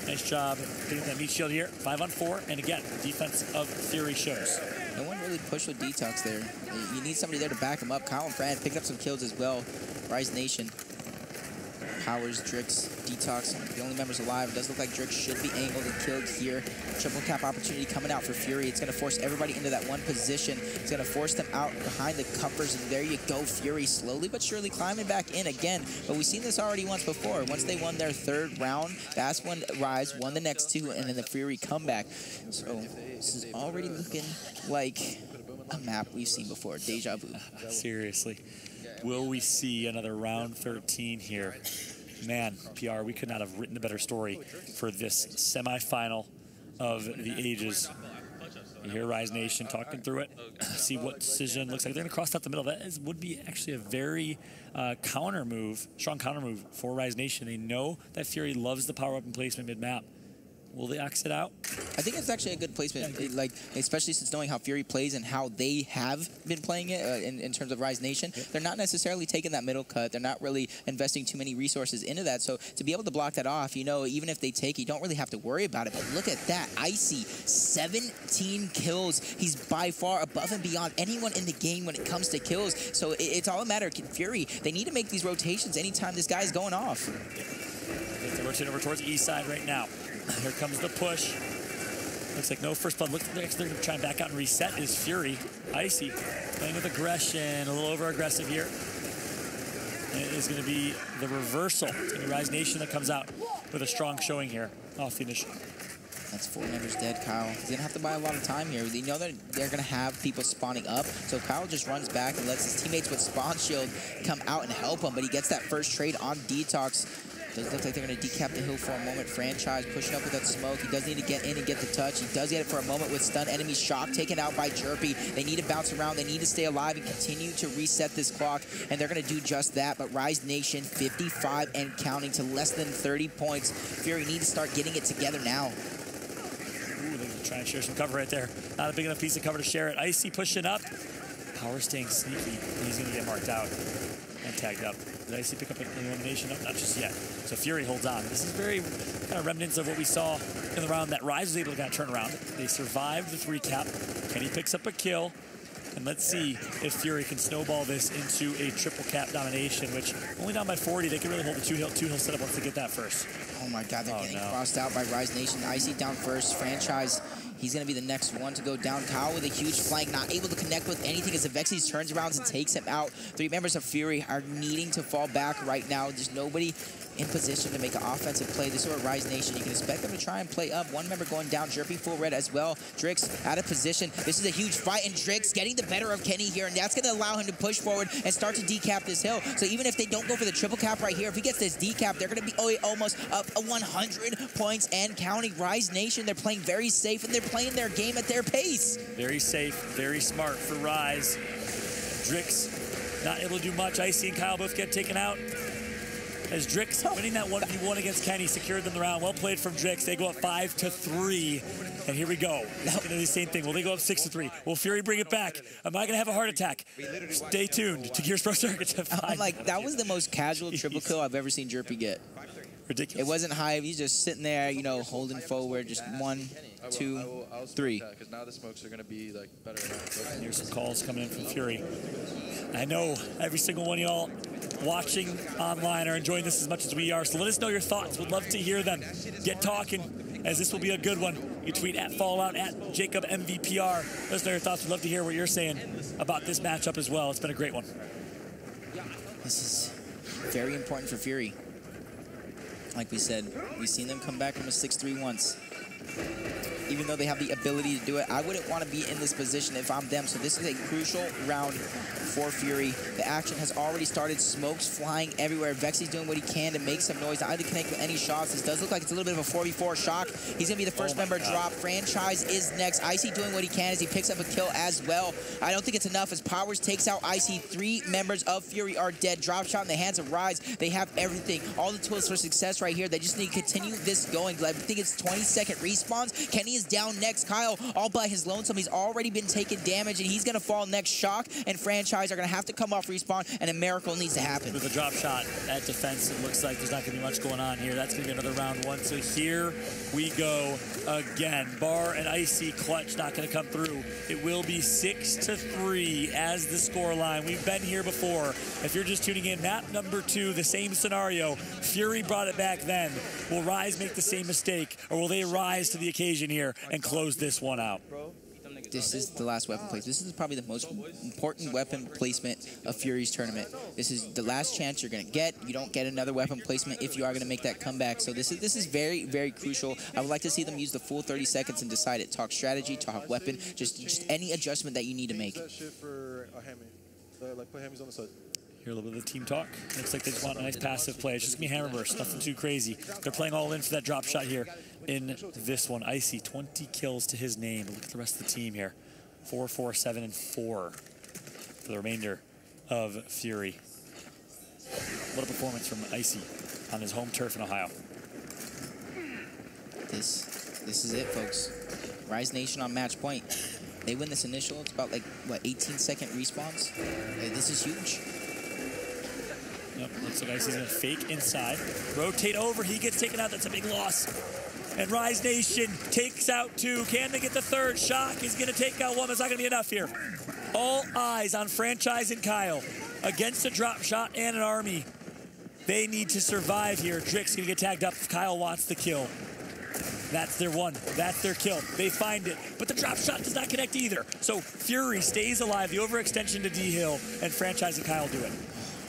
S10: Nice job getting that meat shield here. 5 on 4, and again, defense of Fury shows.
S11: No one really pushed with Detox there. You need somebody there to back him up. Kyle and Fran picked up some kills as well. Rise Nation. Powers, Drix, Detox, the only members alive. It does look like Drix should be angled and killed here. Triple cap opportunity coming out for Fury. It's going to force everybody into that one position. It's going to force them out behind the covers, and there you go. Fury slowly but surely climbing back in again. But we've seen this already once before. Once they won their 3rd round, that's when Rise won the next 2, and then the Fury comeback. So this is already looking like a map we've seen before. Deja vu.
S10: Seriously. Will we see another round 13 here? Man, PR, we could not have written a better story for this semifinal of the ages. You hear Rise Nation talking through it. See what decision looks like. They're going to cross out the middle. That would be actually a very strong counter move for Rise Nation. They know that Fury loves the power up and placement mid-map. Will they exit out?
S11: I think it's actually a good placement, especially since knowing how Fury plays and how they have been playing it in terms of Rise Nation. They're not necessarily taking that middle cut. They're not really investing too many resources into that. So to be able to block that off, even if they take, you don't really have to worry about it. But look at that. Icy, 17 kills. He's by far above and beyond anyone in the game when it comes to kills. So it's all a matter of Fury. They need to make these rotations anytime this guy's going off.
S10: They're rotating over towards East side right now. Here comes the push. Looks like no first blood. Looks like they're going to try and back out and reset is Fury. Icy playing with aggression, a little over-aggressive here. And it is going to be the reversal. It's going to be Rise Nation that comes out with a strong showing here off the initial.
S11: That's 4 members dead, Kyle. He's going to have to buy a lot of time here. They know that they're going to have people spawning up, so Kyle just runs back and lets his teammates with Spawn Shield come out and help him, but he gets that first trade on Detox. Does look like they're going to decap the hill for a moment. Franchise pushing up with that smoke. He does need to get in and get the touch. He does get it for a moment with stun enemy. Shock taken out by Jerpy. They need to bounce around. They need to stay alive and continue to reset this clock, and they're going to do just that. But Rise Nation, 55 and counting to less than 30 points. Fury need to start getting it together now.
S10: Ooh, they're going to try and share some cover right there. Not a big enough piece of cover to share it. Icy pushing up. Power staying sneaky. He's going to get marked out and tagged up. Did Icy pick up an elimination? No, not just yet. So Fury holds on. This is very kind of remnants of what we saw in the round that Rise was able to kind of turn around. They survived the 3 cap. Kenny picks up a kill. And let's see if Fury can snowball this into a triple cap domination, which only down by 40, they can really hold the two hill setup once they get that first.
S11: Oh my God, they're getting crossed out by Rise Nation. Icy down first. Franchise He's going to be the next one to go down. Kyle with a huge flank, not able to connect with anything as Avexis turns around and takes him out. 3 members of Fury are needing to fall back right now. There's nobody in position to make an offensive play. This is where Rise Nation, you can expect them to try and play up. 1 member going down, Jerpy full red as well. Drix out of position. This is a huge fight, and Drix getting the better of Kenny here, and that's going to allow him to push forward and start to decap this hill. So even if they don't go for the triple cap right here, if he gets this decap, they're going to be almost up 100 points and counting. Rise Nation, they're playing very safe, and they're playing their game at their pace.
S10: Very safe, very smart for Rise. Drix not able to do much. Icy and Kyle both get taken out. As Drix winning that 1v1 against Kenny secured them the round. Well played from Drix. They go up 5-3. And here we go. It's going to be the same thing. Will they go up 6-3? Will Fury bring it back? Am I going to have a heart attack? Stay tuned to Gears Pro Circuit to find
S11: Like, that was the most casual triple kill I've ever seen Jerpy get.
S10: Ridiculous.
S11: It wasn't hype. He's just sitting there, you know, holding forward. Just 1, 2, 3.
S7: Because now the smokes are going to be like better.
S10: Here's some calls coming in from Fury. I know every single one of y'all watching online are enjoying this as much as we are, so let us know your thoughts. We'd love to hear them. Get talking, as this will be a good one. You tweet at Fallout, at Jacob MVPR. Let us know your thoughts. We'd love to hear what you're saying about this matchup as well. It's been a great one.
S11: This is very important for Fury. Like we said, we've seen them come back from a 6-3 once. Even though they have the ability to do it, I wouldn't want to be in this position if I'm them. So this is a crucial round for Fury. The action has already started. Smokes flying everywhere. Vexi's doing what he can to make some noise. Not to connect with any shots. This does look like it's a little bit of a 4v4 shock. He's going to be the first member drop. Franchise is next. Icy doing what he can as he picks up a kill as well. I don't think it's enough as Powers takes out Icy. 3 members of Fury are dead. Drop shot in the hands of Rise. They have everything. All the tools for success right here. They just need to continue this going. I think it's 20-second respawns. Kenny is down next. Kyle all by his lonesome. He's already been taking damage, and he's going to fall next. Shock and Franchise are going to have to come off respawn, and a miracle needs to happen.
S10: With a drop shot at defense, it looks like there's not going to be much going on here. That's going to be another round 1. So here we go again. Bar and Icy clutch not going to come through. It will be 6-3 as the scoreline. We've been here before. If you're just tuning in, map number 2, the same scenario. Fury brought it back then. Will Rise make the same mistake, or will they rise to the occasion here and close this one out?
S11: This is the last weapon placement. This is probably the most important weapon placement of Fury's tournament. This is the last chance you're going to get. You don't get another weapon placement if you are going to make that comeback. So this is very, very crucial. I would like to see them use the full 30 seconds and decide it. Talk strategy, talk weapon, just any adjustment that you need to make.
S3: That shit for a hammy. Like put hammies on the side.
S10: Hear a little bit of the team talk. Looks like they just want a nice passive play. It's just going to be hammer burst. Nothing too crazy. They're playing all in for that drop shot here in this one. Icy, 20 kills to his name. Look at the rest of the team here. 4, 4, 7, and 4 for the remainder of Fury. What a performance from Icy on his home turf in Ohio.
S11: This is it, folks. Rise Nation on match point. They win this initial. It's about, like, what, 18-second respawns? This is huge.
S10: Yep, looks like Icy's going to fake inside. Rotate over. He gets taken out. That's a big loss. And Rise Nation takes out 2. Can they get the 3rd? Shock is going to take out 1. It's not going to be enough here. All eyes on Franchise and Kyle against a drop shot and an army. They need to survive here. Drix going to get tagged up if Kyle wants the kill. That's their 1. That's their kill. They find it. But the drop shot does not connect either. So Fury stays alive. The overextension to D-Hill. And Franchise and Kyle do it.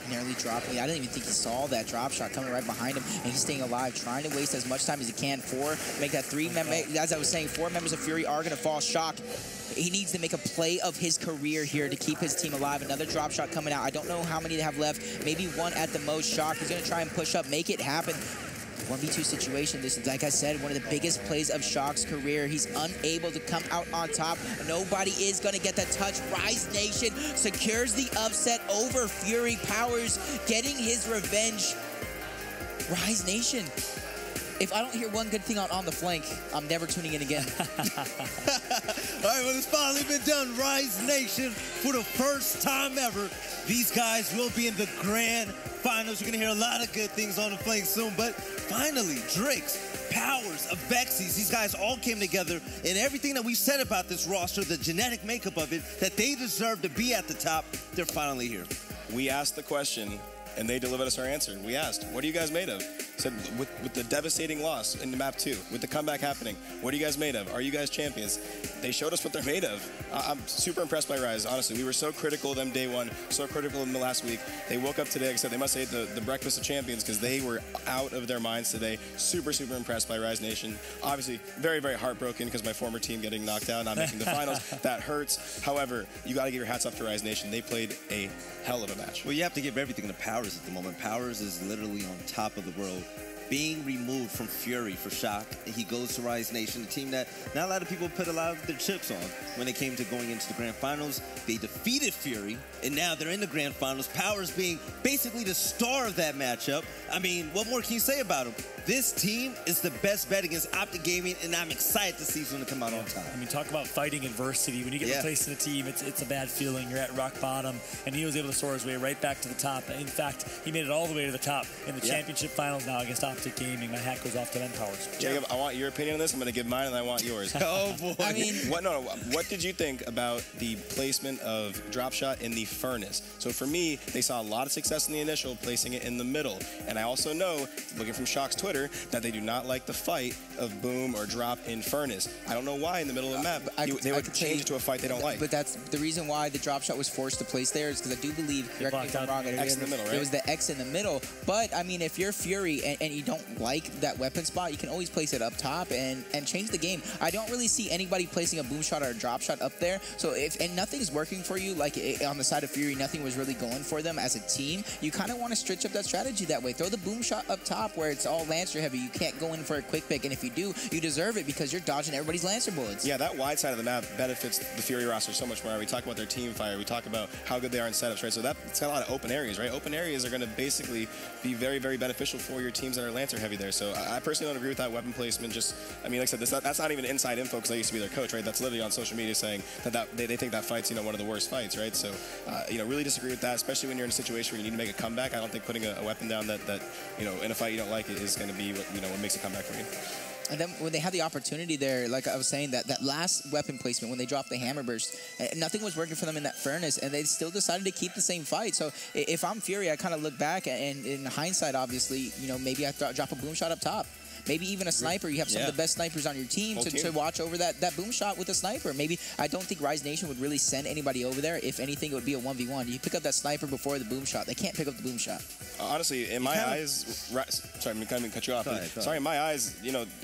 S11: Nearly dropping. I didn't even think he saw that drop shot coming right behind him, and he's staying alive, trying to waste as much time as he can. 4, make that 3 members. As I was saying, 4 members of Fury are going to fall. Shock. He needs to make a play of his career here to keep his team alive. Another drop shot coming out. I don't know how many they have left. Maybe 1 at the most. Shock. He's going to try and push up, make it happen. 1v2 situation. This is, like I said, one of the biggest plays of Shock's career. He's unable to come out on top. Nobody is going to get that touch. Rise Nation secures the upset over Fury. Powers getting his revenge. Rise Nation. If I don't hear one good thing on the flank, I'm never tuning in again.
S8: All right, well, it's finally been done. Rise Nation, for the first time ever, these guys will be in the grand finals. You're going to hear a lot of good things on the flank soon, but finally, Drix, Powers, Avexis, these guys all came together, and everything that we said about this roster, the genetic makeup of it, that they deserve to be at the top, they're finally here.
S9: We asked the question, and they delivered us our answer. We asked, what are you guys made of? Said, with the devastating loss in the map 2, with the comeback happening, what are you guys made of? Are you guys champions? They showed us what they're made of. I'm super impressed by Rise, honestly. We were so critical of them day one, so critical of them the last week. They woke up today, like I said, they must have ate the breakfast of champions because they were out of their minds today. Super, super impressed by Rise Nation. Obviously, very, very heartbroken because my former team getting knocked out, not making the finals. That hurts. However, you got to give your hats off to Rise Nation. They played a hell of a match.
S8: Well, you have to give everything to Powers at the moment. Powers is literally on top of the world. Being removed from Fury for Shock, he goes to Rise Nation, a team that not a lot of people put a lot of their chips on when it came to going into the Grand Finals. They defeated Fury, and now they're in the Grand Finals. Powers being basically the star of that matchup. I mean, what more can you say about him? This team is the best bet against Optic Gaming, and I'm excited to see someone come out on top.
S10: I mean, talk about fighting adversity. When you get replaced in a team, it's a bad feeling. You're at rock bottom, and he was able to soar his way right back to the top. In fact, he made it all the way to the top in the championship finals now against Optic Gaming. My hat goes off to them, Powers.
S9: Jacob, I want your opinion on this. I'm going to give mine, and I want yours.
S8: Oh, boy.
S11: I mean,
S9: what did you think about the placement of drop shot in the furnace? So for me, they saw a lot of success in the initial, placing it in the middle. And I also know, looking from Shock's Twitter, that they do not like the fight of boom or drop in furnace. I don't know why in the middle of the map they would change it to a fight they don't like.
S11: But that's the reason why the drop shot was forced to place there, is because I do believe, correct me if I'm wrong,
S9: X in the middle, right?
S11: It was the X in the middle. But I mean, if you're Fury and you don't like that weapon spot, you can always place it up top and change the game. I don't really see anybody placing a boom shot or a drop shot up there. So if nothing's working for you, like on the side of Fury, nothing was really going for them as a team, you kind of want to stretch up that strategy that way. Throw the boom shot up top where it's all Lancer heavy. You can't go in for a quick pick, and if you do, you deserve it because you're dodging everybody's Lancer bullets.
S9: Yeah, that wide side of the map benefits the Fury roster so much more. We talk about their team fire. We talk about how good they are in setups, right? So it's got a lot of open areas, right? Open areas are going to basically be very, very beneficial for your teams that are Lancer heavy there. So I personally don't agree with that weapon placement. Just, I mean, like I said, that's not even inside info because I used to be their coach, right? That's literally on social media saying that they think that fight's, one of the worst fights, right? So, really disagree with that, especially when you're in a situation where you need to make a comeback. I don't think putting a weapon down that in a fight you don't like is going to be what makes a comeback for you.
S11: And then when they had the opportunity there, like I was saying, that last weapon placement, when they dropped the hammer burst, nothing was working for them in that furnace, and they still decided to keep the same fight. So if I'm Fury, I kind of look back, and in hindsight, obviously, maybe I drop a boom shot up top. Maybe even a sniper. You have some of the best snipers on your team to watch over that boom shot with a sniper. Maybe I don't think Rise Nation would really send anybody over there. If anything, it would be a 1v1. You pick up that sniper before the boom shot. They can't pick up the boom shot.
S9: Honestly, in my eyes, sorry, I'm going to cut you off. Sorry, in my eyes,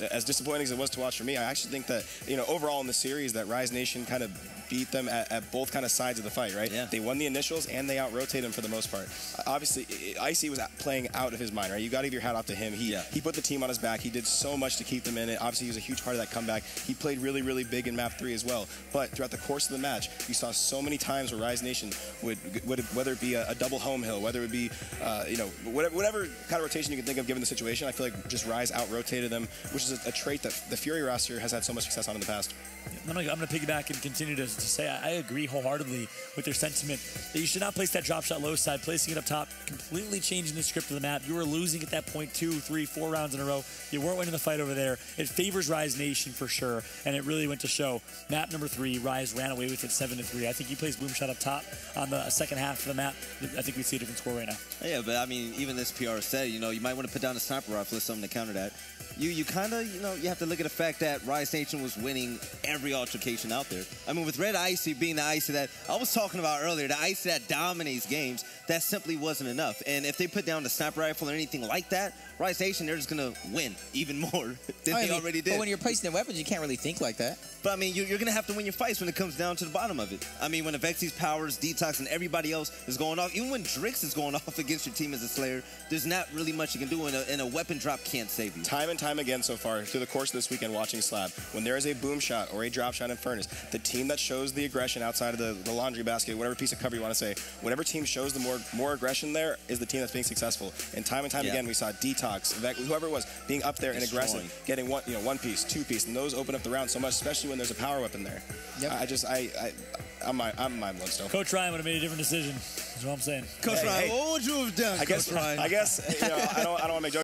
S9: as disappointing as it was to watch for me, I actually think that, overall in the series, that Rise Nation kind of beat them at both kind of sides of the fight, right? Yeah. They won the initials and they out-rotated them for the most part. Obviously, Icy was playing out of his mind, right? You got to give your hat off to him. He put the team on his back. He did so much to keep them in it. Obviously, he was a huge part of that comeback. He played really, really big in map 3 as well. But throughout the course of the match, you saw so many times where Rise Nation would whether it be a double home hill, whether it be, whatever kind of rotation you can think of given the situation, I feel like just Rise out-rotated them, which is a trait that the Fury roster has had so much success on in the past.
S10: I'm going to piggyback and continue to say I agree wholeheartedly with their sentiment that you should not place that drop shot low side. Placing it up top, completely changing the script of the map. You were losing at that point 2, 3, 4 rounds in a row. You weren't winning the fight over there. It favors Rise Nation for sure, and it really went to show. Map number 3, Rise ran away with it 7-3. I think he plays boom shot up top on the second half of the map. I think we see a different score right now.
S8: Yeah, but I mean, even this PR said, you might want to put down a sniper rifle or something to counter that. You kind of, you have to look at the fact that Rise Nation was winning every altercation out there. I mean, with Red Icy being the Icy that I was talking about earlier, the Icy that dominates games, that simply wasn't enough. And if they put down the sniper rifle or anything like that, Rise Nation, they're just going to win even more than they already did.
S11: But when you're placing their weapons, you can't really think like that.
S8: But, I mean, you're going to have to win your fights when it comes down to the bottom of it. I mean, when Avexy's powers, Detox, and everybody else is going off, even when Drix is going off against your team as a Slayer, there's not really much you can do, and a weapon drop can't save you.
S9: Time and time again so far, through the course of this weekend watching Slab, when there is a boom shot or a drop shot in Furnace, the team that shows the aggression outside of the laundry basket, whatever piece of cover you want to say, whatever team shows the more aggression there is the team that's being successful. And time again, we saw Detox, whoever it was, being up there and aggressive, getting one piece, 2 piece, and those open up the round so much, especially when there's a power weapon there. Yep. I'm mind blown still.
S10: Coach Ryan would have made a different decision. That's what I'm saying.
S8: Coach Ryan, what would you have done, Coach Ryan?
S9: I guess I don't want to make jokes.